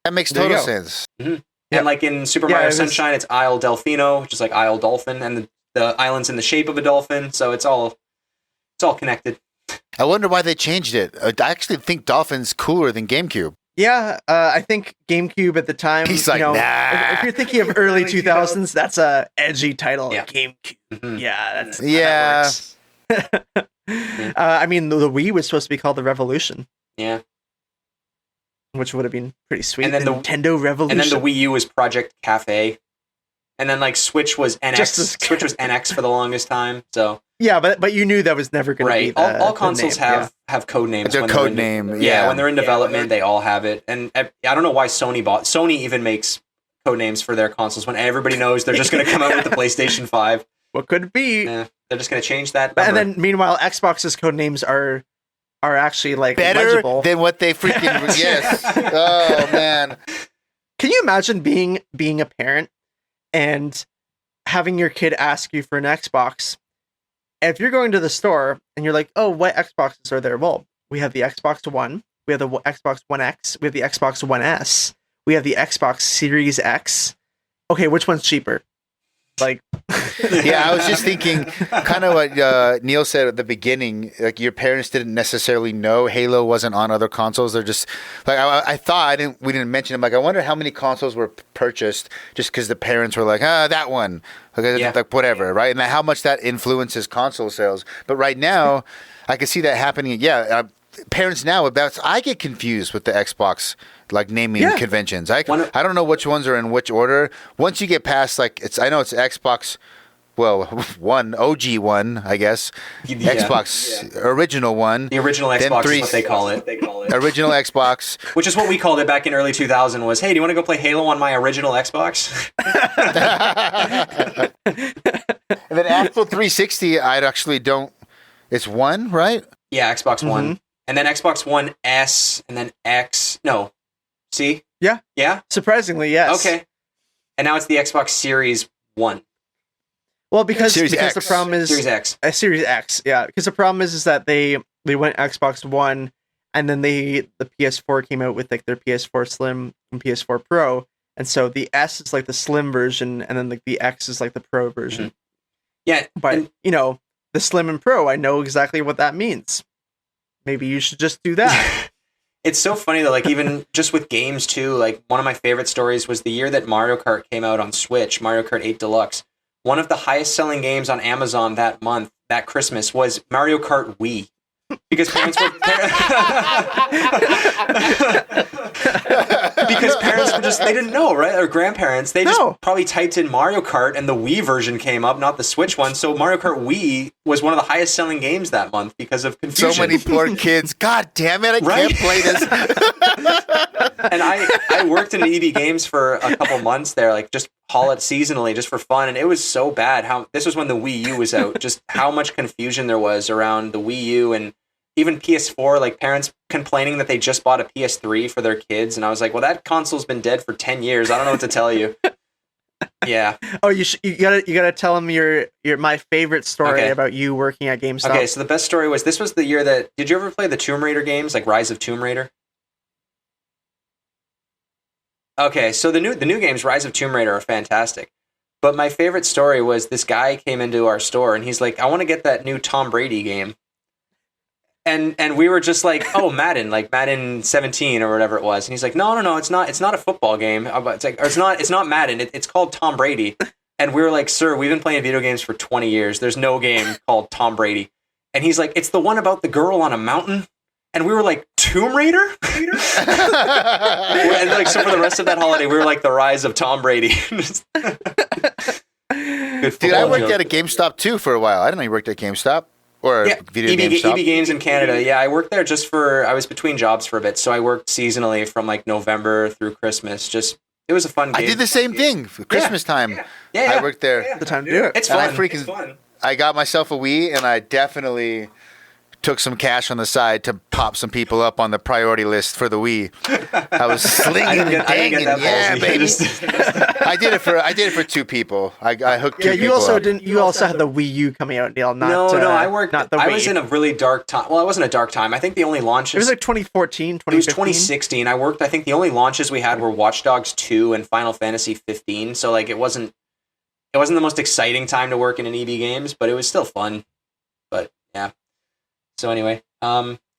That makes total sense. Mm-hmm. Yep. And like in Super Mario Sunshine, it's Isle Delfino, which is like Isle Dolphin, and the island's in the shape of a dolphin, so it's all connected. I wonder why they changed it. I actually think Dolphin's cooler than GameCube. Yeah, I think GameCube at the time. He's like, nah. If you're thinking of early 2000s, that's a edgy title. Yeah. GameCube. Mm-hmm. Yeah, Yeah. That works. I mean, the Wii was supposed to be called the Revolution. Yeah. Which would have been pretty sweet. And then the Nintendo Revolution. And then the Wii U was Project Cafe. And then like Switch was NX. Switch was NX for the longest time. So yeah, but you knew that was never going to be all consoles have code names. Their code name. Yeah, when they're in development, they all have it. And I don't know why Sony even makes code names for their consoles when everybody knows they're just going to come out with the PlayStation 5. What could it be? Yeah, they're just going to change that. And then meanwhile, Xbox's code names are actually like better legible. Than what they freaking yes. Oh man. Can you imagine being a parent and having your kid ask you for an Xbox? If you're going to the store and you're like, oh, what Xboxes are there? Well, we have the Xbox One, we have the Xbox One X, we have the Xbox One S, we have the Xbox Series X. Okay, which one's cheaper? Like, yeah, I was just thinking kind of what Neil said at the beginning, like your parents didn't necessarily know Halo wasn't on other consoles. They're just like, I thought we didn't mention it. Like, I wonder how many consoles were purchased just because the parents were like, that one, like whatever, right? And how much that influences console sales. But right now, I can see that happening. Yeah, parents now, I get confused with the Xbox like naming conventions. I don't know which ones are in which order. Once you get past I know it's Xbox Well, one OG one, I guess. Yeah. Xbox original one. The original Then Xbox three- is what they call it. Original Xbox. Which is what we called it back in early 2000 was, hey, do you want to go play Halo on my original Xbox? And then Apple 360, I actually don't. It's one, right? Yeah, Xbox One. And then Xbox One S, and then X. No. See? Yeah. Yeah? Surprisingly, yes. Okay. And now it's the Xbox Series 1. Well, because Series the X. problem is Series X. Series X, yeah. Because the problem is that they went Xbox One, and then the PS4 came out with like their PS4 Slim and PS4 Pro, and so the S is like the Slim version, and then like the X is like the Pro version. Yeah. But and- you know, the Slim and Pro, I know exactly what that means. Maybe you should just do that. It's so funny though, like even just with games too, like one of my favorite stories was the year that Mario Kart came out on Switch, Mario Kart 8 Deluxe. One of the highest selling games on Amazon that month, that Christmas, was Mario Kart Wii. Because parents were because parents were just, they didn't know, right? Or grandparents, they just probably typed in Mario Kart and the Wii version came up, not the Switch one. So Mario Kart Wii was one of the highest selling games that month because of confusion. So many poor kids. God damn it, I can't play this. And I worked in EB Games for a couple months there, like just haul it seasonally just for fun. And it was so bad how this was when the Wii U was out, just how much confusion there was around the Wii U and even PS4, like parents complaining that they just bought a PS3 for their kids. And I was like, well, that console's been dead for 10 years. I don't know what to tell you. Yeah. Oh, you gotta tell them your my favorite story about you working at GameStop. Okay, so the best story was, this was the year that, did you ever play the Tomb Raider games, like Rise of Tomb Raider? Okay, so the new games, Rise of Tomb Raider, are fantastic. But my favorite story was this guy came into our store and he's like, I want to get that new Tom Brady game. And we were just like, oh, Madden, like Madden 17 or whatever it was. And he's like, no, it's not a football game. It's like, or it's not Madden. It's called Tom Brady. And we were like, sir, we've been playing video games for 20 years. There's no game called Tom Brady. And he's like, it's the one about the girl on a mountain. And we were like, Tomb Raider? And like, so for the rest of that holiday, we were like the rise of Tom Brady. Dude, I worked at a GameStop too for a while. I didn't know you worked at GameStop. Or video game shop. EB Games in Canada. Yeah, I worked there I was between jobs for a bit, so I worked seasonally from like November through Christmas. Just, it was a fun game. I did the same thing for Christmas time. Yeah. I worked there. The time to do it. It's And fun. it's fun. I got myself a Wii, and I definitely took some cash on the side to pop some people up on the priority list for the Wii. I was slinging I didn't and get danging. that Yeah, ballsy. baby. I did it for two people. I hooked two Yeah, people you also up. didn't. You also had the Wii U coming out, Neil. Not No, I worked. Not the Wii. I was in a really dark time. Well, it wasn't a dark time. I think the only launches. It was like 2014, It was 2015. 2016. I worked. I think the only launches we had were Watch Dogs 2 and Final Fantasy 15. So like, it wasn't the most exciting time to work in an EB Games, but it was still fun. But yeah. So anyway,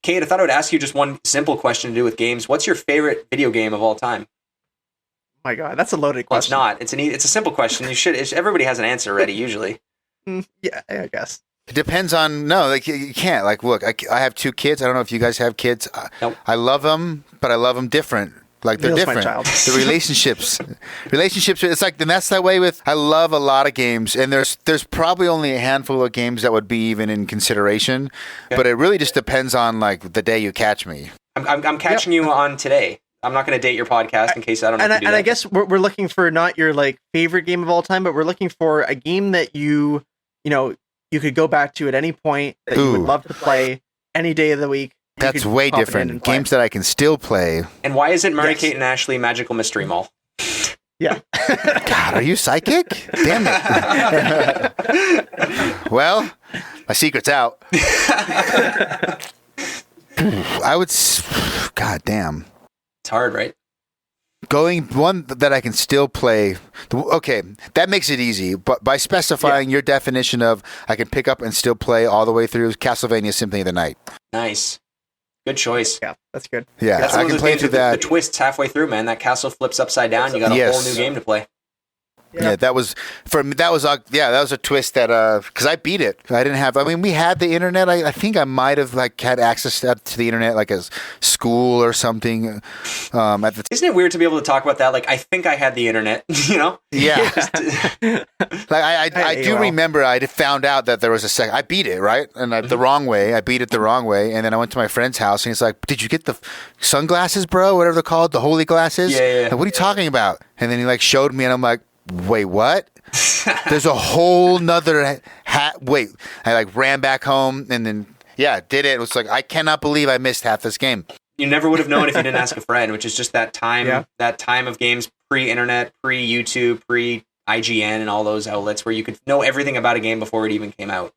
Kate, I thought I would ask you just one simple question to do with games. What's your favorite video game of all time? Oh my God, that's a loaded Well, it's question. not. It's a simple question. Everybody has an answer ready usually. Yeah, I guess. It depends on like you can't like look. I have two kids. I don't know if you guys have kids. Nope. I love them, but I love them different. Like they're Neil's my different. child. The relationships. It's like, and that's that way with. I love a lot of games, and there's probably only a handful of games that would be even in consideration. Okay. But it really just depends on like the day you catch me. I'm catching you on today. I'm not going to date your podcast in case I don't know. And I guess we're looking for not your like favorite game of all time, but we're looking for a game that you could go back to at any point that you would love to play any day of the week. That's way different. Games that I can still play. And why is it Mary Kate and Ashley Magical Mystery Mall? Yeah. God, are you psychic? Damn it. Well, my secret's out. I would. God damn. It's hard, right? Going one that I can still play. Okay, that makes it easy. But by specifying your definition of I can pick up and still play all the way through Castlevania Symphony of the Night. Nice. Good choice. Yeah, that's good. Yeah, That's I one of can those play games through with the that. twists halfway through, man. That castle flips upside down. You got a whole new game to play. Yeah, that was for me. That was a twist that because I beat it. I didn't have. I mean, we had the internet. I think I might have like had access to the internet like as school or something. At the Isn't it weird to be able to talk about that? Like, I think I had the internet. You know? Yeah. Like I do remember I found out that there was a second. I beat it right and the wrong way. I beat it the wrong way, and then I went to my friend's house and he's like, "Did you get the sunglasses, bro? Whatever they're called, the holy glasses? Yeah. Like, what are you talking about?" And then he like showed me, and I'm like, "Wait, what?" There's a whole nother hat. Wait, I like ran back home and then did it. It was like I cannot believe I missed half this game. You never would have known if you didn't ask a friend, which is just that time of games pre-internet, pre-YouTube, pre-IGN, and all those outlets where you could know everything about a game before it even came out.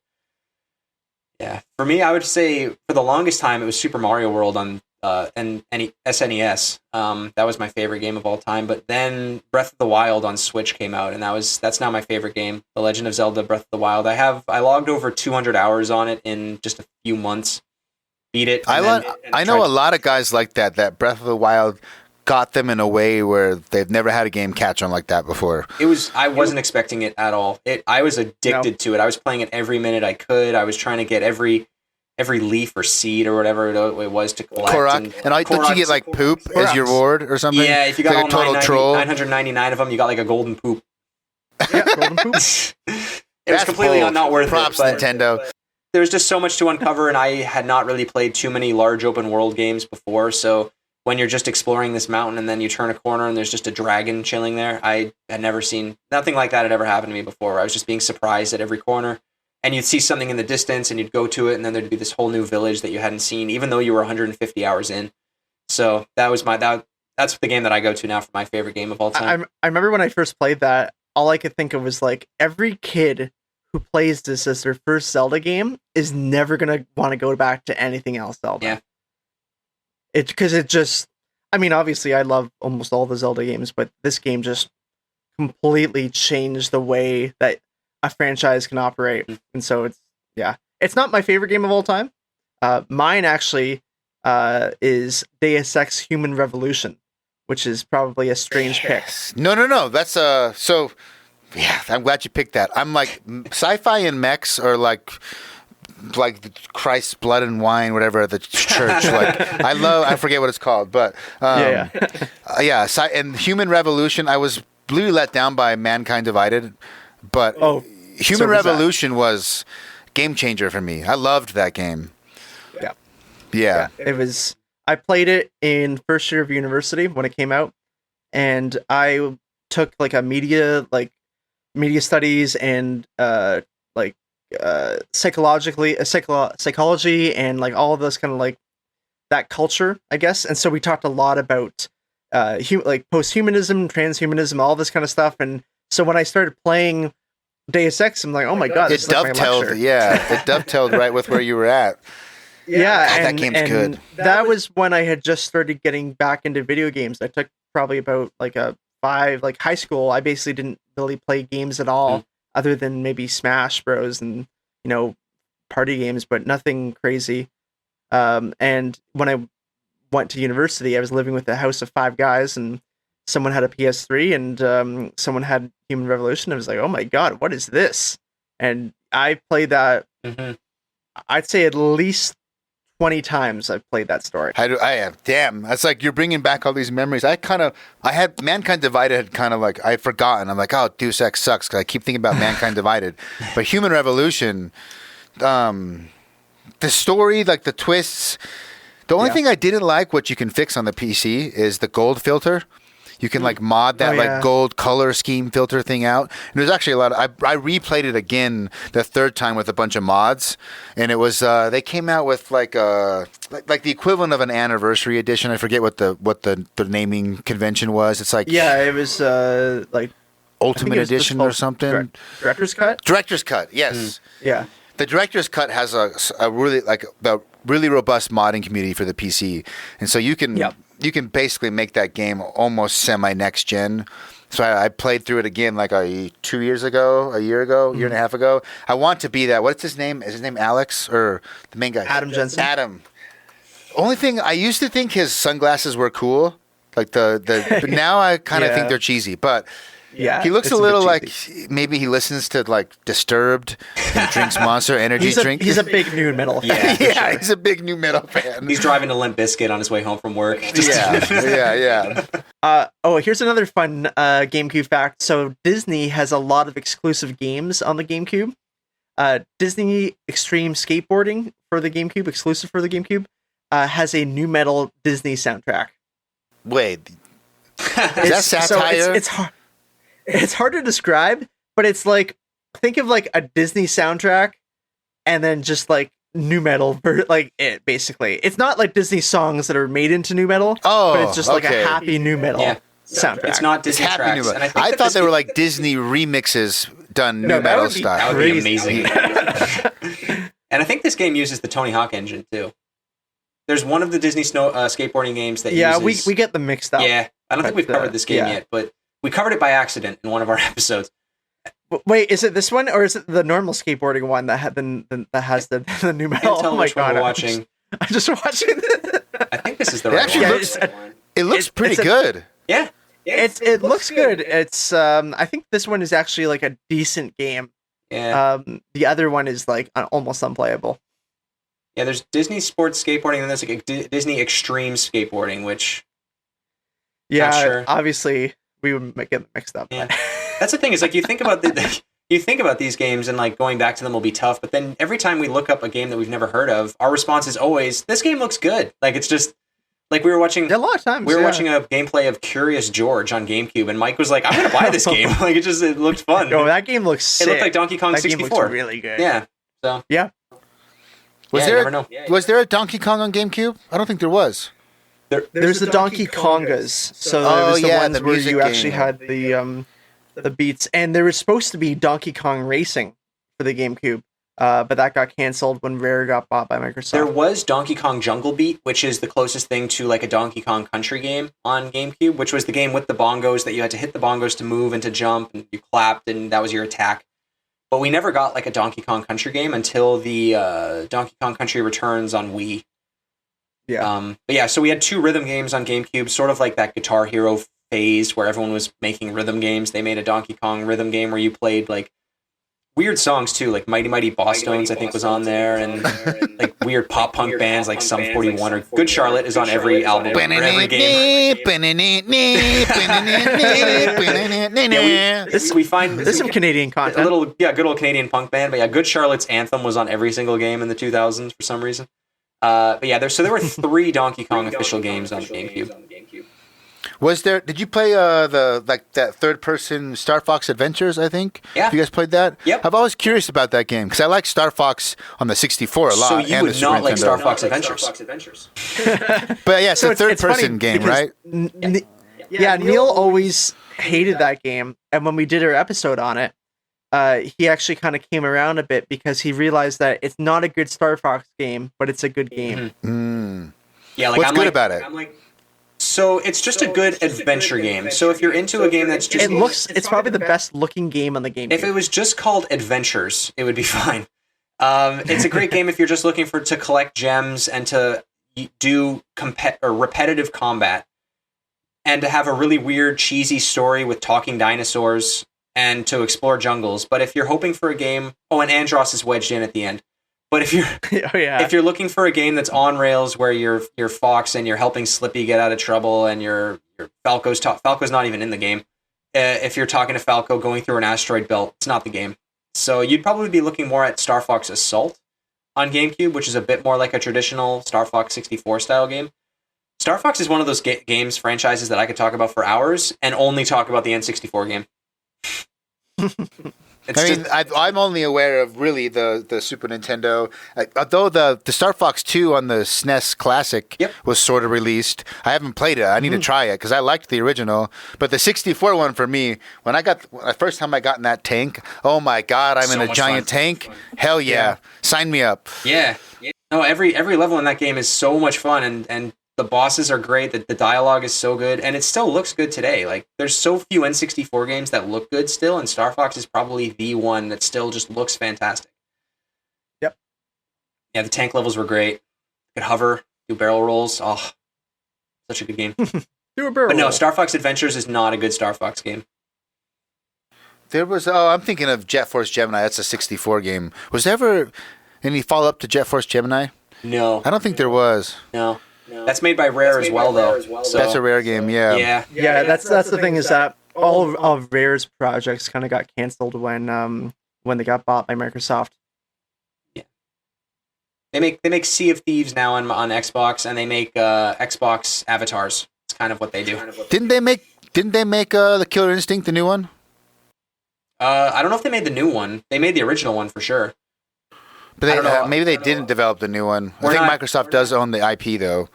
Yeah, for me, I would say for the longest time it was Super Mario World on and SNES. That was my favorite game of all time. But then Breath of the Wild on Switch came out, and that's now my favorite game. The Legend of Zelda: Breath of the Wild. I logged over 200 hours on it in just a few months. Beat it. I know a lot of guys like that. That Breath of the Wild got them in a way where they've never had a game catch on like that before. I wasn't expecting it at all. I was addicted to it. I was playing it every minute I could. I was trying to get every leaf or seed or whatever it was to collect. Korok. Don't you get like poop as your reward or something? Yeah, if you got like all a total troll. 999 of them, you got like a golden poop. Yeah, golden poop. It was completely not worth Props, it. Nintendo. There was just so much to uncover, and I had not really played too many large open world games before, so when you're just exploring this mountain and then you turn a corner and there's just a dragon chilling there, I had never seen, nothing like that had ever happened to me before. I was just being surprised at every corner, and you'd see something in the distance and you'd go to it, and then there'd be this whole new village that you hadn't seen, even though you were 150 hours in. So that's the game that I go to now for my favorite game of all time. I remember when I first played that, all I could think of was like every kid who plays this as their first Zelda game is never gonna want to go back to anything else Zelda. Yeah. Because it just, I mean, obviously I love almost all the Zelda games, but this game just completely changed the way that a franchise can operate. And so it's not my favorite game of all time. Mine actually is Deus Ex Human Revolution, which is probably a strange pick. No. That's so. Yeah, I'm glad you picked that. I'm like sci-fi and mechs are like Christ's blood and wine, whatever at the church. Like I forget what it's called, but and Human Revolution. I was really let down by Mankind Divided, but Human Revolution was game changer for me. I loved that game. Yeah. It was. I played it in first year of university when it came out, and I took like a media studies and psychology and like all of this kind of like that culture, I guess. And so we talked a lot about post-humanism, transhumanism, all this kind of stuff. And so when I started playing Deus Ex, I'm like, oh my god, it dovetailed. It dovetailed right with where you were at. Yeah, God, that game's good. That was when I had just started getting back into video games. I took probably about high school. I basically didn't really play games at all, other than maybe Smash Bros. And party games, but nothing crazy. And when I went to university, I was living with a house of 5 guys, and someone had a PS3 and someone had Human Revolution. I was like, oh my god, what is this? And I played that. I'd say at least 20 times I've played that story. I have. Damn. That's like you're bringing back all these memories. I had Mankind Divided had kind of like, I'd forgotten. I'm like, oh, Deus Ex sucks because I keep thinking about Mankind Divided. But Human Revolution, the story, like the twists. The only thing I didn't like, what you can fix on the PC, is the gold filter. You can like mod that like gold color scheme filter thing out. And there's actually a lot of, I replayed it again the third time with a bunch of mods, and it was they came out with like the equivalent of an anniversary edition. I forget what the naming convention was. It's like it was like Ultimate Edition or something. Director's Cut. Director's Cut. Yes. Yeah. The Director's Cut has a really robust modding community for the PC, and so you can. You can basically make that game almost semi-next gen. So I played through it again like a year and a half ago. I want to be that. What's his name? Is his name Alex or the main guy? Adam Jensen. Adam. Only thing, I used to think his sunglasses were cool. Like but now I kind of think they're cheesy. But Yeah, He looks it's a bit little like cheesy. maybe he listens to like Disturbed and drinks Monster Energy drink. He's a big new metal fan. Yeah. yeah, he's a big new metal fan. He's driving to Limp Bizkit on his way home from work. yeah. Here's another fun GameCube fact. So Disney has a lot of exclusive games on the GameCube. Disney Extreme Skateboarding for the GameCube, exclusive for the GameCube, has a new metal Disney soundtrack. Wait, is that satire? So it's hard. It's hard to describe, but it's like, think of like a Disney soundtrack, and then just like new metal for like it. Basically, it's not like Disney songs that are made into new metal. But it's just like a happy new metal soundtrack. It's not Disney happy tracks. new And metal. I thought they were like Disney remixes done new metal style. That would be amazing. And I think this game uses the Tony Hawk engine too. There's one of the Disney skateboarding games that uses... we get them mixed up. Yeah, I don't think we've covered this game yet, but we covered it by accident in one of our episodes. Wait, is it this one or is it the normal skateboarding one that has the new metal? Can't tell which one we're watching. I'm just watching it. I think this is the right one. It looks pretty good. Yeah. It looks good. It's I think this one is actually like a decent game. Yeah. The other one is like almost unplayable. Yeah, there's Disney Sports Skateboarding, and there's like a Disney Extreme Skateboarding, which... Obviously we would get them mixed up. Yeah. That's the thing, is like you think about these games and like going back to them will be tough, but then every time we look up a game that we've never heard of, our response is always, this game looks good. Like it's just... Like we were watching... A lot of times, watching a gameplay of Curious George on GameCube, and Mike was like, I'm going to buy this game. Like it looked fun. Oh, that game looks sick. It looked like Donkey Kong 64. Game looks really good. Yeah. So... Yeah. Was there a Donkey Kong on GameCube? I don't think there was. There's the Donkey Kongas. So there was the ones where you actually had the beats, and there was supposed to be Donkey Kong Racing for the GameCube, but that got canceled when Rare got bought by Microsoft. There was Donkey Kong Jungle Beat, which is the closest thing to like a Donkey Kong Country game on GameCube, which was the game with the bongos that you had to hit the bongos to move and to jump, and you clapped, and that was your attack. But we never got like a Donkey Kong Country game until the Donkey Kong Country Returns on Wii. Yeah. But yeah, so we had 2 rhythm games on GameCube, sort of like that Guitar Hero phase where everyone was making rhythm games. They made a Donkey Kong rhythm game where you played like weird songs too, like Mighty Mighty Boss Tones, I think was on there, and like weird pop punk bands like Sum 41 or Good Charlotte is on every album or every game. We find there's some Canadian content. Good old Canadian punk band. But yeah, Good Charlotte's Anthem was on every single game in the 2000s for some reason. But yeah, there were 3 Donkey Kong official games on the GameCube. Was there? Did you play that third person Star Fox Adventures? I think. Yeah. Have you guys played that? Yep. I'm always curious about that game because I like Star Fox on the 64 a lot. So you and would the Super not like Nintendo. Star Fox Adventures. But yeah, it's a third it's funny person game, because right? Neil always hated that game, and when we did our episode on it, he actually kind of came around a bit because he realized that it's not a good Star Fox game, but it's a good game. Mm. Yeah, like What's good about it? So it's just a good adventure game. So if you're into a game that's just... It's probably the best looking game on the GameCube. If it was just called Adventures, it would be fine. It's a great game if you're just looking to collect gems and to do repetitive combat and to have a really weird, cheesy story with talking dinosaurs and to explore jungles. But if you're hoping for a game... Oh, and Andros is wedged in at the end. But if you're if you're looking for a game that's on rails where you're Fox and you're helping Slippy get out of trouble and your Falco's not even in the game. If you're talking to Falco going through an asteroid belt, it's not the game. So you'd probably be looking more at Star Fox Assault on GameCube, which is a bit more like a traditional Star Fox 64 style game. Star Fox is one of those games franchises that I could talk about for hours and only talk about the N64 game. I'm only aware of really the Super Nintendo. Although the Star Fox 2 on the SNES Classic was sort of released, I haven't played it. I need to try it because I liked the original. But the 64 one for me, when the first time I got in that tank, oh my god, I'm in a giant tank. Hell yeah, sign me up. Yeah. No, every level in that game is so much fun, and the bosses are great. The dialogue is so good, and it still looks good today. Like, there's so few N64 games that look good still, and Star Fox is probably the one that still just looks fantastic. Yep. Yeah, the tank levels were great. You could hover, do barrel rolls. Oh, such a good game. Do a barrel But no, roll. Star Fox Adventures is not a good Star Fox game. There was. Oh, I'm thinking of Jet Force Gemini. That's a 64 game. Was there ever any follow up to Jet Force Gemini? No. I don't think there was. No. That's made by Rare as well, though. So. That's a Rare game. Yeah. Yeah. That's the thing is that all of Rare's projects kind of got canceled when they got bought by Microsoft. Yeah. They make Sea of Thieves now on Xbox, and they make Xbox avatars. It's kind of what they do. Didn't they make the Killer Instinct, the new one? I don't know if they made the new one. They made the original one for sure. But maybe they didn't develop the new one. I think Microsoft does own the IP, though.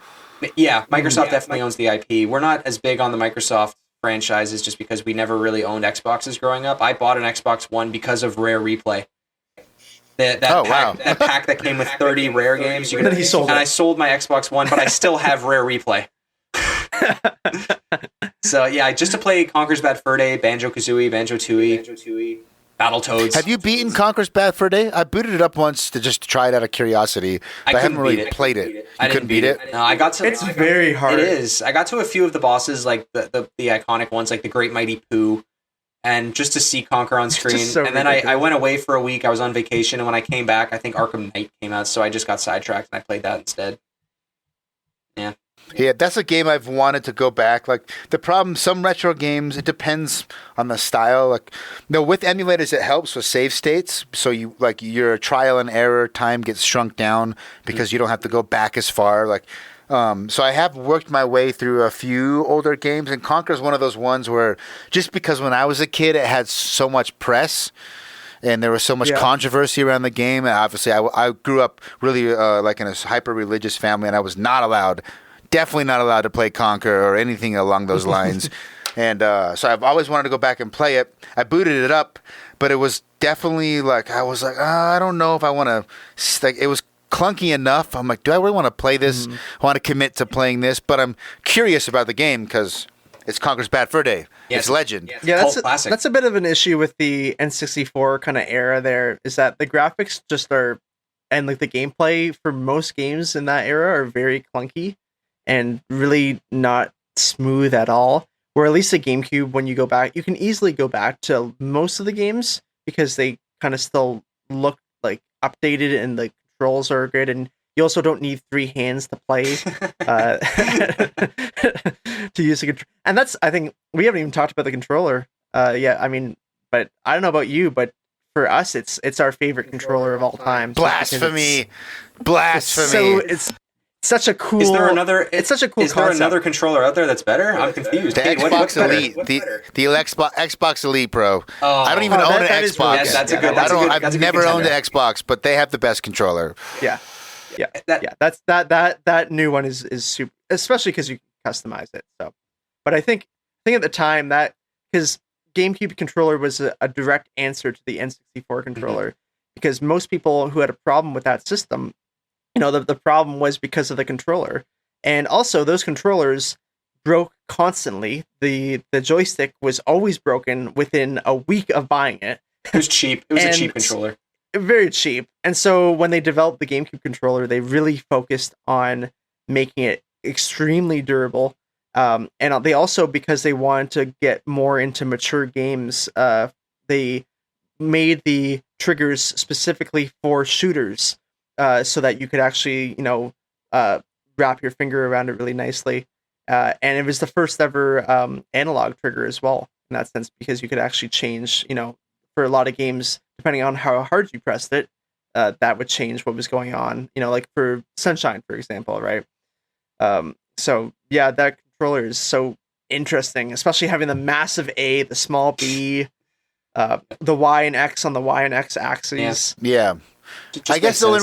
Yeah, Microsoft definitely owns the IP. We're not as big on the Microsoft franchises just because we never really owned Xboxes growing up. I bought an Xbox One because of Rare Replay. That pack that came with 30 Rare games. I sold my Xbox One, but I still have Rare Replay. So yeah, just to play Conker's Bad Fur Day, Banjo-Kazooie, Banjo-Tooie, Battletoads. Have you beaten Conker's Bad Fur Day? I booted it up once to try it out of curiosity, but I haven't really played it. I couldn't beat it. No, I got to. It's very hard. It is. I got to a few of the bosses, like the iconic ones, like the Great Mighty Pooh, and just to see Conker on screen. And then I went away for a week. I was on vacation, and when I came back, I think Arkham Knight came out, so I just got sidetracked and I played that instead. Yeah. Yeah, that's a game I've wanted to go back. Like the problem, some retro games, it depends on the style. Like, no, with emulators, it helps with save states. So your trial and error time gets shrunk down because you don't have to go back as far. Like, so I have worked my way through a few older games, and Conker's one of those ones where just because when I was a kid, it had so much press. And there was so much controversy around the game. And obviously, I grew up really like in a hyper-religious family, and I was definitely not allowed to play Conker or anything along those lines. And so I've always wanted to go back and play it. I booted it up, but it was definitely like, I was like, I don't know if I want to, like, it was clunky enough. I'm like, do I really want to play this? I want to commit to playing this, but I'm curious about the game because it's Conker's Bad Fur Day. Yeah, it's legend. Yeah, that's a bit of an issue with the N64 kind of era there, is that the graphics just are, and like the gameplay for most games in that era are very clunky and really not smooth at all. Where at least the GameCube, when you go back, you can easily go back to most of the games because they kind of still look like updated and the controls are good, and you also don't need 3 hands to play to use a controller. And that's, I think, we haven't even talked about the controller yet. I mean, but I don't know about you, but for us, it's our favorite controller of all time. Blasphemy! It's such a cool. Is there another? It's such a cool. Is there another controller out there that's better? I'm confused. The Xbox Elite, the Xbox Elite Pro. Oh, I don't even own an Xbox. I've never owned an Xbox, but they have the best controller. Yeah. That new one is super, especially because you can customize it. So, but I think at the time that because GameCube controller was a direct answer to the N64 controller, because most people who had a problem with that system, the problem was because of the controller. And also those controllers broke constantly. The joystick was always broken within a week of buying it. It was cheap. It was a cheap controller. Very cheap. And so when they developed the GameCube controller, they really focused on making it extremely durable. And they also, because they wanted to get more into mature games, they made the triggers specifically for shooters. So that you could actually, wrap your finger around it really nicely. And it was the first ever analog trigger as well, in that sense, because you could actually change, for a lot of games, depending on how hard you pressed it, that would change what was going on, like for Sunshine, for example, right? So, yeah, that controller is so interesting, especially having the massive A, the small B, the Y and X on the Y and X axes. Yeah. I guess the only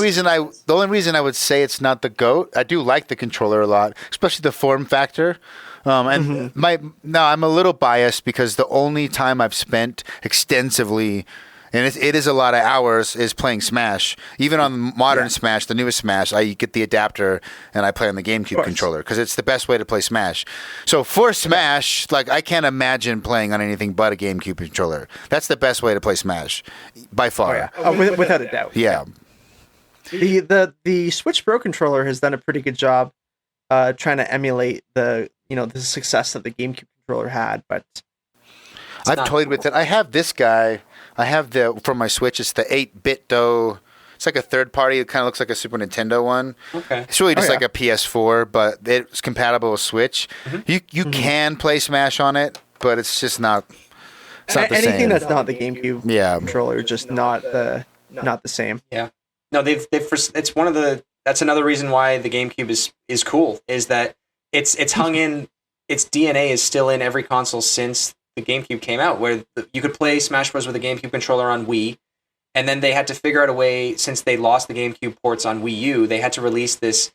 reason I would say it's not the GOAT, I do like the controller a lot, especially the form factor. I'm a little biased because the only time I've spent extensively, and it is a lot of hours, is playing Smash. Even on modern Smash, the newest Smash, I get the adapter and I play on the GameCube controller because it's the best way to play Smash. So for Smash, like, I can't imagine playing on anything but a GameCube controller. That's the best way to play Smash, by far. Without a doubt. Yeah. The Switch Pro controller has done a pretty good job trying to emulate the success that the GameCube controller had, but I've toyed with it. I have this guy. I have from my Switch. It's the 8-bit Do. It's like a third party. It kind of looks like a Super Nintendo one. Okay. It's really just like a PS4, but it's compatible with Switch. You can play Smash on it, but it's just not. It's not the Anything same. that's not the GameCube controller, just not the same. Yeah. No, it's one of the. That's another reason why the GameCube is cool. Is that it's hung in. Its DNA is still in every console since the GameCube came out, where you could play Smash Bros. With a GameCube controller on Wii. And then they had to figure out a way, since they lost the GameCube ports on Wii U, they had to release this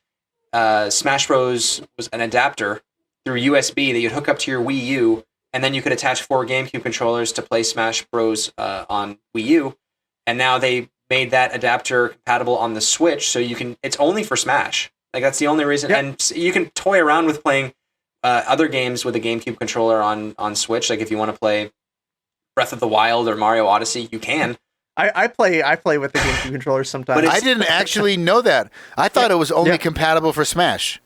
Smash Bros. Was an adapter through USB that you'd hook up to your Wii U, and then you could attach 4 GameCube controllers to play Smash Bros. On Wii U. And now they made that adapter compatible on the Switch, so it's only for Smash. Like, that's the only reason. Yep. And you can toy around with playing other games with a GameCube controller on Switch. Like, if you want to play Breath of the Wild or Mario Odyssey, you can. I play with the GameCube controller sometimes. But I didn't actually know that. I thought it was only compatible for Smash.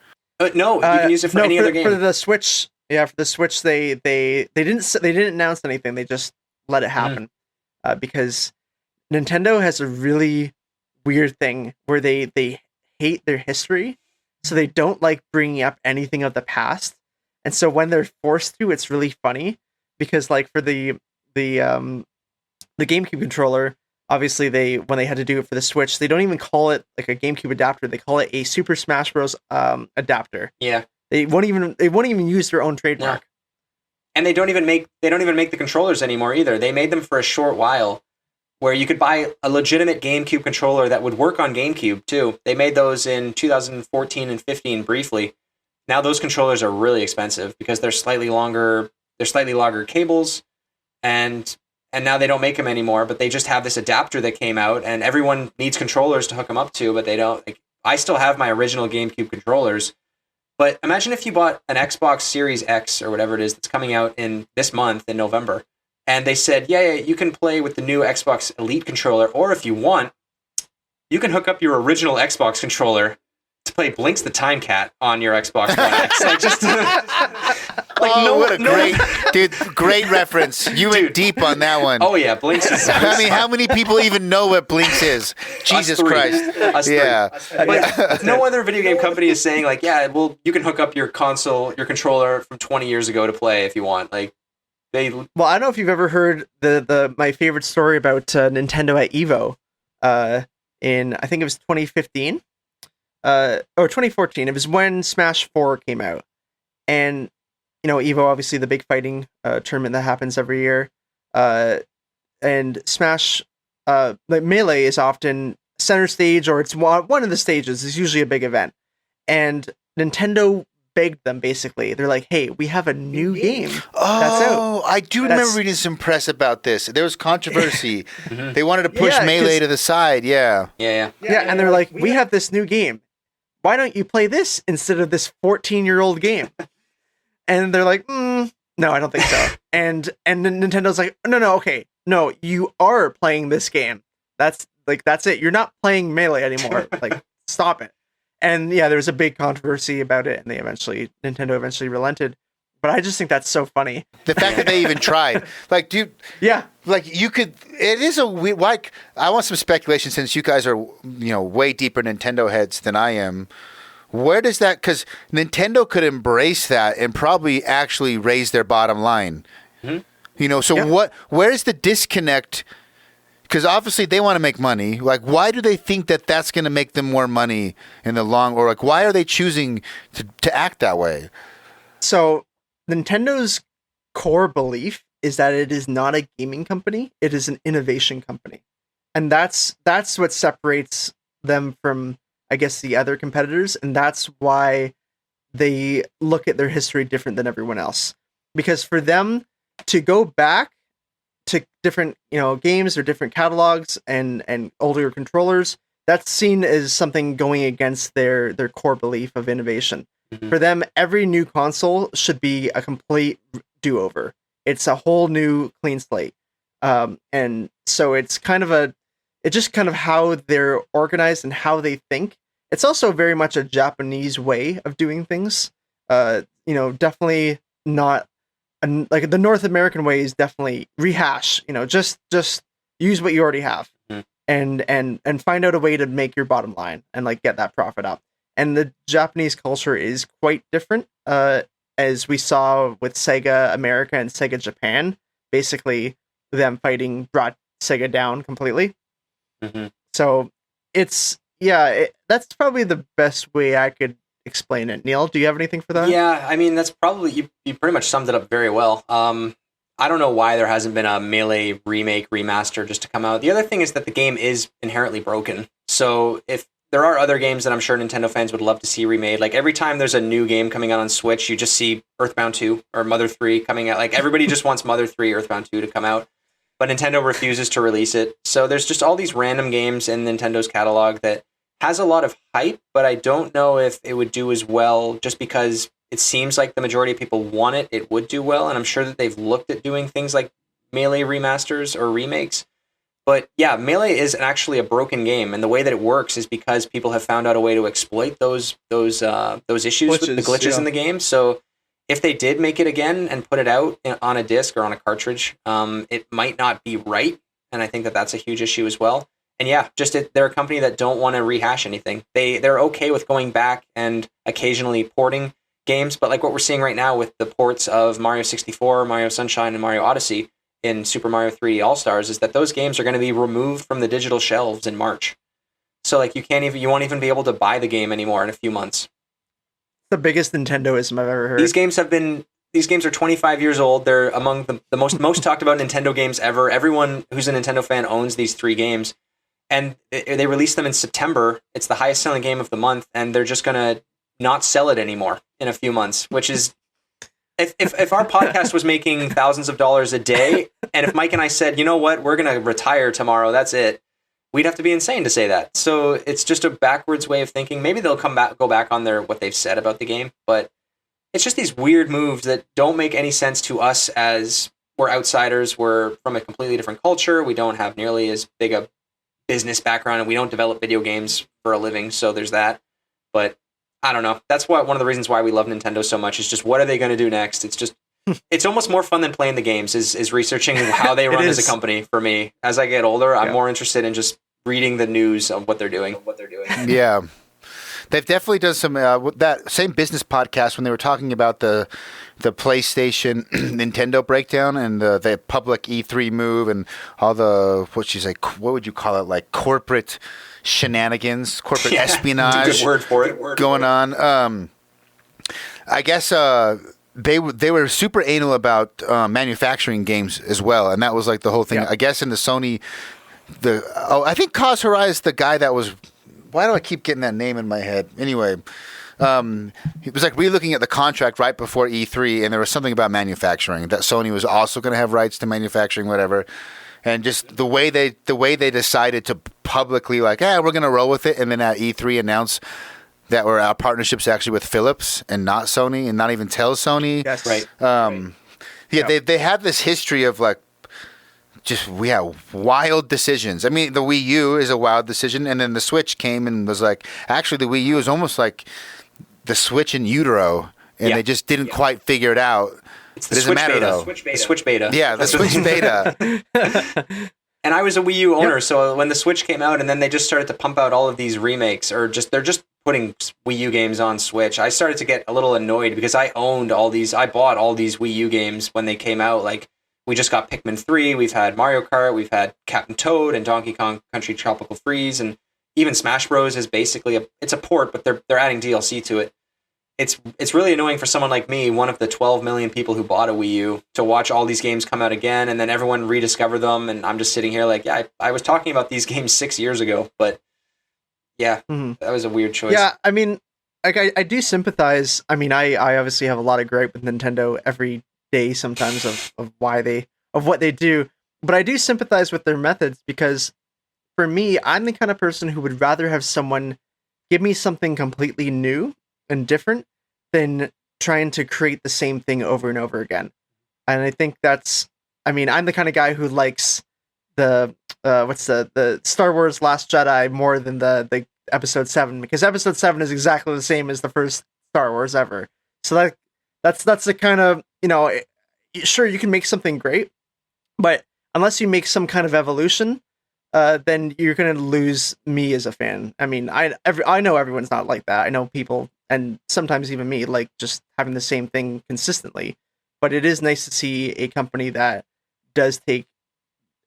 No, you can use it for any other game. For the Switch, for the Switch, they didn't announce anything. They just let it happen because Nintendo has a really weird thing where they hate their history, so they don't like bringing up anything of the past. And so when they're forced to, it's really funny because, like, for the GameCube controller. Obviously, when they had to do it for the Switch, they don't even call it like a GameCube adapter. They call it a Super Smash Bros. Adapter. Yeah, they won't even use their own trademark. Yeah. And they don't even make the controllers anymore either. They made them for a short while, where you could buy a legitimate GameCube controller that would work on GameCube too. They made those in 2014 and 15 briefly. Now those controllers are really expensive because they're slightly longer. They're slightly longer cables, and now they don't make them anymore, but they just have this adapter that came out, and everyone needs controllers to hook them up to, but they don't. Like, I still have my original GameCube controllers, but imagine if you bought an Xbox Series X or whatever it is that's coming out in this month in November, and they said, yeah, you can play with the new Xbox Elite controller, or if you want, you can hook up your original Xbox controller to play Blinks the Time Cat on your Xbox One X. Like, just great reference. You went deep on that one. Oh yeah, Blinks is. I mean, how many people even know what Blinks is? Jesus Christ. Us three. But no other video game company is saying, like, yeah, well, you can hook up your controller from 20 years ago to play if you want. Like, Well, I don't know if you've ever heard my favorite story about Nintendo at Evo. In, I think it was 2015. Or 2014. It was when Smash 4 came out. And, Evo, obviously the big fighting tournament that happens every year. And Smash, like Melee is often center stage, or it's one of the stages. It's usually a big event. And Nintendo begged them, basically. They're like, hey, we have a new game that's out. I do remember reading some press about this. There was controversy. They wanted to push Melee to the side. Yeah, and they're like, we have this new game. Why don't you play this instead of this 14-year-old game? And they're like, no, I don't think so. And Nintendo's like, no, you are playing this game. That's it. You're not playing Melee anymore. Like, stop it. And yeah, there was a big controversy about it, and Nintendo eventually relented. But I just think that's so funny. The fact that they even tried. Like, dude. Yeah. Like, you could. It is a weird. Like, I want some speculation since you guys are, way deeper Nintendo heads than I am. Where does that. Because Nintendo could embrace that and probably actually raise their bottom line. So where's the disconnect? Because obviously they want to make money. Like, why do they think that that's going to make them more money in the long, or like, why are they choosing to act that way? So Nintendo's core belief is that it is not a gaming company; it is an innovation company, and that's what separates them from, I guess, the other competitors, and that's why they look at their history different than everyone else. Because for them to go back to different, games or different catalogs and older controllers, that's seen as something going against their core belief of innovation. Mm-hmm. For them, every new console should be a complete do-over. It's a whole new clean slate. And so it's just kind of how they're organized and how they think. It's also very much a Japanese way of doing things. Definitely not and like the North American way is definitely rehash. Just use what you already have, and find out a way to make your bottom line and like get that profit up. And the Japanese culture is quite different, as we saw with Sega America and Sega Japan. Basically, them fighting brought Sega down completely. So that's probably the best way I could explain it. Neil, do you have anything for that? Yeah, I mean, that's probably, you pretty much summed it up very well. I don't know why there hasn't been a Melee remake, remaster just to come out. The other thing is that the game is inherently broken. So if there are other games that I'm sure Nintendo fans would love to see remade, like every time there's a new game coming out on Switch, you just see Earthbound 2 or Mother 3 coming out. Like everybody just wants Mother 3, Earthbound 2 to come out, but Nintendo refuses to release it. So there's just all these random games in Nintendo's catalog that has a lot of hype, but I don't know if it would do as well, just because it seems like the majority of people want it. It would do well, and I'm sure that they've looked at doing things like Melee remasters or remakes. But yeah, Melee is actually a broken game, and the way that it works is because people have found out a way to exploit those issues with the glitches in the game. So if they did make it again and put it out on a disc or on a cartridge, it might not be right, and I think that that's a huge issue as well. And yeah, they're a company that don't want to rehash anything. They're okay with going back and occasionally porting games, but like what we're seeing right now with the ports of Mario 64, Mario Sunshine, and Mario Odyssey in Super Mario 3D All-Stars, is that those games are going to be removed from the digital shelves in March. So like you won't even be able to buy the game anymore in a few months. The biggest Nintendoism I've ever heard. These games are 25 years old. They're among the most talked about Nintendo games ever. Everyone who's a Nintendo fan owns these 3 games. And they released them in September. It's the highest selling game of the month, and they're just going to not sell it anymore in a few months, which is, if our podcast was making thousands of dollars a day, and if Mike and I said, you know what, we're going to retire tomorrow, that's it, we'd have to be insane to say that. So it's just a backwards way of thinking. Maybe they'll go back on what they've said about the game, but it's just these weird moves that don't make any sense to us, as we're outsiders. We're from a completely different culture. We don't have nearly as big a business background, and we don't develop video games for a living, so there's that. But I don't know. That's one of the reasons why we love Nintendo so much, is just what are they going to do next? It's just it's almost more fun than playing the games, is researching how they run as a company. For me, as I get older, I'm more interested in just reading the news of what they're doing. Yeah. They've definitely done some that same business podcast when they were talking about the PlayStation Nintendo breakdown and the public E3 move and all the what would you call it, like corporate shenanigans, corporate espionage. Good word for it. Going on. I guess they were super anal about manufacturing games as well, and that was like the whole thing. Yeah. I guess in the Sony, I think Kaz Hirai is the guy that was. Why do I keep getting that name in my head? Anyway, he was like relooking at the contract right before E3, and there was something about manufacturing, that Sony was also going to have rights to manufacturing, whatever. And just the way they decided to publicly like, we're going to roll with it, and then at E3 announce that our partnership's actually with Philips and not Sony, and not even tell Sony. That's right. Yeah, they have this history of like. Wild decisions. I mean, the Wii U is a wild decision, and then the Switch came and was like, actually, the Wii U is almost like the Switch in utero, and they just didn't quite figure it out. It's the Switch beta. The Switch beta. Yeah, the Switch beta. And I was a Wii U owner, so when the Switch came out, and then they just started to pump out all of these remakes, or they're just putting Wii U games on Switch, I started to get a little annoyed because I bought all these Wii U games when they came out, like. We just got Pikmin 3, we've had Mario Kart, we've had Captain Toad and Donkey Kong Country Tropical Freeze, and even Smash Bros. Is basically it's a port, but they're adding DLC to it. It's really annoying for someone like me, one of the 12 million people who bought a Wii U, to watch all these games come out again, and then everyone rediscover them, and I'm just sitting here like, I was talking about these games 6 years ago, but that was a weird choice. Yeah, I mean, like I do sympathize. I mean, I obviously have a lot of gripe with Nintendo every day sometimes of what they do, but I do sympathize with their methods, because for me, I'm the kind of person who would rather have someone give me something completely new and different than trying to create the same thing over and over again. And I think I'm the kind of guy who likes the Star Wars Last Jedi more than the Episode 7, because Episode 7 is exactly the same as the first Star Wars ever. So that's the kind of, sure, you can make something great, but unless you make some kind of evolution, then you're gonna lose me as a fan. I mean, I know everyone's not like that. I know people, and sometimes even me, like just having the same thing consistently. But it is nice to see a company that does take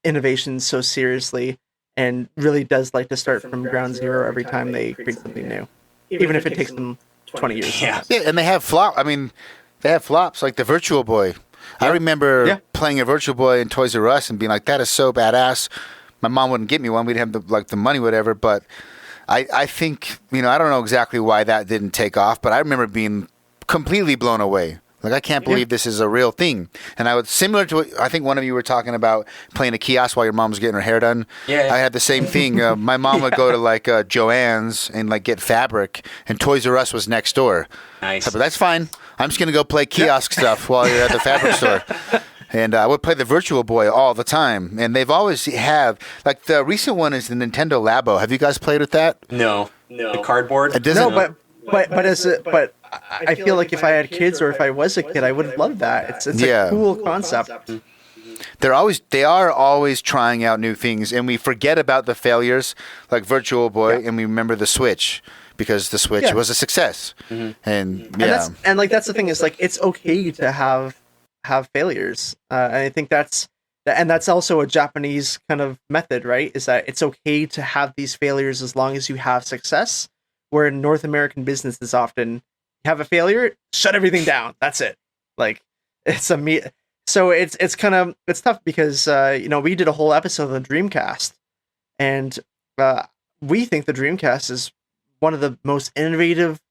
innovation so seriously and really does like to start from ground zero every time they create something new, even if it takes them 20 years. Yeah. Yeah, and they have they have flops like the Virtual Boy. I remember playing a Virtual Boy in Toys R Us and being like, "That is so badass." My mom wouldn't get me one. We'd have the money, whatever. But I think I don't know exactly why that didn't take off. But I remember being completely blown away. Like, I can't believe this is a real thing. And I would, similar to what I think one of you were talking about, playing a kiosk while your mom was getting her hair done. Yeah. I had the same thing. My mom would go to like Joann's and like get fabric, and Toys R Us was next door. Nice. But that's fine. I'm just gonna go play kiosk stuff while you're at the fabric store. And I would play the Virtual Boy all the time. And they've always have, like, the recent one is the Nintendo Labo. Have you guys played with that? No. The cardboard. It doesn't. No, but I feel like if I had kids or if I was a kid, I would love that. It's a cool concept. They are always trying out new things, and we forget about the failures like Virtual Boy, and we remember the Switch because the Switch was a success. And that's the thing, is like, it's okay to have failures. And I think that's also a Japanese kind of method, right? Is that it's okay to have these failures as long as you have success. Where in North American business is often, you have a failure, shut everything down. That's it. Like, so it's tough because we did a whole episode of the Dreamcast, and we think the Dreamcast is one of the most innovative,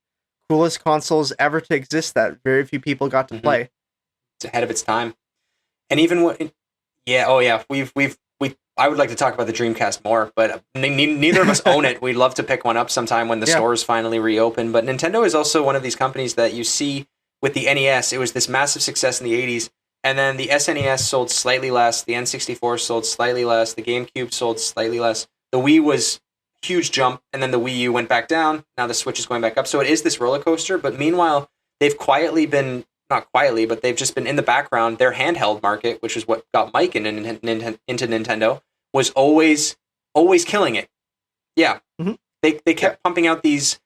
coolest consoles ever to exist that very few people got to play. It's ahead of its time, and even I would like to talk about the Dreamcast more, but neither of us own it. We'd love to pick one up sometime when the stores finally reopen. But Nintendo is also one of these companies that you see with the NES. It was this massive success in the 80s, and then the SNES sold slightly less, the N64 sold slightly less, the GameCube sold slightly less. The Wii was a huge jump, and then the Wii U went back down. Now the Switch is going back up. So it is this roller coaster, but meanwhile, they've not quietly, but they've just been in the background. Their handheld market, which is what got Mike into Nintendo, was always killing it. Yeah. Mm-hmm. They kept pumping out these.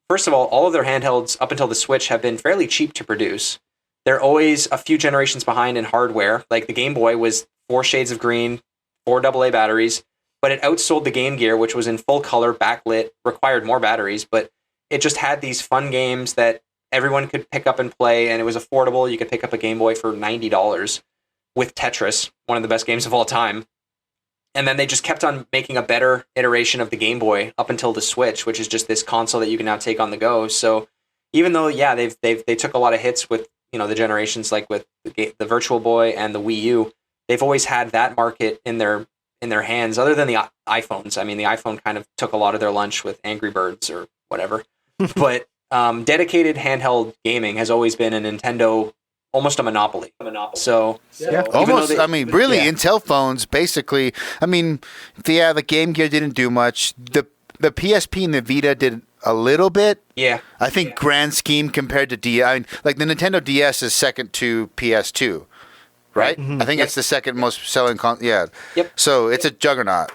First of all of their handhelds up until the Switch have been fairly cheap to produce. They're always a few generations behind in hardware. Like the Game Boy was 4 shades of green, 4 AA batteries, but it outsold the Game Gear, which was in full color, backlit, required more batteries, but it just had these fun games that everyone could pick up and play, and it was affordable. You could pick up a Game Boy for $90 with Tetris, one of the best games of all time. And then they just kept on making a better iteration of the Game Boy up until the Switch, which is just this console that you can now take on the go. So even though, they took a lot of hits with, the generations, like with the Virtual Boy and the Wii U, they've always had that market in their hands, other than the iPhones. I mean, the iPhone kind of took a lot of their lunch with Angry Birds or whatever. But dedicated handheld gaming has always been a Nintendo, almost a monopoly. So almost. Intel phones basically. I mean, the Game Gear didn't do much. The PSP and the Vita did a little bit. Yeah, I think grand scheme compared to like the Nintendo DS is second to PS2, right? Mm-hmm. I think it's the second most selling yeah. Yep. So it's a juggernaut.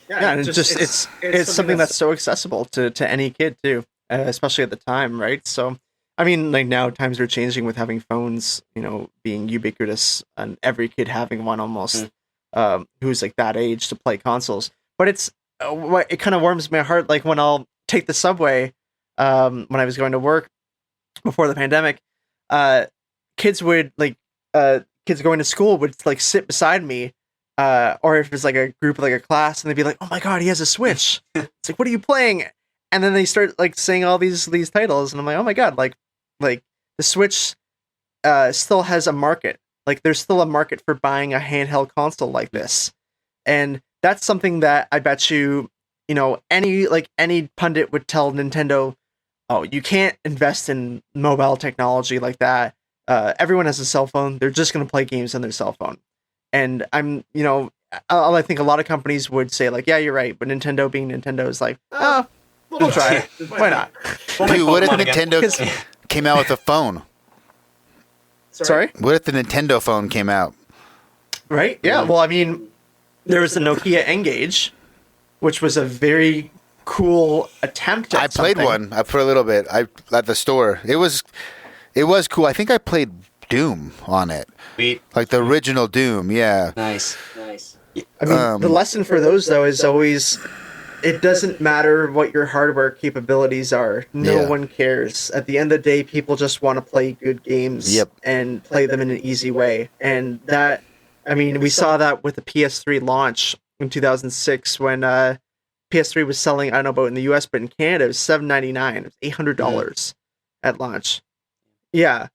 Yeah, and it's something that's so accessible to any kid too, especially at the time, right? So, I mean, like now times are changing with having phones, being ubiquitous and every kid having one almost, who's like that age to play consoles. But it kind of warms my heart, like when I'll take the subway, when I was going to work before the pandemic, kids going to school would like sit beside me. Or if it's like a group, like a class, and they'd be like, "Oh my god, he has a Switch!" It's like, "What are you playing?" And then they start like saying all these titles, and I'm like, "Oh my god!" Like the Switch still has a market. Like there's still a market for buying a handheld console like this, and that's something that I bet any pundit would tell Nintendo, "Oh, you can't invest in mobile technology like that. Everyone has a cell phone. They're just going to play games on their cell phone." And I think a lot of companies would say like, yeah, you're right. But Nintendo being Nintendo is like, we'll try it. Why not? Dude, what if Nintendo came out with a phone? Sorry? What if the Nintendo phone came out? Right? Yeah. Well, I mean, there was the Nokia N-Gage, which was a very cool attempt at I played something. one for a little bit. At the store. It was cool. I think I played Doom on it. Sweet. Like the original Doom, yeah. Nice. I mean, the lesson for those, though, is always it doesn't matter what your hardware capabilities are. No Yeah. one cares. At the end of the day, people just want to play good games Yep. and play them in an easy way. And that, I mean, we saw that with the PS3 launch in 2006 when PS3 was selling, I don't know about in the US, but in Canada, it was $7.99. It was $800 at launch. Yeah.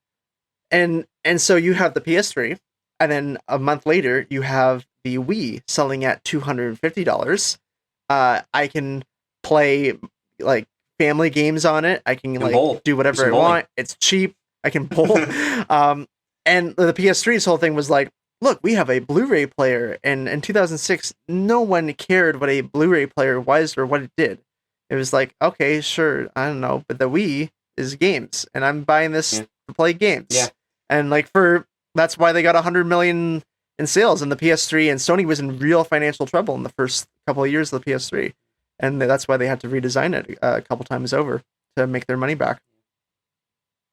And so you have the PS3, and then a month later, you have the Wii selling at $250. I can play like family games on it. I can like bowl. do whatever I Do some bowling. want. It's cheap. I can bowl. And the PS3's whole thing was like, look, we have a Blu-ray player. And in 2006, no one cared what a Blu-ray player was or what it did. It was like, okay, sure, I don't know, but the Wii is games, and I'm buying this to play games. Yeah. And like that's why they got 100 million in sales, and the PS3 and Sony was in real financial trouble in the first couple of years of the PS3, and that's why they had to redesign it a couple times over to make their money back.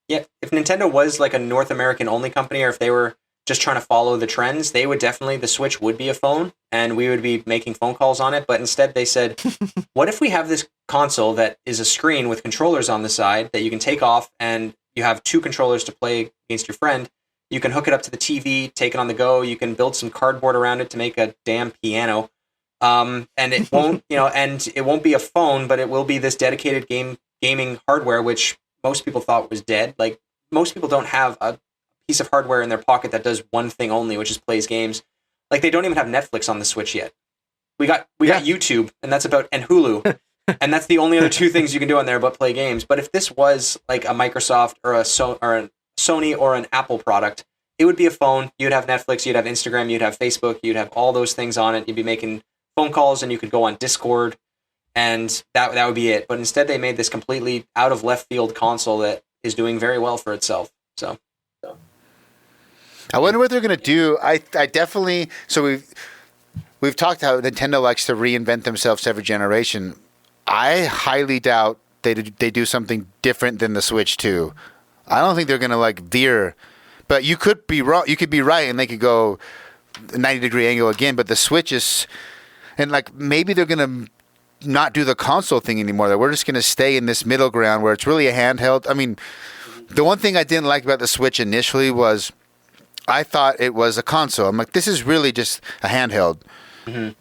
Yeah, if Nintendo was like a North American only company, or if they were just trying to follow the trends, they would definitely, the Switch would be a phone, and we would be making phone calls on it. But instead they said, what if we have this console that is a screen with controllers on the side that you can take off, and you have two controllers to play against your friend. You can hook it up to the TV, take it on the go. You can build some cardboard around it to make a damn piano. And it won't, and it won't be a phone, but it will be this dedicated gaming hardware, which most people thought was dead. Like, most people don't have a piece of hardware in their pocket that does one thing only, which is plays games. Like, they don't even have Netflix on the Switch yet. We got YouTube, and that's about, and Hulu. And that's the only other two things you can do on there but play games. But if this was like a Microsoft or a Sony or an Apple product, it would be a phone. You'd have Netflix, you'd have Instagram, you'd have Facebook, you'd have all those things on it. You'd be making phone calls, and you could go on Discord, and that would be it. But instead, they made this completely out of left field console that is doing very well for itself. So I wonder what they're going to do. I definitely, so we've talked how Nintendo likes to reinvent themselves every generation. I highly doubt they do something different than the Switch 2. I don't think they're going to like veer, but you could be wrong. You could be right, and they could go 90-degree angle again. But the Switch is, and like maybe they're going to not do the console thing anymore. That we're just going to stay in this middle ground where it's really a handheld. I mean, the one thing I didn't like about the Switch initially was I thought it was a console. I'm like, this is really just a handheld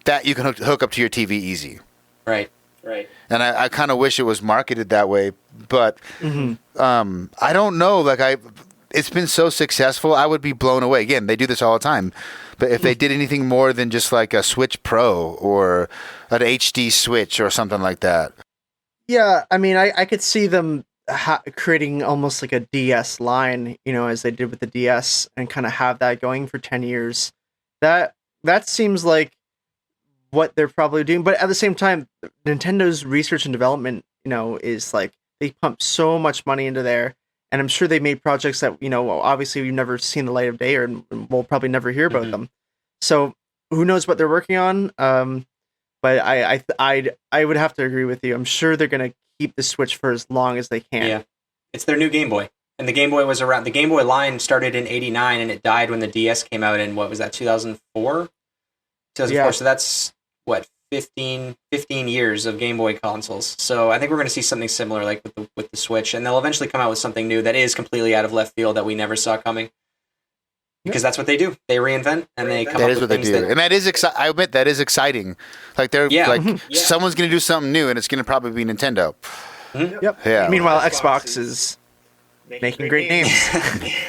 that you can hook up to your TV easy. Right. And I kind of wish it was marketed that way, but I don't know. Like it's been so successful, I would be blown away. Again, they do this all the time, but if they did anything more than just like a Switch Pro or an HD Switch or something like that. Yeah, I mean, I could see them creating almost like a DS line, as they did with the DS, and kind of have that going for 10 years. That seems like what they're probably doing, but at the same time, Nintendo's research and development, is like they pump so much money into there, and I'm sure they made projects that obviously we've never seen the light of day, or we'll probably never hear about them. So who knows what they're working on? But I would have to agree with you. I'm sure they're gonna keep the Switch for as long as they can. Yeah, it's their new Game Boy, and the Game Boy was around. The Game Boy line started in '89, and it died when the DS came out in, what was that, 2004? 2004. Yeah. So that's what 15 years of Game Boy consoles. So I think we're going to see something similar, like with the Switch, and they'll eventually come out with something new that is completely out of left field that we never saw coming. Because that's what they do. They reinvent, and they come up with things. And that is exciting. I admit that is exciting. Like someone's going to do something new, and it's going to probably be Nintendo. Yep. Yeah. Meanwhile, Xbox is making great names.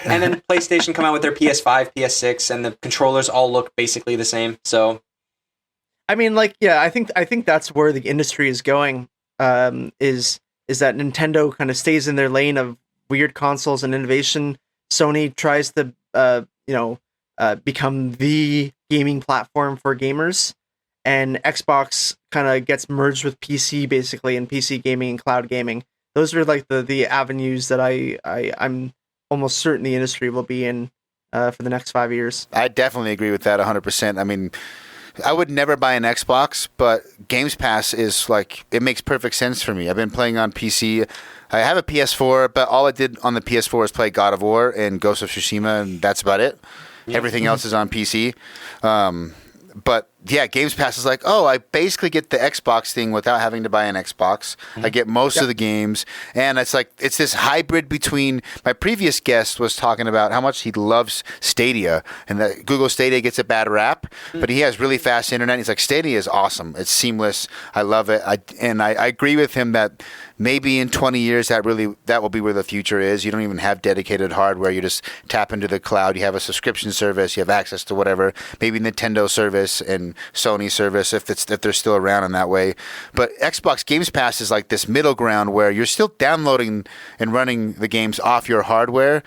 And then PlayStation come out with their PS5, PS6, and the controllers all look basically the same. So, I mean, I think that's where the industry is going. Is that Nintendo kind of stays in their lane of weird consoles and innovation. Sony tries to become the gaming platform for gamers, and Xbox kind of gets merged with PC basically, and PC gaming and cloud gaming. Those are like the avenues that I'm almost certain the industry will be in for the next 5 years. I definitely agree with that 100%. I mean, I would never buy an Xbox, but Games Pass is like, it makes perfect sense for me. I've been playing on PC. I have a PS4, but all I did on the PS4 is play God of War and Ghost of Tsushima, and that's about it. Everything else is on PC. But yeah, Games Pass is like, oh, I basically get the Xbox thing without having to buy an Xbox. I get most of the games, and it's like it's this hybrid between. My previous guest was talking about how much he loves Stadia, and that Google Stadia gets a bad rap, but he has really fast internet. He's like, Stadia is awesome. It's seamless. I love it. I agree with him that maybe in 20 years that will be where the future is. You don't even have dedicated hardware. You just tap into the cloud. You have a subscription service. You have access to whatever, maybe Nintendo service and Sony service if they're still around in that way. But Xbox Games Pass is like this middle ground where you're still downloading and running the games off your hardware,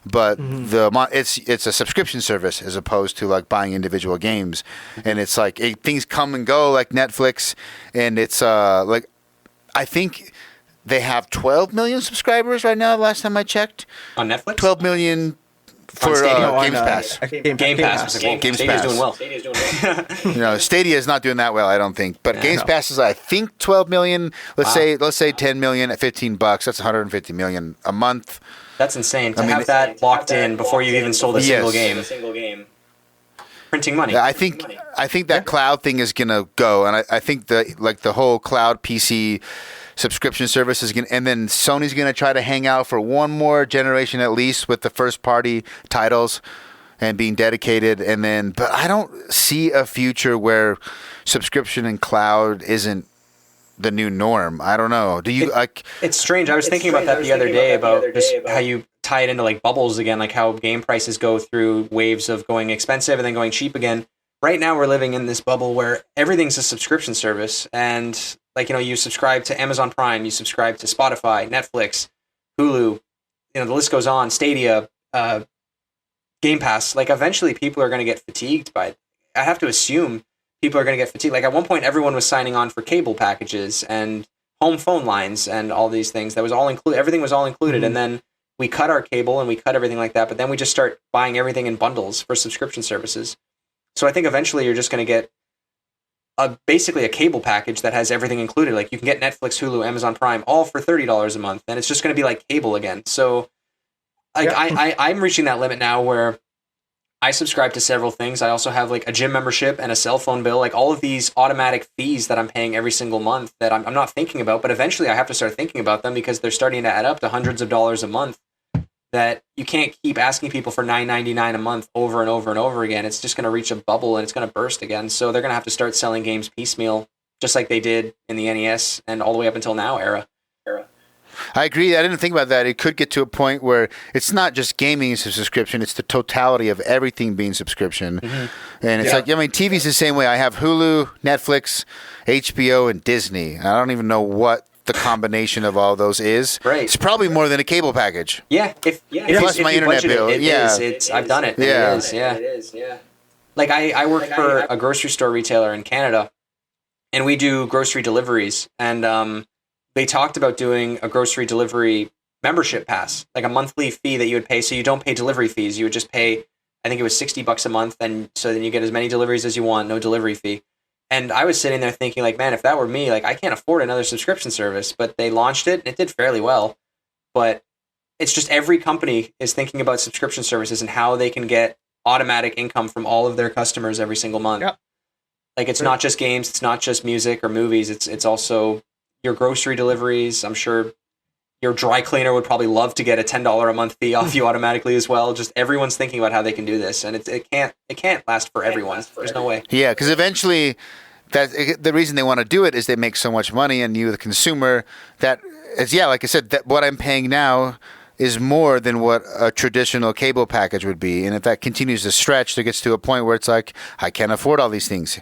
but it's a subscription service as opposed to like buying individual games. And it's like things come and go like Netflix, and it's like I think they have 12 million subscribers right now. Last time I checked, on Netflix, 12 million for Games Pass. Game Pass. Games Stadia's Pass. doing well. Stadia is not doing that well, I don't think. But Games Pass is, I think, 12 million. Let's say 10 million at $15. That's 150 million a month. That's insane to have that locked in before you've even sold a single game. Printing money. I think that cloud thing is gonna go, and I think the whole cloud PC subscription service is going to, and then Sony's going to try to hang out for one more generation at least with the first party titles and being dedicated. And then, but I don't see a future where subscription and cloud isn't the new norm. I don't know. Do you like? It's strange. I was thinking about that the other day about how you tie it into like bubbles again, like how game prices go through waves of going expensive and then going cheap again. Right now we're living in this bubble where everything's a subscription service, and like, you subscribe to Amazon Prime, you subscribe to Spotify, Netflix, Hulu, the list goes on, Stadia, Game Pass. Like, eventually people are going to get fatigued by it. I have to assume people are going to get fatigued. Like, at one point, everyone was signing on for cable packages and home phone lines and all these things. That was all included. Everything was all included. And then we cut our cable and we cut everything like that. But then we just start buying everything in bundles for subscription services. So I think eventually you're just going to get basically a cable package that has everything included. Like, you can get Netflix, Hulu, Amazon Prime, all for $30 a month, and it's just going to be like cable again. So, like, I'm reaching that limit now where I subscribe to several things. I also have like a gym membership and a cell phone bill, like all of these automatic fees that I'm paying every single month that I'm not thinking about, but eventually I have to start thinking about them because they're starting to add up to hundreds of dollars a month. That you can't keep asking people for $9.99 a month over and over and over again. It's just going to reach a bubble and it's going to burst again. So they're going to have to start selling games piecemeal, just like they did in the NES and all the way up until now era. I agree. I didn't think about that. It could get to a point where it's not just gaming is a subscription; it's the totality of everything being subscription. And it's like, TV's the same way. I have Hulu, Netflix, HBO, and Disney. I don't even know what the combination of all those is. Right. It's probably more than a cable package. Plus my internet bill. I've done it. It is. Like I work for a grocery store retailer in Canada, and we do grocery deliveries. And they talked about doing a grocery delivery membership pass, like a monthly fee that you would pay. So you don't pay delivery fees. You would just pay, I think it was $60 a month, and so then you get as many deliveries as you want, no delivery fee. And I was sitting there thinking, like, man, if that were me, like, I can't afford another subscription service. But they launched it, and it did fairly well. But it's just every company is thinking about subscription services and how they can get automatic income from all of their customers every single month. Yep. Like, it's not just games, it's not just music or movies. It's also your grocery deliveries. I'm sure your dry cleaner would probably love to get a $10 a month fee off you automatically as well. Just everyone's thinking about how they can do this, and it can't last for everyone. There's no way. Yeah, because eventually, the reason they want to do it is they make so much money, and you, the consumer, like I said, that what I'm paying now is more than what a traditional cable package would be. And if that continues to stretch, there gets to a point where it's like, I can't afford all these things.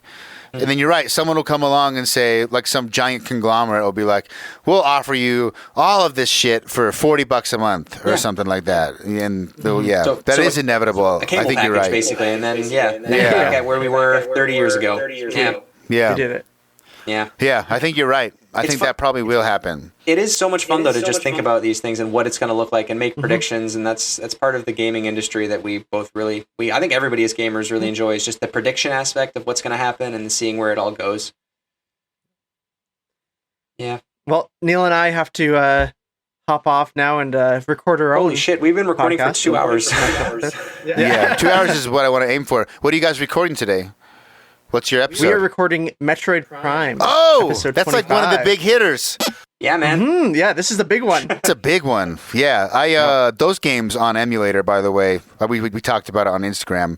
And then you're right. Someone will come along and say, like some giant conglomerate will be like, we'll offer you all of this shit for $40 a month or something like that. And that is inevitable. A cable I think package, you're right. basically. And then, you look at where we were 30 years ago. We did it. Yeah. Yeah, I think you're right. I think that probably will happen. It is so much fun though to just think about these things and what it's going to look like and make predictions, and that's part of the gaming industry that we both really I think everybody as gamers really enjoys, just the prediction aspect of what's going to happen and seeing where it all goes. Yeah. Well, Neil and I have to hop off now and record our own. Holy shit, we've been recording podcast. for 2 hours. Yeah, 2 hours is what I want to aim for. What are you guys recording today? What's your episode? We are recording Metroid Prime. Oh, episode that's 25. like one of the big hitters. Yeah, man. Yeah, this is the big one. It's a big one. Yeah, those games on emulator, by the way, we talked about it on Instagram.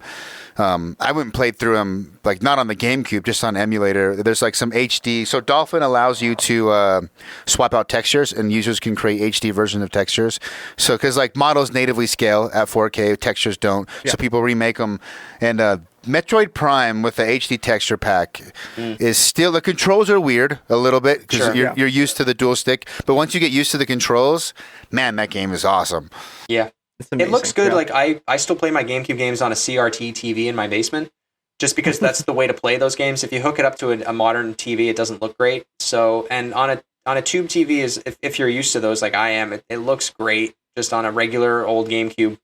I went and played through them, like not on the GameCube, just on emulator. There's like some HD. So Dolphin allows you to swap out textures, and users can create HD versions of textures. So because like models natively scale at 4K, textures don't. Yeah. So people remake them, and Metroid Prime with the HD texture pack is still, the controls are weird a little bit because you're used to the dual stick, but once you get used to the controls, man, that game is awesome. Yeah. It looks good. Like I still play my GameCube games on a CRT TV in my basement, just because that's the way to play those games. If you hook it up to a modern TV, it doesn't look great. So, and on a tube TV is if you're used to those like I am, it looks great. Just on a regular old GameCube,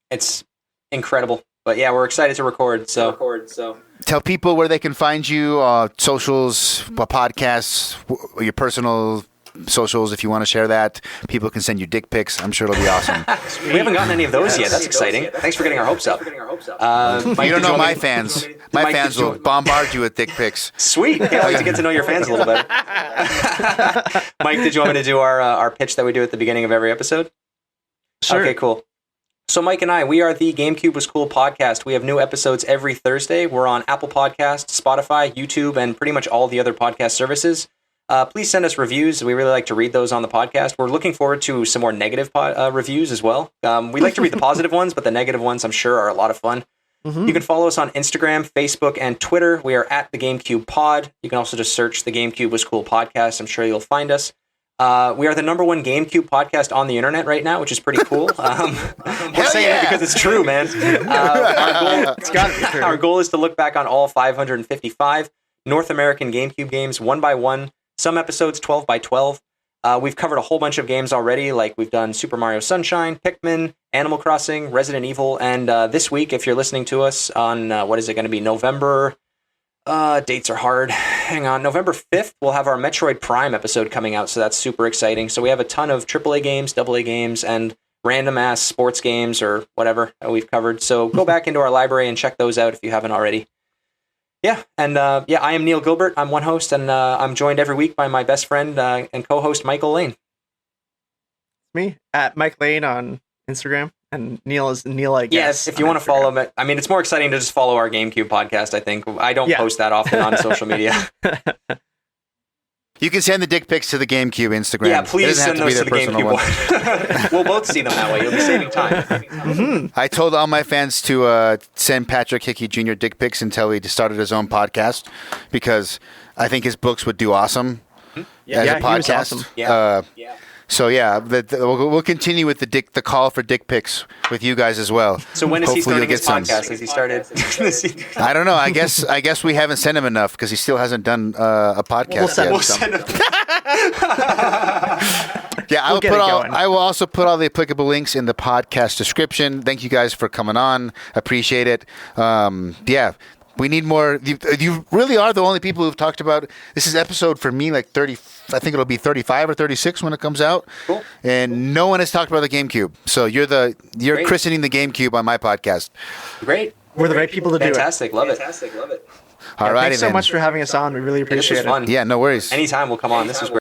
it's incredible. But yeah, we're excited to record. So tell people where they can find you, socials, podcasts, your personal socials, if you want to share that. People can send you dick pics. I'm sure it'll be awesome. We haven't gotten any of those yet. That's exciting. Thanks for getting our hopes up. Mike, you don't know my fans. My fans will bombard you with dick pics. Sweet. Can't wait to get to know your fans a little better. Mike, did you want me to do our pitch that we do at the beginning of every episode? Sure. Okay, cool. So Mike and I, we are the GameCube Was Cool podcast. We have new episodes every Thursday. We're on Apple Podcasts, Spotify, YouTube, and pretty much all the other podcast services. Please send us reviews. We really like to read those on the podcast. We're looking forward to some more negative reviews as well. We like to read the positive ones, but the negative ones, I'm sure, are a lot of fun. You can follow us on Instagram, Facebook, and Twitter. We are at the GameCube Pod. You can also just search the GameCube Was Cool podcast. I'm sure you'll find us. We are the #1 GameCube podcast on the internet right now, which is pretty cool. We're saying that because it's true, man. It's gotta be true. Our goal is to look back on all 555 North American GameCube games one by one. Some episodes 12 by 12. We've covered a whole bunch of games already, like we've done Super Mario Sunshine, Pikmin, Animal Crossing, Resident Evil, and this week, if you're listening to us on, what is it going to be, November... dates are hard. Hang on. November 5th, we'll have our Metroid Prime episode coming out, so that's super exciting. So we have a ton of AAA games, AA games, and random-ass sports games or whatever we've covered. So go back into our library and check those out if you haven't already. Yeah, and I am Neil Gilbert. I'm one host, and I'm joined every week by my best friend and co-host Michael Lane. Me, at Mike Lane on Instagram. And Neil is Neil, I guess. Yes, if you want to follow him. I mean, it's more exciting to just follow our GameCube podcast, I think. I don't post that often on social media. You can send the dick pics to the GameCube Instagram. Yeah, please send those to the GameCube one. We'll both see them that way. You'll be saving time. I told all my fans to send Patrick Hickey Jr. dick pics until he started his own podcast, because I think his books would do awesome as a podcast. He was awesome. So we'll continue with the call for dick pics with you guys as well. So when is he Hopefully starting his podcast? Has he started? I don't know. I guess we haven't sent him enough because he still hasn't done a podcast yet. We'll send him. Yeah, I will also put all the applicable links in the podcast description. Thank you guys for coming on. Appreciate it. We need more. You really are the only people who've talked about. This is episode for me like 30. I think it'll be 35 or 36 when it comes out. Cool. And no one has talked about the GameCube. So you're Great. Christening the GameCube on my podcast. Great. We're the right people to do it. Fantastic. Love it. All right. Thanks so much for having us on. We really appreciate it. Fun. Yeah, no worries. Anytime we'll come on. This was great.